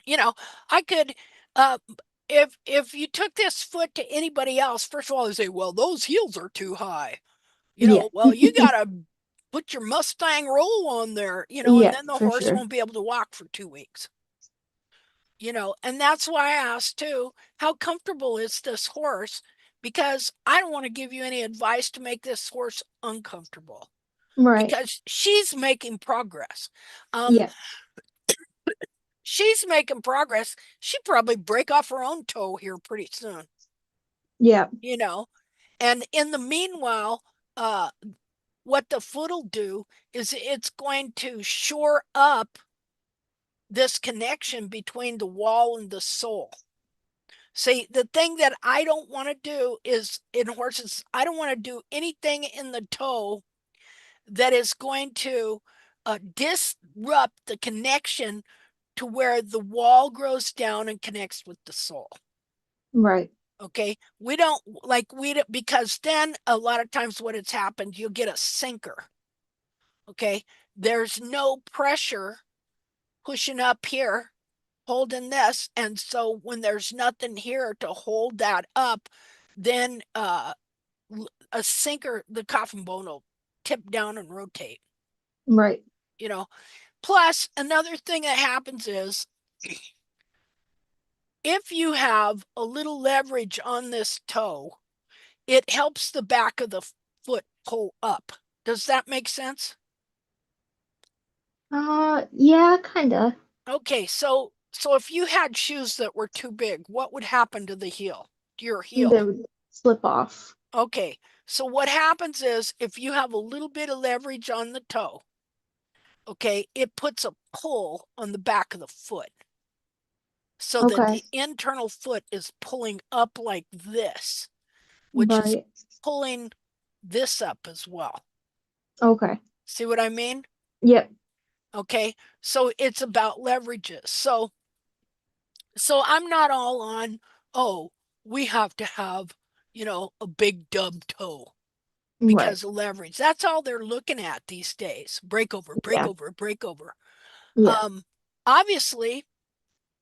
you know, I could, uh, if you took this foot to anybody else, first of all, they say, well, those heels are too high. Yeah. Well, you gotta put your Mustang roll on there, and Yeah, then the for horse sure. won't be able to walk for 2 weeks. And that's why I asked too, how comfortable is this horse? Because I don't want to give you any advice to make this horse uncomfortable, Right. because she's making progress. Um, Yeah. she's making progress. She'd probably break off her own toe here pretty soon, Yeah. you know. And in the meanwhile, uh, what the foot will do is it's going to shore up this connection between the wall and the sole. See, the thing that I don't want to do is in horses, I don't want to do anything in the toe that is going to disrupt the connection to where the wall grows down and connects with the sole. Right. Okay. We don't like because then a lot of times what has happened, you'll get a sinker. Okay. There's no pressure pushing up here, holding this. And so when there's nothing here to hold that up, then a sinker, the coffin bone will tip down and rotate, Right. you know. Plus, another thing that happens is if you have a little leverage on this toe, it helps the back of the foot pull up. Does that make sense? Yeah, kinda. Okay, so if you had shoes that were too big, what would happen to the heel? To your They heel? would slip off. Okay, so what happens is if you have a little bit of leverage on the toe, okay, it puts a pull on the back of the foot so that Okay. the internal foot is pulling up like this, which is Right. pulling this up as well. Okay. See what I mean? Yep. Okay, so it's about leverages. So I'm not all on, oh, we have to have, a big dub toe Right. because of leverage. That's all they're looking at these days. Breakover, Yeah. breakover, breakover. Yeah. Obviously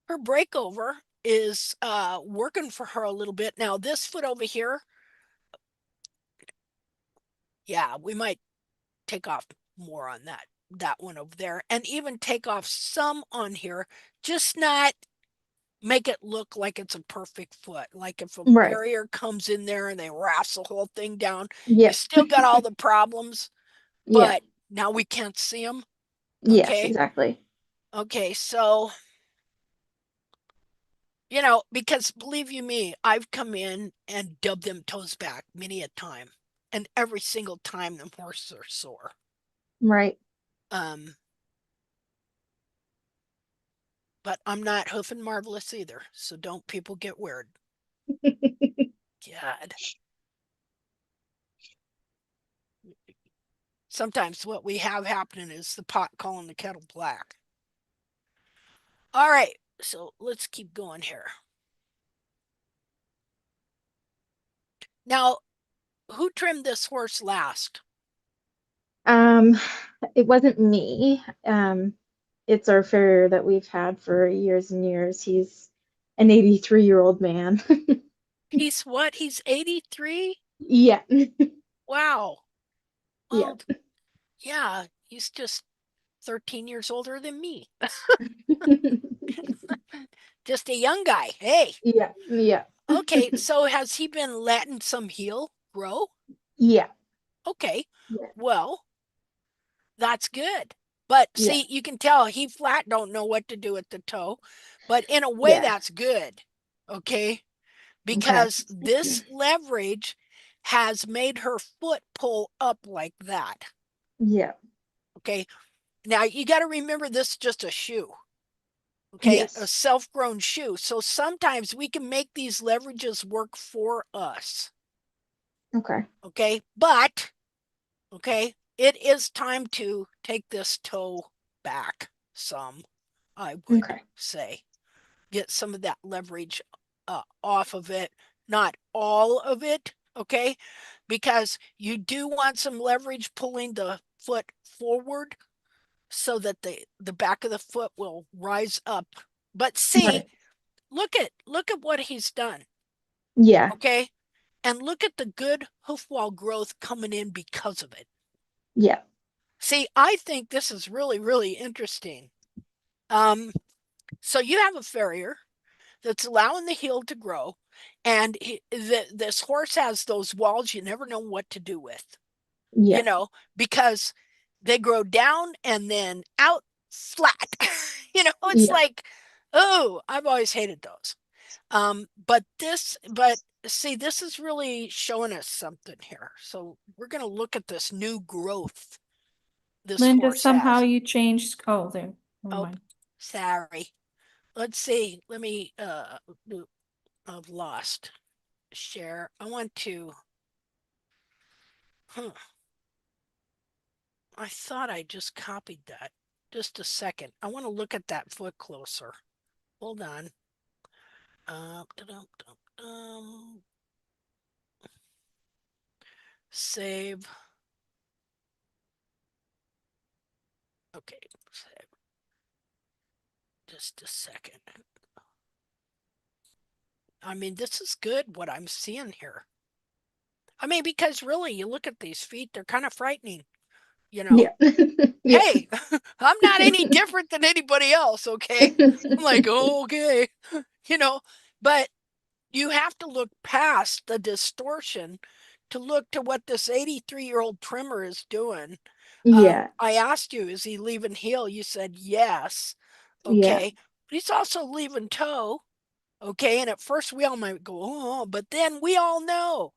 her breakover is working for her a little bit. Now this foot over here, yeah, we might take off more on that one over there and even take off some on here, just not make it look like it's a perfect foot. Like if a Right. barrier comes in there and they wraps the whole thing down, you Yep. still got all the problems, Yeah. but now we can't see them. Yes, Okay. exactly. Okay. So, because believe you me, I've come in and dubbed them toes back many a time. And every single time the horses are sore. Right. But I'm not Hoof and Marvelous either. So don't people get weird. God. Sometimes what we have happening is the pot calling the kettle black. All right, so let's keep going here. Now, who trimmed this horse last? Um, it wasn't me. It's our farrier that we've had for years and years. He's an 83-year-old man. He's what? He's 83? Yeah. Wow. Yeah. Well, yeah, he's just 13 years older than me. Just a young guy. Hey. Yeah. Yeah. Okay, so has he been letting some heel grow? Yeah. Okay. Yeah. Well, that's good. But Yeah. see, you can tell he flat don't know what to do with the toe. But in a way, Yeah. that's good. Okay. Okay. Because this leverage has made her foot pull up like that. Yeah. Okay. Now you got to remember this is just a shoe. Okay. A Yes. self-grown shoe. So sometimes we can make these leverages work for us. Okay. Okay. But, okay, it is time to take this toe back some, I would Okay. say. Get some of that leverage off of it, not all of it, okay? Because you do want some leverage pulling the foot forward so that the back of the foot will rise up. But see, Right. look at what he's done, Yeah. okay? And look at the good hoof wall growth coming in because of it. Yeah. See, I think this is really, really interesting. So you have a farrier that's allowing the heel to grow, and this horse has those walls you never know what to do with, Yeah. because they grow down and then out flat. It's Yeah. like, oh, I've always hated those. But see, this is really showing us something here. So we're going to look at this new growth this Linda, horse somehow has. you changed, oh, there, never Oh, mind. sorry. Let's see. Let me I've lost share. I want to, I thought I just copied that. Just a second. I want to look at that foot closer. Hold on. Save. Okay, save. Just a second. I mean, this is good what I'm seeing here. I mean, because really, you look at these feet, they're kind of frightening, you know? Yeah. Yeah. Hey, I'm not any different than anybody else, okay? I'm like, oh, okay, you know, but you have to look past the distortion to look to what this 83-year-old trimmer is doing. Yeah. I asked you, is he leaving heel? You said yes. Yeah. Okay. But he's also leaving toe. Okay. And at first we all might go, oh, but then we all know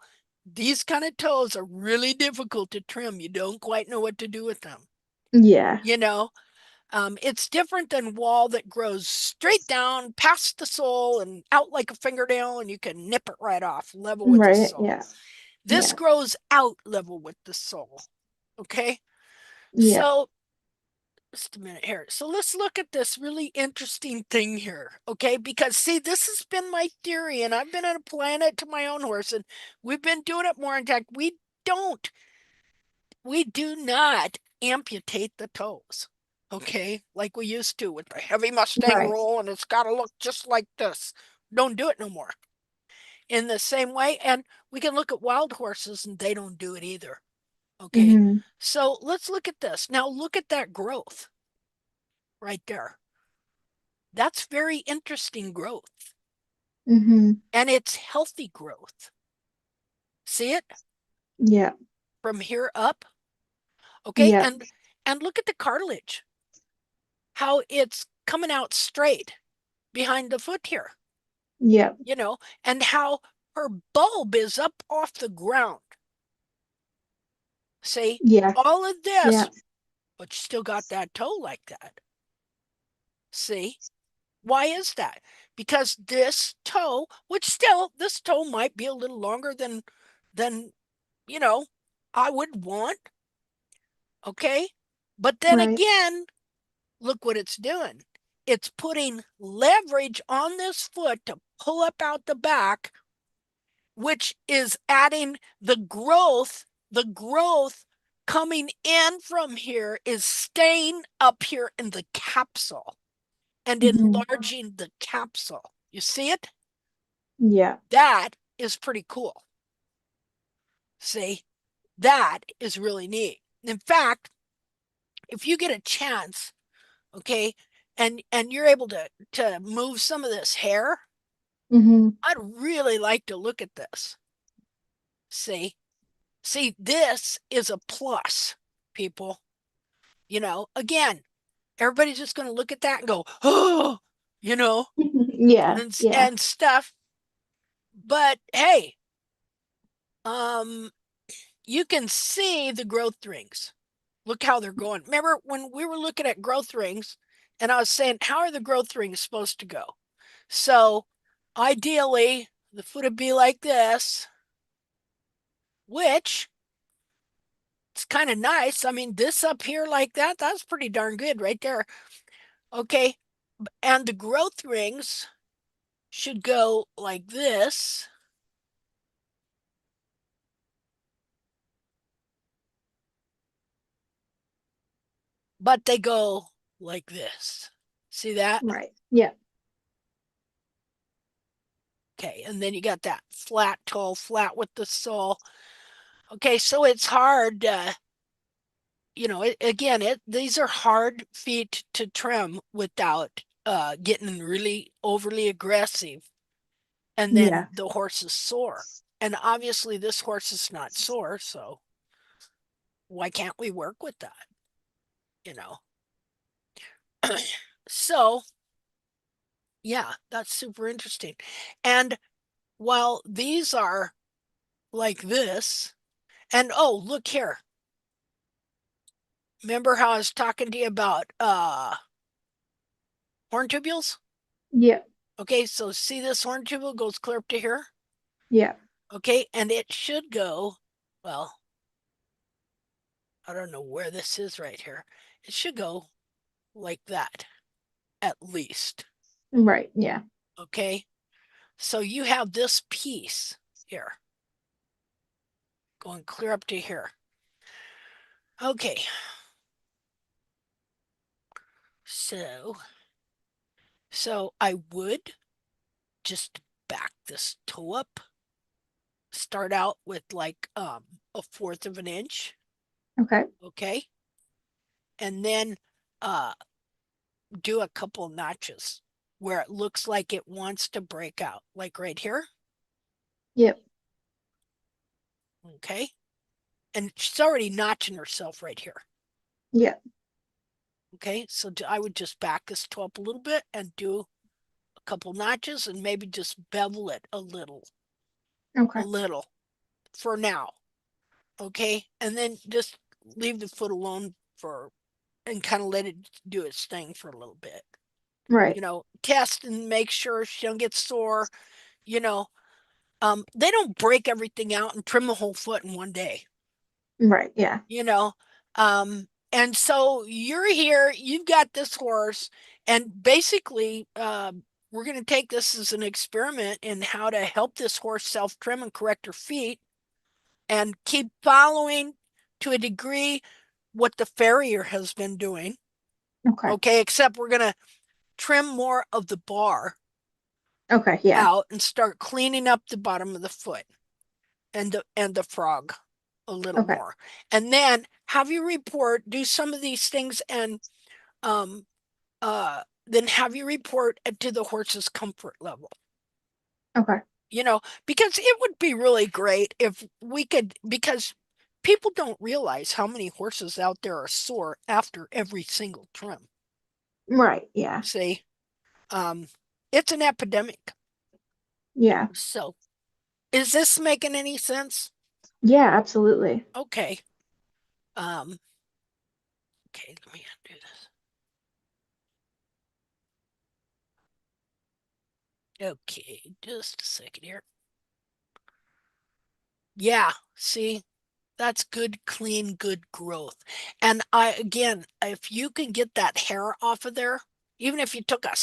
these kind of toes are really difficult to trim. You don't quite know what to do with them. Yeah. You know, it's different than wall that grows straight down past the sole and out like a fingernail, and you can nip it right off, level with the Right. sole. Yeah. This Yeah. grows out level with the sole. Okay. Yeah. So just a minute here. So let's look at this really interesting thing here, okay? Because see, this has been my theory, and I've been applying it to my own horse, and we've been doing it more. In fact, we do not amputate the toes, okay? Like we used to with the heavy Mustang Right. roll, and it's got to look just like this. Don't do it no more. In the same way, and we can look at wild horses, and they don't do it either, okay? Mm-hmm. So let's look at this. Now look at that growth right there. That's very interesting growth. Mm-hmm. And it's healthy growth. See it Yeah. from here up? Okay, Yeah. and look at the cartilage. How it's coming out straight behind the foot here, Yeah. you know, and how her bulb is up off the ground. See, Yeah. all of Yeah. this, but you still got that toe like that. See? Why is that? Because this toe, which still this toe might be a little longer than you know I would want, okay? But then Right. again, look what it's doing. It's putting leverage on this foot to pull up out the back, which is adding the growth. The growth coming in from here is staying up here in the capsule and Mm-hmm. enlarging the capsule. You see it? Yeah. That is pretty cool. See, that is really neat. In fact, if you get a chance, okay, and you're able to move some of this hair, Mm-hmm. I'd really like to look at this. See, this is a plus, people. You know, again, everybody's just going to look at that and go, oh, you know, Yeah. Yeah. and stuff. But hey, um, you can see the growth rings. Look how they're going. Remember when we were looking at growth rings and I was saying, how are the growth rings supposed to go? So ideally, the foot would be like this, which it's kind of nice. I mean, this up here like that, that's pretty darn good right there. Okay. And the growth rings should go like this. But they go like this. See that? Right. Yeah. Okay, and then you got that flat toe, flat with the sole. Okay, so it's hard, these are hard feet to trim without getting really overly aggressive, and Yeah. then the horse is sore. And obviously, this horse is not sore, so why can't we work with that? You know. So, yeah, that's super interesting. And while these are like this, and oh, look here. Remember how I was talking to you about horn tubules? Yeah. Okay, so see this horn tubule goes clear up to here? Yeah. Okay, and it should go, well, I don't know where this is right here. It should go like that, at least. Right. Yeah. Okay, so you have this piece here going clear up to here. Okay, so I would just back this toe up, start out with like a fourth of an inch, Okay. okay, and then uh do a couple notches where it looks like it wants to break out, like right here, Yep. okay, and she's already notching herself right here. Yep. Okay, so I would just back this toe up a little bit and do a couple notches and maybe just bevel it a little Okay. for now. Okay, and then just leave the foot alone for and kind of let it do its thing for a little bit. Right. You know, test and make sure she don't get sore. You know, they don't break everything out and trim the whole foot in one day. Right. Yeah. You know, and so you're here. You've got this horse, and basically, we're going to take this as an experiment in how to help this horse self trim and correct her feet, and keep following to a degree what the farrier has been doing. Okay. Okay, except we're going to trim more of the bar Okay. Yeah. out and start cleaning up the bottom of the foot and the frog a little Okay. more. And then have you do some of these things and um then have you report to the horse's comfort level. Okay. You know, because it would be really great if we could, because people don't realize how many horses out there are sore after every single trim. Right. Yeah. See, it's an epidemic. Yeah. So, is this making any sense? Yeah. Absolutely. Okay. Um, okay, let me undo this. Okay, just a second here. Yeah, see, that's good, clean, good growth. And again, if you can get that hair off of there, even if you took a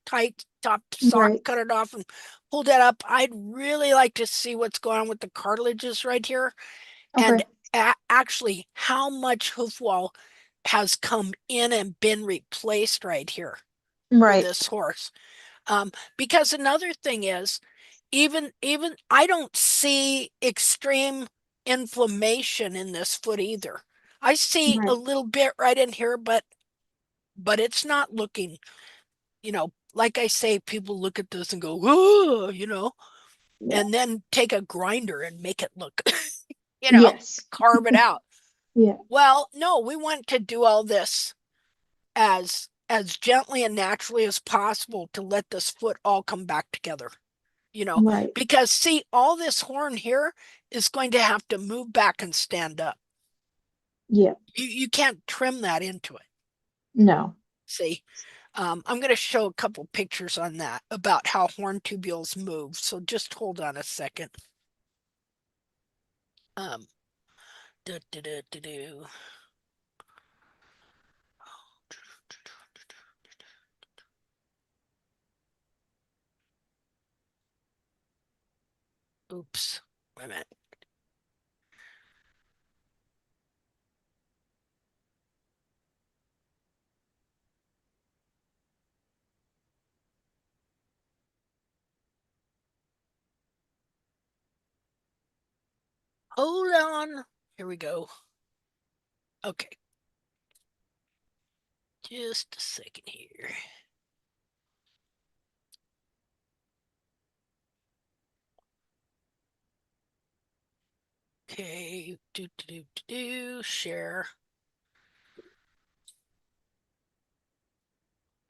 tight top sock, Right. cut it off and pulled that up, I'd really like to see what's going on with the cartilages right here. And Okay. actually, how much hoof wall has come in and been replaced right here for Right. this horse. Because another thing is, even I don't see extreme inflammation in this foot either. I see a Right. little bit right in here, but it's not looking, like I say, people look at this and go, whoa, Yeah. and then take a grinder and make it look, you know, Yes. carve it out. Yeah. Well, no, we want to do all this as gently and naturally as possible to let this foot all come back together. Right. Because see, all this horn here is going to have to move back and stand up. Yeah. You can't trim that into it. No. See, I'm going to show a couple pictures on that about how horn tubules move. So just hold on a second. Um, do, do, do, do, do. Oops, wait a minute. Hold on. Here we go. Okay. Just a second here. Okay. Share.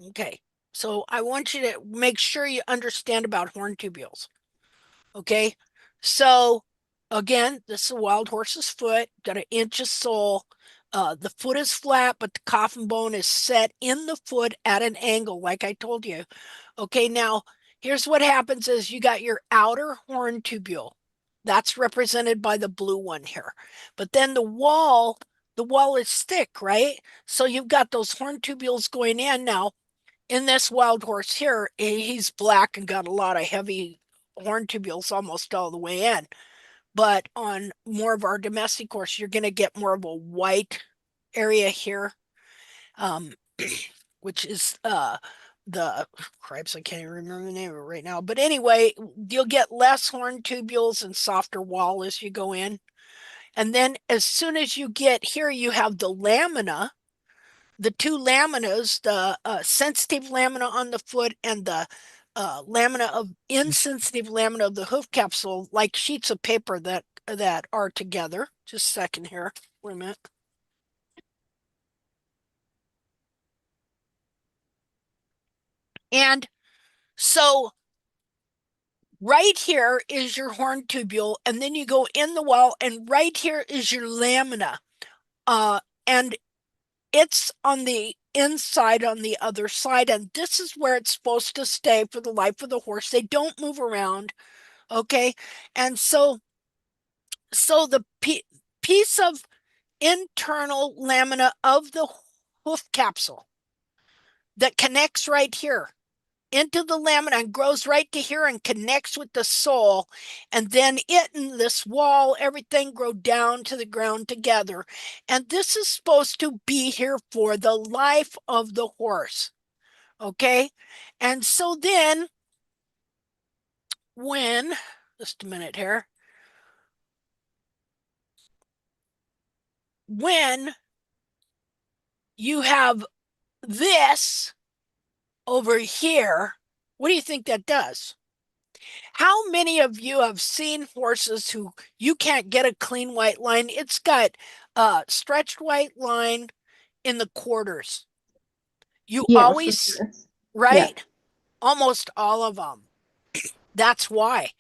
Okay. So I want you to make sure you understand about horn tubules. Okay. So again, this is a wild horse's foot, got an inch of sole. The foot is flat, but the coffin bone is set in the foot at an angle, like I told you. Okay, now here's what happens is you got your outer horn tubule. That's represented by the blue one here. But then the wall is thick, right? So you've got those horn tubules going in. Now, in this wild horse here, he's black and got a lot of heavy horn tubules almost all the way in. But on more of our domestic horse, you're going to get more of a white area here, um, which is the cripes, I can't even remember the name of it right now. But anyway, you'll get less horn tubules and softer wall as you go in. And then as soon as you get here, you have the lamina, the two laminas, the sensitive lamina on the foot and the lamina of insensitive lamina of the hoof capsule, like sheets of paper that are together. Just a second here. Wait a minute. And so right here is your horn tubule, and then you go in the wall, and right here is your lamina. And it's on the inside on the other side, and this is where it's supposed to stay for the life of the horse. They don't move around, okay? And so the piece of internal lamina of the hoof capsule that connects right here into the lamina and grows right to here and connects with the sole, and then it and this wall, everything grow down to the ground together. And this is supposed to be here for the life of the horse. Okay. And so then when, just a minute here, when you have this over here, what do you think that does? How many of you have seen horses who you can't get a clean white line? It's got stretched white line in the quarters. You Yeah, for always, sure. Yeah. right? Almost all of them. That's why.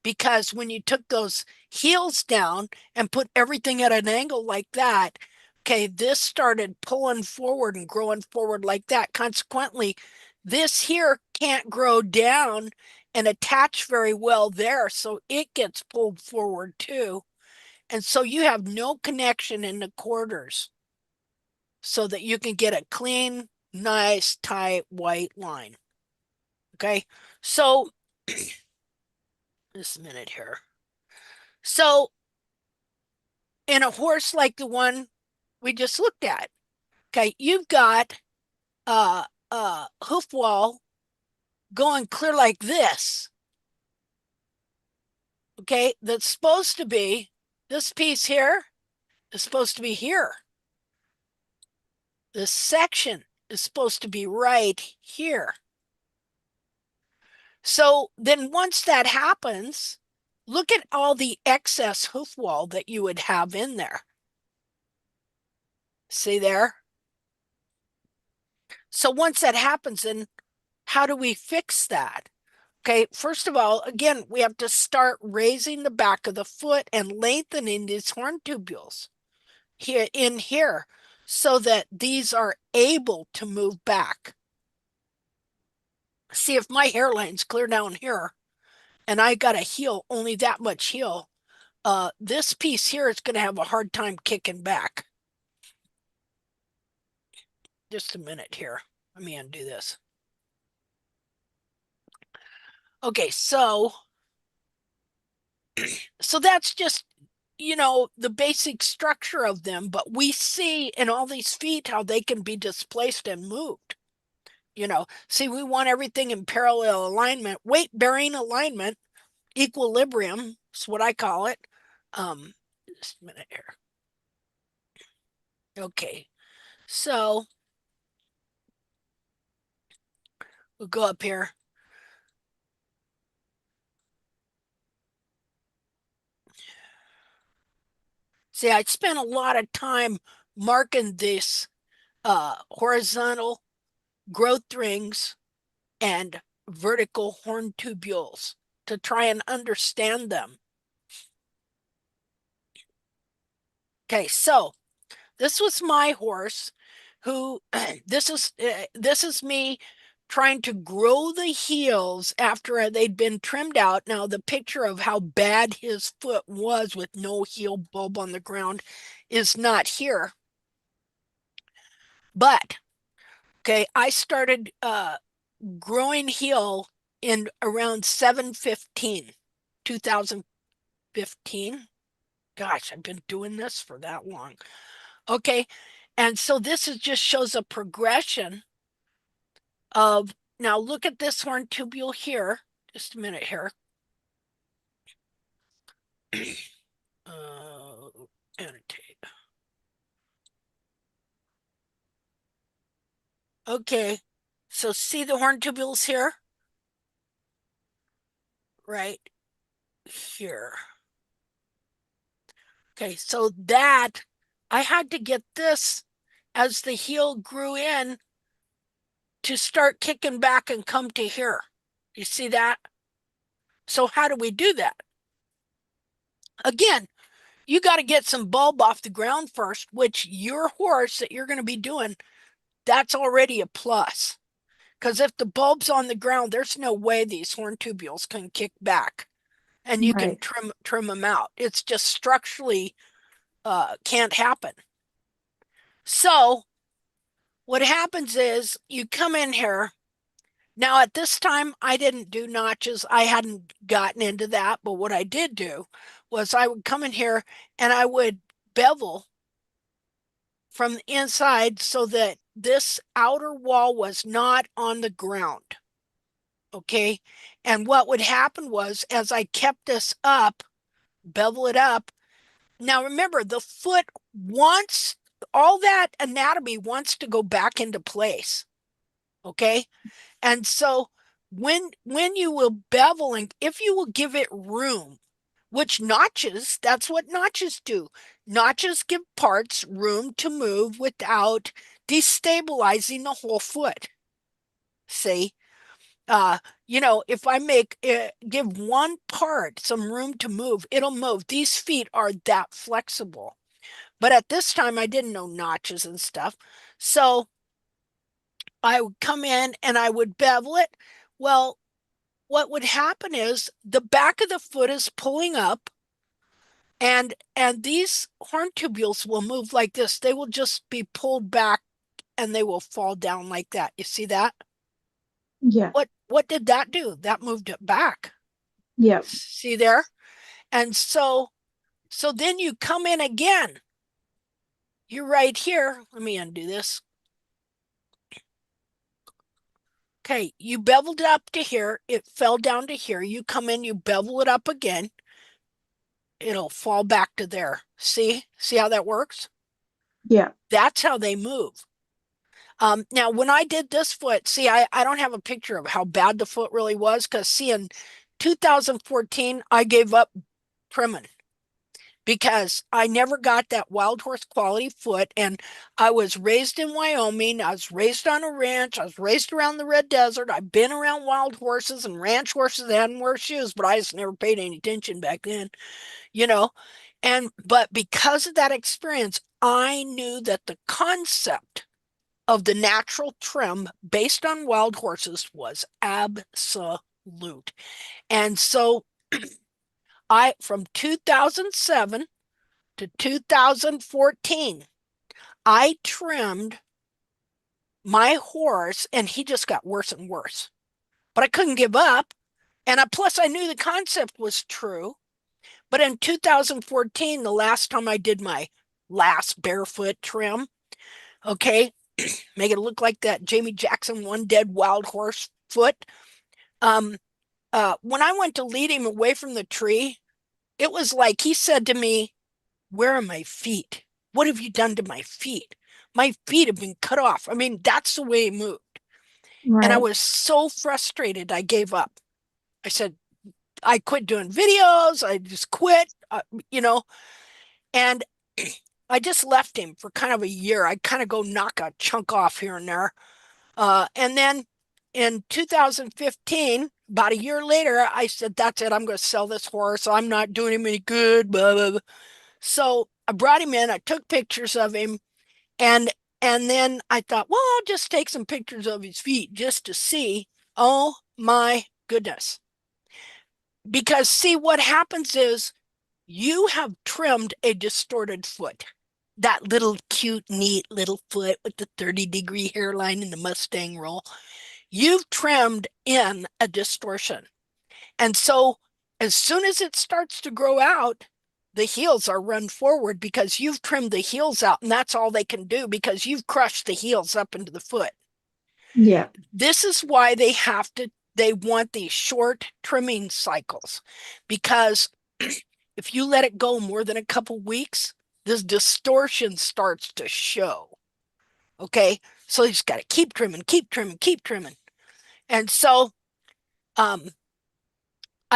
Because when you took those heels down and put everything at an angle like that, okay, this started pulling forward and growing forward like that. Consequently, this here can't grow down and attach very well there, so it gets pulled forward too. And so you have no connection in the quarters so that you can get a clean, nice, tight white line. Okay, so just a minute here. So in a horse like the one we just looked at, okay, you've got hoof wall going clear like this. Okay, that's supposed to be, this piece here is supposed to be here. This section is supposed to be right here. So then once that happens, look at all the excess hoof wall that you would have in there. See there? So once that happens, then how do we fix that? Okay, first of all, again, we have to start raising the back of the foot and lengthening these horn tubules here in here so that these are able to move back. See, if my hairline's clear down here and I got a heel, only that much heel, this piece here is going to have a hard time kicking back. Just a minute here. Let me undo this. Okay, so that's just, the basic structure of them, but we see in all these feet how they can be displaced and moved. See, we want everything in parallel alignment, weight bearing alignment, equilibrium is what I call it. Just a minute here. Okay, so we'll go up here. See, I spent a lot of time marking this horizontal growth rings and vertical horn tubules to try and understand them. Okay, so This was my horse who this is me trying to grow the heels after they'd been trimmed out. Now the picture of how bad his foot was with no heel bulb on the ground is not here. But okay, I started growing heel in around 2015. Gosh, I've been doing this for that long. Okay, and so this just shows a progression of, now look at this horn tubule here. Just a minute here. Annotate. Okay, so see the horn tubules here? Right here. Okay, so that, I had to get this as the heel grew in to start kicking back and come to here. You see that? So how do we do that? Again, you got to get some bulb off the ground first, which your horse that you're going to be doing, that's already a plus. Because if the bulb's on the ground, there's no way these horn tubules can kick back and you can Right. trim them out. It's just structurally can't happen. So what happens is you come in here. Now at this time, I didn't do notches. I hadn't gotten into that. But what I did do was I would come in here and I would bevel from the inside so that this outer wall was not on the ground. Okay. And what would happen was as I kept this up, bevel it up. Now remember, the foot wants, all that anatomy wants to go back into place. Okay. And so when you will bevel, and if you will give it room, which notches, that's what notches do. Notches give parts room to move without destabilizing the whole foot. See? You know, if I give one part some room to move, it'll move. These feet are that flexible. But at this time, I didn't know notches and stuff. So I would come in and I would bevel it. Well, what would happen is the back of the foot is pulling up, and these horn tubules will move like this. They will just be pulled back and they will fall down like that. You see that? Yeah. What did that do? That moved it back. Yep. See there? And so then you come in again. You're right here. Let me undo this. Okay, you beveled it up to here. It fell down to here. You come in, you bevel it up again. It'll fall back to there. See how that works? Yeah. That's how they move. Now, when I did this foot, see, I don't have a picture of how bad the foot really was, because see, in 2014, I gave up trimming because I never got that wild horse quality foot. And I was raised in Wyoming. I was raised on a ranch. I was raised around the Red Desert. I've been around wild horses and ranch horses that hadn't wear shoes, but I just never paid any attention back then, you know. But because of that experience, I knew that the concept of the natural trim based on wild horses was absolute. And so from 2007 to 2014, I trimmed my horse and he just got worse and worse. But I couldn't give up. And plus I knew the concept was true. But in 2014, the last time I did my last barefoot trim, okay, make it look like that Jamie Jackson One Dead Wild Horse foot. When I went to lead him away from the tree, it was like he said to me, "Where are my feet? What have you done to my feet? My feet have been cut off." I mean, that's the way he moved. And I Right. was so frustrated, I gave up. I said, I quit doing videos. I just quit, you know, and I just left him for kind of a year. I kind of go knock a chunk off here and there. And then in 2015, about a year later, I said, that's it. I'm going to sell this horse. I'm not doing him any good. Blah, blah, blah. So I brought him in. I took pictures of him. And and then I thought, well, I'll just take some pictures of his feet just to see. Oh my goodness. Because see, what happens is you have trimmed a distorted foot. That little cute, neat little foot with the 30-degree hairline and the Mustang roll. You've trimmed in a distortion. And so as soon as it starts to grow out, the heels are run forward because you've trimmed the heels out, and that's all they can do because you've crushed the heels up into the foot. Yeah. This is why they want these short trimming cycles, because if you let it go more than a couple weeks, this distortion starts to show. Okay, so you just got to keep trimming, keep trimming, keep trimming. And so I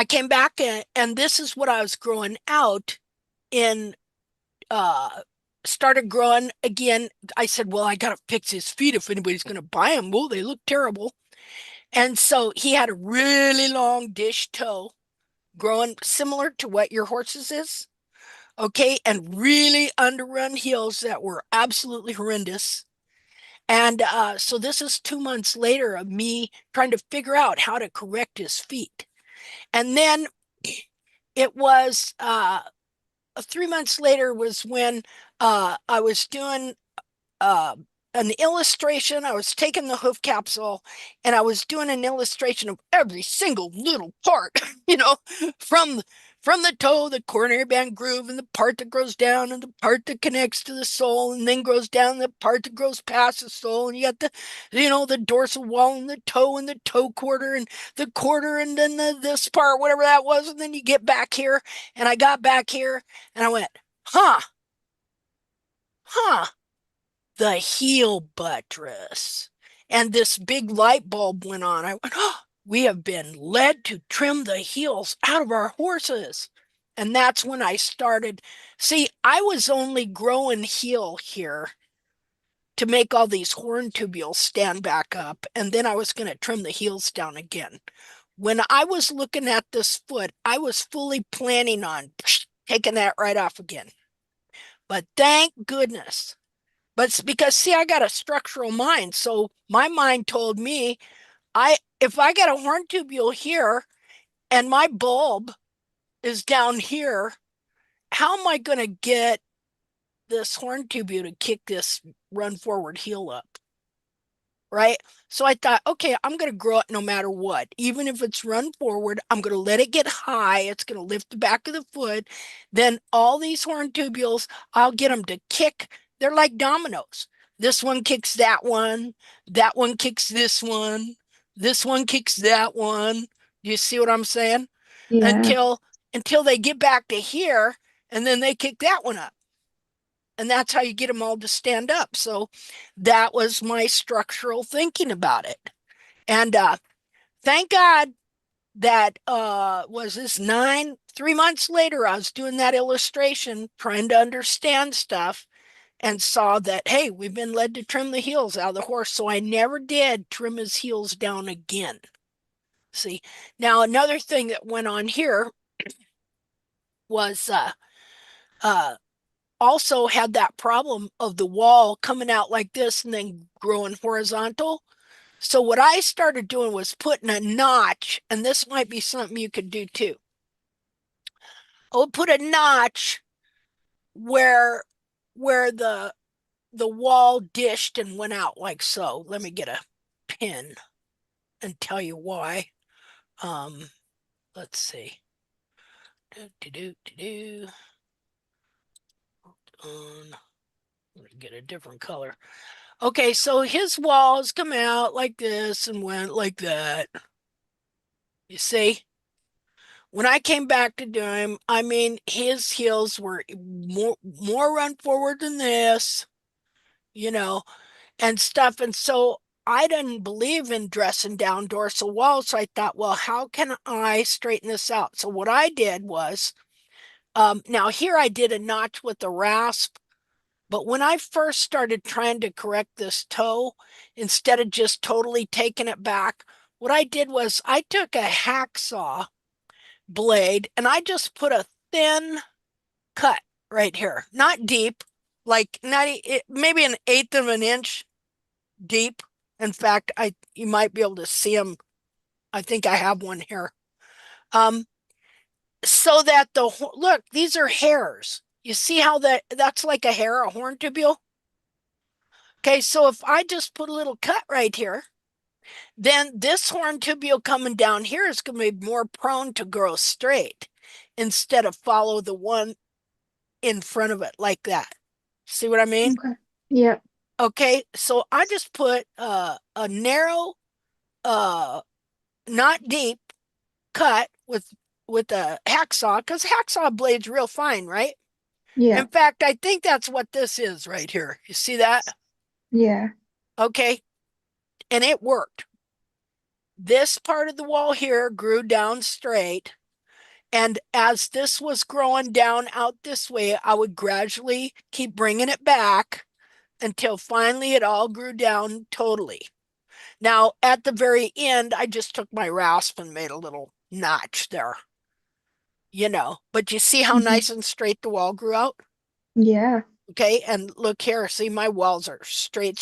came back, and this is what I was growing out in started growing again. I said, well, I gotta fix his feet if anybody's gonna buy them. Well, they look terrible. And so he had a really long dish toe growing similar to what your horse's is. Okay, and really underrun heels that were absolutely horrendous. And so this is 2 months later of me trying to figure out how to correct his feet. And then it was 3 months later was when I was doing uh, an illustration. I was taking the hoof capsule and I was doing an illustration of every single little part, you know, from from the toe, the coronary band groove, and the part that grows down, and the part that connects to the sole, and then grows down, the part that grows past the sole, and you got the dorsal wall, and the toe quarter, and the quarter, and then this part, whatever that was, and then you get back here, and I got back here, and I went, huh, huh, the heel buttress. And this big light bulb went on. I went, oh, we have been led to trim the heels out of our horses. And that's when I started. See, I was only growing heel here to make all these horn tubules stand back up. And then I was going to trim the heels down again. When I was looking at this foot, I was fully planning on taking that right off again. But thank goodness. But it's because see, I got a structural mind. So my mind told me if I got a horn tubule here and my bulb is down here, how am I going to get this horn tubule to kick this run forward heel up? Right? So I thought, okay, I'm going to grow it no matter what. Even if it's run forward, I'm going to let it get high. It's going to lift the back of the foot. Then all these horn tubules, I'll get them to kick. They're like dominoes. This one kicks that one kicks this one kicks that one. You see what I'm saying? Yeah. Until they get back to here, and then they kick that one up. And that's how you get them all to stand up. So that was my structural thinking about it. And thank God that was this 3 months later, I was doing that illustration, trying to understand stuff, and saw that, hey, we've been led to trim the heels out of the horse. So I never did trim his heels down again. See, now another thing that went on here was also had that problem of the wall coming out like this and then growing horizontal. So what I started doing was putting a notch, and this might be something you could do too. I would put a notch where the wall dished and went out like so. Let me get a pin and tell you why. Let's see. Let me get a different color. Okay, so his walls come out like this and went like that. You see? When I came back to do him, I mean, his heels were more run forward than this, you know, and stuff. And so I didn't believe in dressing down dorsal walls. So I thought, well, how can I straighten this out? So what I did was, now here I did a notch with a rasp. But when I first started trying to correct this toe, instead of just totally taking it back, what I did was I took a hacksaw blade and I just put a thin cut right here, not deep, like not maybe an eighth of an inch deep. In fact, you might be able to see them. I think I have one here. So that look, these are hairs. You see how that's like a hair, a horn tubule? Okay, so if I just put a little cut right here, then this horn tubule coming down here is going to be more prone to grow straight instead of follow the one in front of it like that. See what I mean? Okay. Yep. Okay, so I just put a narrow, uh, not deep cut with a hacksaw because hacksaw blade's real fine, right? Yeah. In fact, I think that's what this is right here. You see that? Yeah. Okay, and it worked. This part of the wall here grew down straight. And as this was growing down out this way, I would gradually keep bringing it back until finally it all grew down totally. Now, at the very end, I just took my rasp and made a little notch there, but you see how Mhm. nice and straight the wall grew out? Yeah. Okay, and look here, see my walls are straight,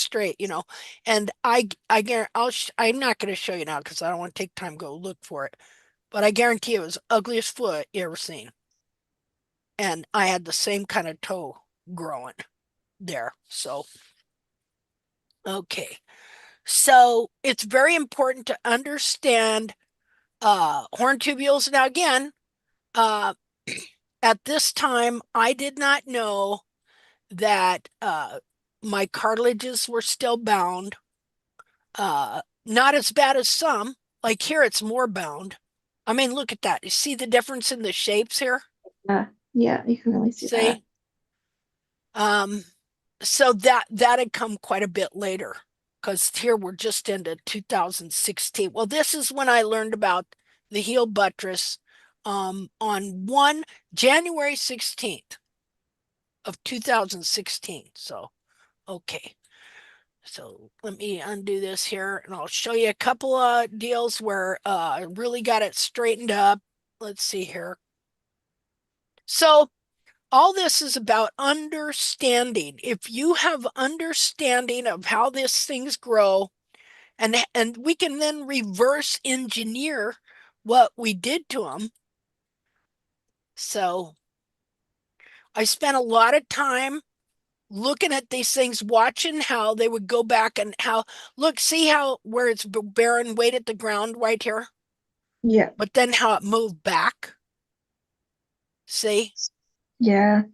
and I guarantee I'm not going to show you now because I don't want to take time to go look for it, but I guarantee it was the ugliest foot you ever seen. And I had the same kind of toe growing there. So, okay. So it's very important to understand horn tubules. Now, again, uh, at this time, I did not know that my cartilages were still bound. Not as bad as some. Like here, it's more bound. I mean, look at that. You see the difference in the shapes here? Yeah, you can really see that. See? Um, so that had come quite a bit later because here we're just into 2016. Well, this is when I learned about the heel buttress on January 16th of 2016. So, okay. So let me undo this here and I'll show you a couple of deals where I really got it straightened up. Let's see here. So all this is about understanding. If you have understanding of how these things grow, and we can then reverse engineer what we did to them. So I spent a lot of time looking at these things, watching how they would go back and see how where it's bearing weight at the ground right here, Yeah. but then how it moved back. See? Yeah.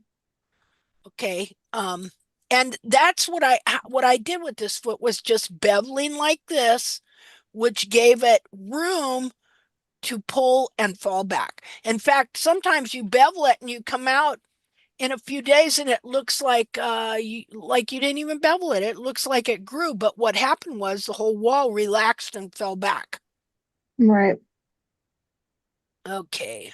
Okay. And that's what I did with this foot was just beveling like this, which gave it room to pull and fall back. In fact, sometimes you bevel it and you come out in a few days and it looks like you didn't even bevel it. It looks like it grew, but what happened was the whole wall relaxed and fell back. Right. Okay.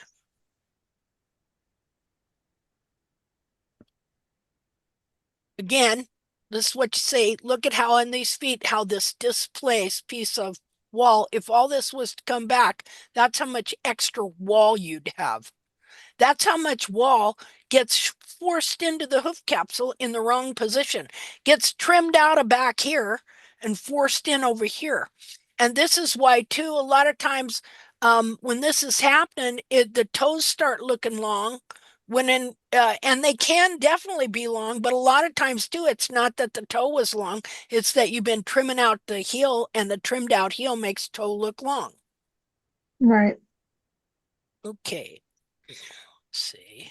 Again, this is what you say. Look at how in these feet, how this displaced piece of wall, if all this was to come back, that's how much extra wall you'd have. That's how much wall gets forced into the hoof capsule in the wrong position, gets trimmed out of back here and forced in over here. And this is why, too, a lot of times when this is happening, the toes start looking long. And they can definitely be long, but a lot of times too, it's not that the toe was long, it's that you've been trimming out the heel, and the trimmed out heel makes toe look long. Right. Okay. Let's see.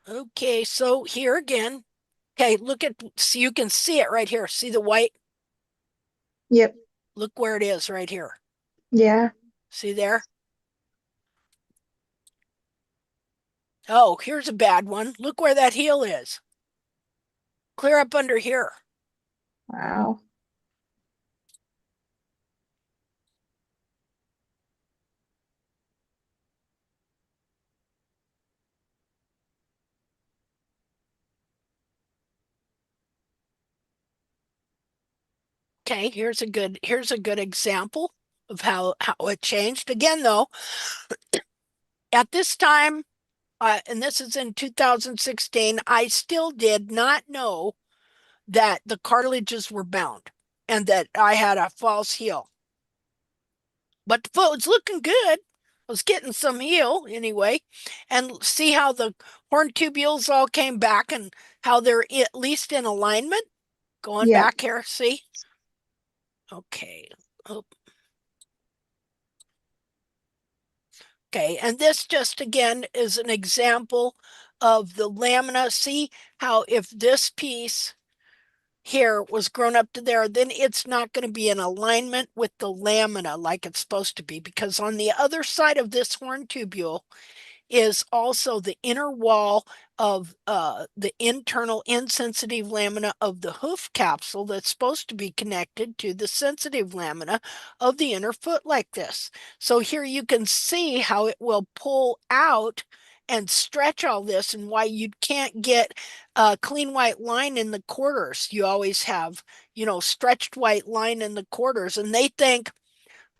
Okay, so here again. Okay, so you can see it right here. See the white? Yep. Look where it is right here. Yeah. See there? Oh, here's a bad one. Look where that heel is. Clear up under here. Wow. Okay, here's a good example of how it changed. Again, though, at this time, and this is in 2016, I still did not know that the cartilages were bound and that I had a false heel. But the foot was looking good. I was getting some heel anyway. And see how the horn tubules all came back and how they're at least in alignment? Going Yeah. back here, see? Okay. Oh, okay, and this just again is an example of the lamina. See how if this piece here was grown up to there, then it's not going to be in alignment with the lamina like it's supposed to be, because on the other side of this horn tubule is also the inner wall of the internal insensitive lamina of the hoof capsule that's supposed to be connected to the sensitive lamina of the inner foot like this. So here you can see how it will pull out and stretch all this, and why you can't get a clean white line in the quarters. You always have, stretched white line in the quarters, and they think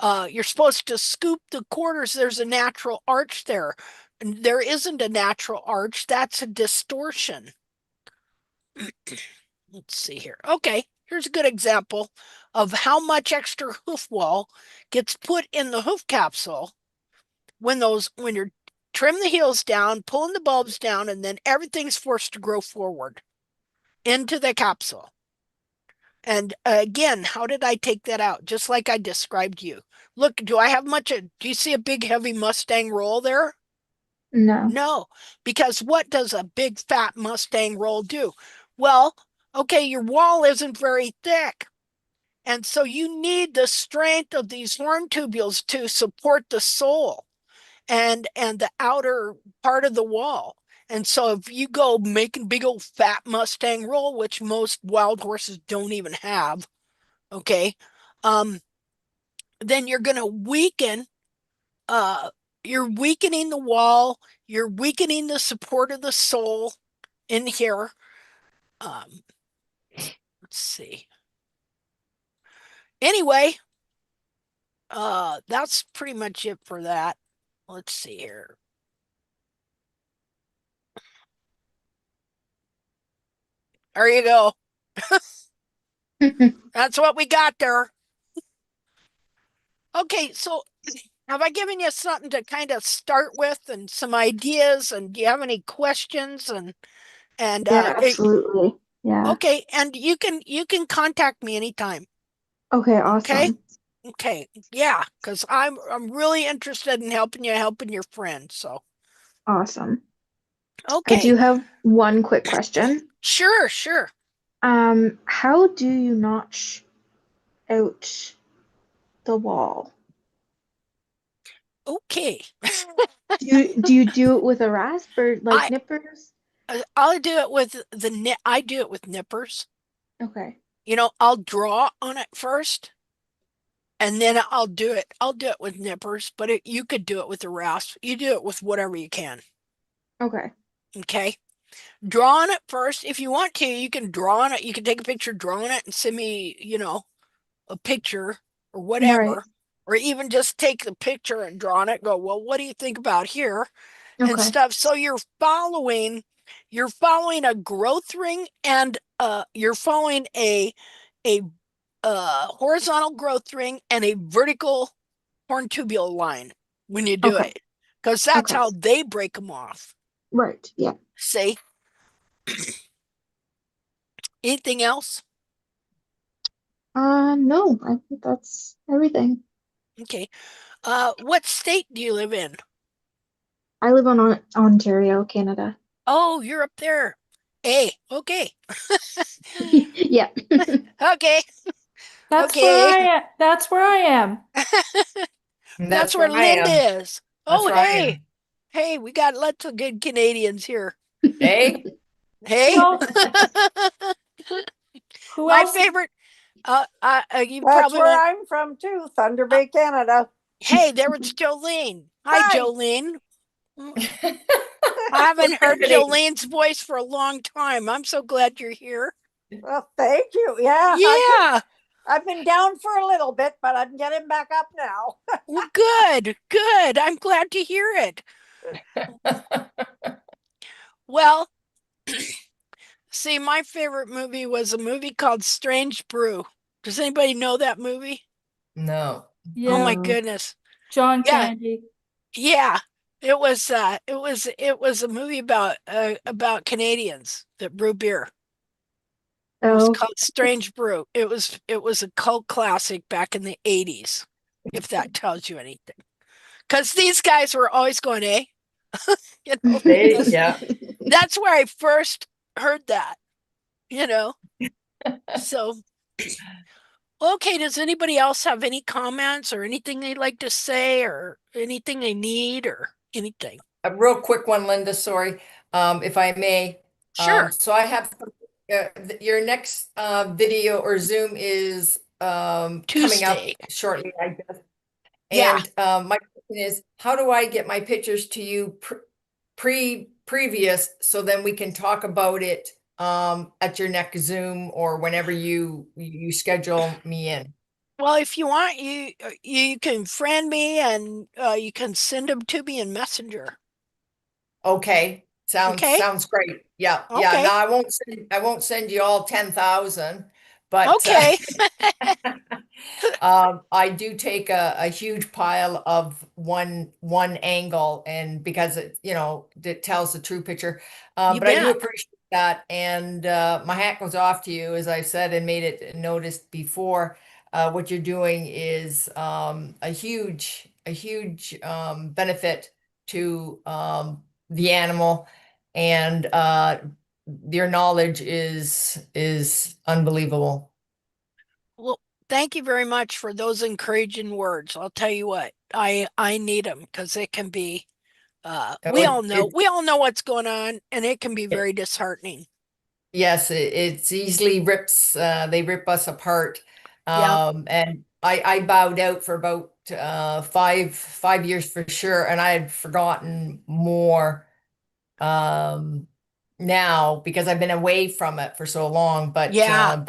you're supposed to scoop the quarters. There's a natural arch there. There isn't a natural arch. That's a distortion. Let's see here. Okay, here's a good example of how much extra hoof wall gets put in the hoof capsule when you're trim the heels down, pulling the bulbs down, and then everything's forced to grow forward into the capsule. And again, how did I take that out? Just like I described you. Look, do you see a big heavy Mustang roll there? No. No, because what does a big fat Mustang roll do? Well, okay, your wall isn't very thick. And so you need the strength of these horn tubules to support the sole and the outer part of the wall. And so if you go making big old fat Mustang roll, which most wild horses don't even have, okay, then you're going to weaken, you're weakening the wall, you're weakening the support of the sole in here. Let's see. Anyway, that's pretty much it for that. Let's see here. There you go. That's what we got there. Okay, so have I given you something to kind of start with and some ideas? And do you have any questions? And Yeah, absolutely. Yeah. okay, and you can contact me anytime. Okay, Okay, awesome. okay, yeah, because I'm really interested in helping your friend. So Awesome. I okay, do have one quick question. sure. How do you notch out the wall? Okay. Do you do it with a rasp or like I nippers? I'll do it with I do it with nippers. Okay. I'll draw on it first, and then I'll do it with nippers, but you could do it with a rasp. You do it with whatever you can. Okay. Okay. Draw on it first. If you want to, you can draw on it. You can take a picture, draw on it, and send me, a picture or Right. whatever. Or even just take the picture and draw on it, go, well, what do you think about here? And Okay. stuff. So you're following a growth ring, and you're following a horizontal growth ring and a vertical horn tubule line when you do Okay. it, because that's Okay. how they break them off. Right. Yeah. See? Anything else? No, I think that's everything. Okay. What state do you live in? I live on Ontario, Canada. Oh, you're up there. Hey, okay. Yeah. Okay. That's where Okay. that's where I am. That's That's where where I Linda am. is. That's Oh, where I hey. am. Hey, we got lots of good Canadians here. Hey, Who Hey. else? Who My else? favorite, you That's probably where won't. I'm from too, Thunder Uh, Bay, Canada. hey, there was Jolene. Hi, Hi. Jolene. I haven't heard Jolene's voice for a long time. I'm so glad you're here. Well, thank you. Yeah, Yeah. I've been down for a little bit, but I'm getting back up now. Well, good. I'm glad to hear it. Well, see, my favorite movie was a movie called Strange Brew. Does anybody know that movie? No. Oh Yeah, my No. goodness. John Yeah, Candy. yeah. It was a movie about Canadians that brew beer. It was Oh. called Strange Brew. It was a cult classic back in the 80s, if that tells you anything. Because these guys were always going, eh? You know, They, that's yeah. that's where I first heard that, you know. So, okay, does anybody else have any comments or anything they'd like to say or anything they need or anything? A real quick one, Linda, sorry, if I may. Sure. So I have your next video or Zoom is coming up Tuesday. shortly, I guess. Yeah. And my question is, how do I get my pictures to you previous so then we can talk about it at your next Zoom or whenever you schedule me in? Well, if you want, you can friend me and you can send them to me in Messenger. Okay, Okay. sounds great. Yeah, yeah. No, Okay. I won't send you all 10,000, but Okay. I do take a huge pile of one angle, and because it tells the true picture. You But I do bet. appreciate that, and my hat goes off to you, as I said and made it noticed before. What you're doing is a huge benefit to the animal, and your knowledge is unbelievable. Well, thank you very much for those encouraging words. I'll tell you what, I need them because it can be Oh, we all know what's going on and it can be very disheartening. yes, it's easily rips. They rip us apart. Yeah. And I bowed out for about 5 years for sure, and I had forgotten more now because I've been away from it for so long. But Yeah.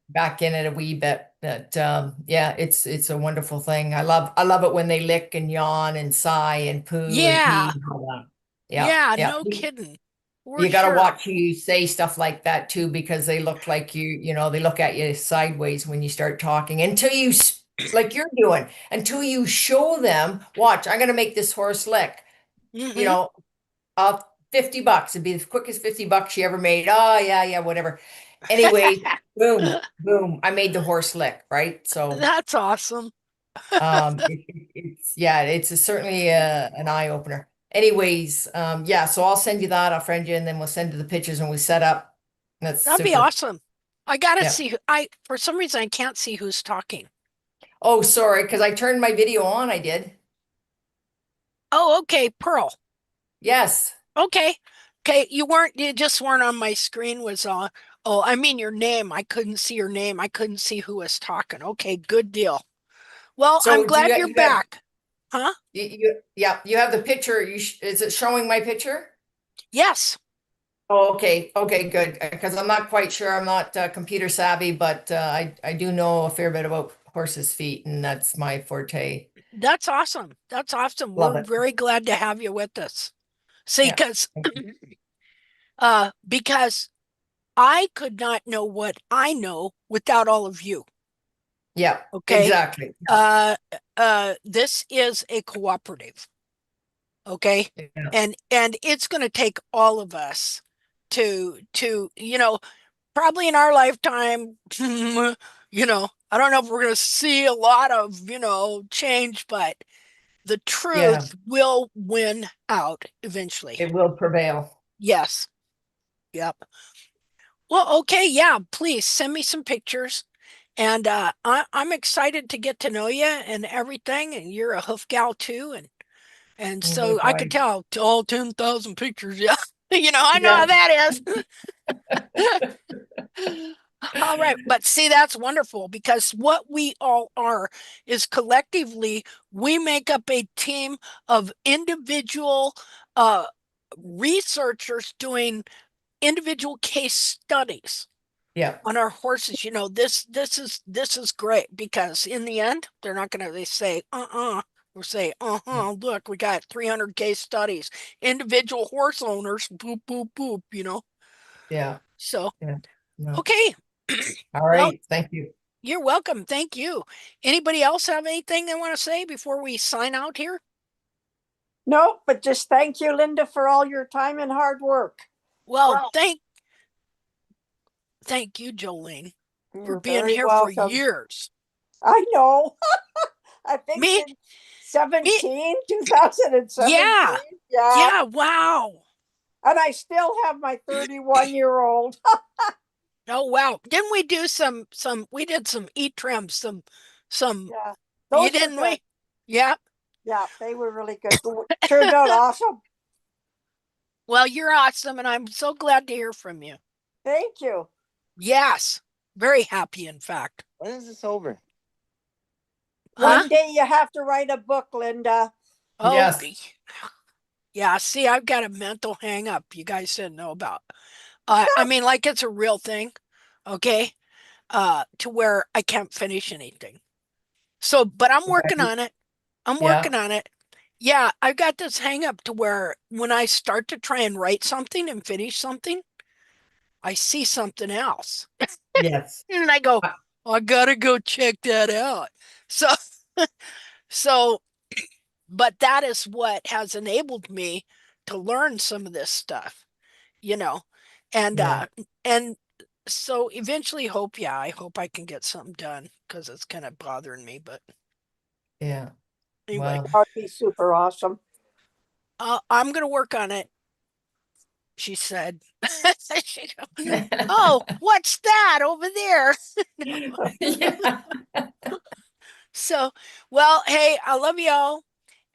back in it a wee bit. But yeah, it's a wonderful thing. I love it when they lick and yawn and sigh and poo and pee Yeah. and all that. Yeah, Yeah, yeah. no kidding. For You got to sure. watch you say stuff like that too, because they look like they look at you sideways when you start talking until like you're doing, until you show them, watch, I'm going to make this horse lick, you Hmm. know, uh, $50. It'd be the quickest $50 you ever made. Oh, yeah, yeah, whatever. Anyway, boom, boom. I made the horse lick, right? So, That's awesome. certainly an eye opener. Anyways, yeah, so I'll send you that. I'll friend you, and then we'll send you the pictures and we set up. That's That'd be super. awesome. I gotta Yeah. see I for some reason I can't see who's talking. Oh, sorry, because I turned my video on. I did. Oh, okay, Pearl. Yes. Okay. Okay, you just weren't on my screen was oh, I mean your name. I couldn't see your name. I couldn't see who was talking. Okay, good deal. Well, I'm So do glad you're you have back. Huh? yeah, you have the picture. Is it showing my picture? Yes, Oh, okay. Okay, good. Because I'm not quite sure. I'm not computer savvy, but I do know a fair bit about horses' feet, and that's my forte. that's awesome. That's awesome. Love We're it. very glad to have you with us. See, Yeah. because I could not know what I know without all of you. Yeah, Okay. exactly. Uh this is a cooperative. Okay. Yeah. And it's gonna take all of us to probably in our lifetime, I don't know if we're gonna see a lot of, change, but the Yeah, truth will win out eventually. it will prevail. Yes. Yep. Well, okay, yeah, please send me some pictures. And I'm excited to get to know you and everything. And you're a hoof gal too. And so I could Likewise. tell all 10,000 pictures. Yeah. I know how Yeah. that is. All right. But see, that's wonderful because what we all are is collectively, we make up a team of individual uh, researchers doing individual case studies Yeah. on our horses. This is great because in the end they're not going to say, We'll say, look, we got 300 case studies, individual horse owners, boop, boop, boop, you know. Yeah. So, Yeah. No. okay. All Well, right. Thank you. you're welcome. Thank you. Anybody else have anything they want to say before we sign out here? No, but just thank you, Linda, for all your time and hard work. Well, thank you, Jolene, for You're being very here for welcome. years. I know. I think Me, since 2017. yeah, Yeah. yeah, wow. And I still have my 31-year-old. Oh, wow. Didn't we do we did some e-trim, some, Yeah. you Those were didn't good. we? Yeah. Yeah, they were really good. Turned out awesome. Well, you're awesome, and I'm so glad to hear from you. Thank you. Yes. Very happy, in fact. When is this over? Huh? One day you have to write a book, Linda. Oh, Yes. yeah. See, I've got a mental hang up you guys didn't know about. I mean, like it's a real thing, okay? To where I can't finish anything. So, but I'm working on it. I'm Yeah. working on it. Yeah, I've got this hang up to where when I start to try and write something and finish something, I see something else. Yes. And I go, I gotta go check that out. So, so, but that is what has enabled me to learn some of this stuff, you know, and, Yeah. and so eventually I hope I can get something done because it's kind of bothering me, but Yeah. anyway, Well, That would be super awesome. I'm going to work on it. She said, oh, what's that over there? yeah. So, well, hey, I love y'all.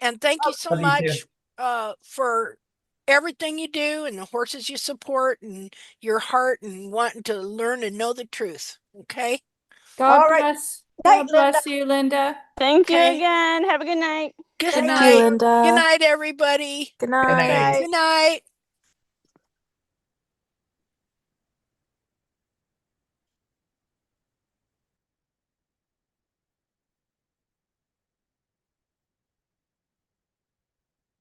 And thank you so Love you too. much for everything you do and the horses you support and your heart and wanting to learn and know the truth. Okay. God All right. bless. Night, God bless you, Linda. Thank you Okay. again. Have a good night. Good Good Thank night. you, night. Good Linda. night, everybody. Good Good night. night. Good night.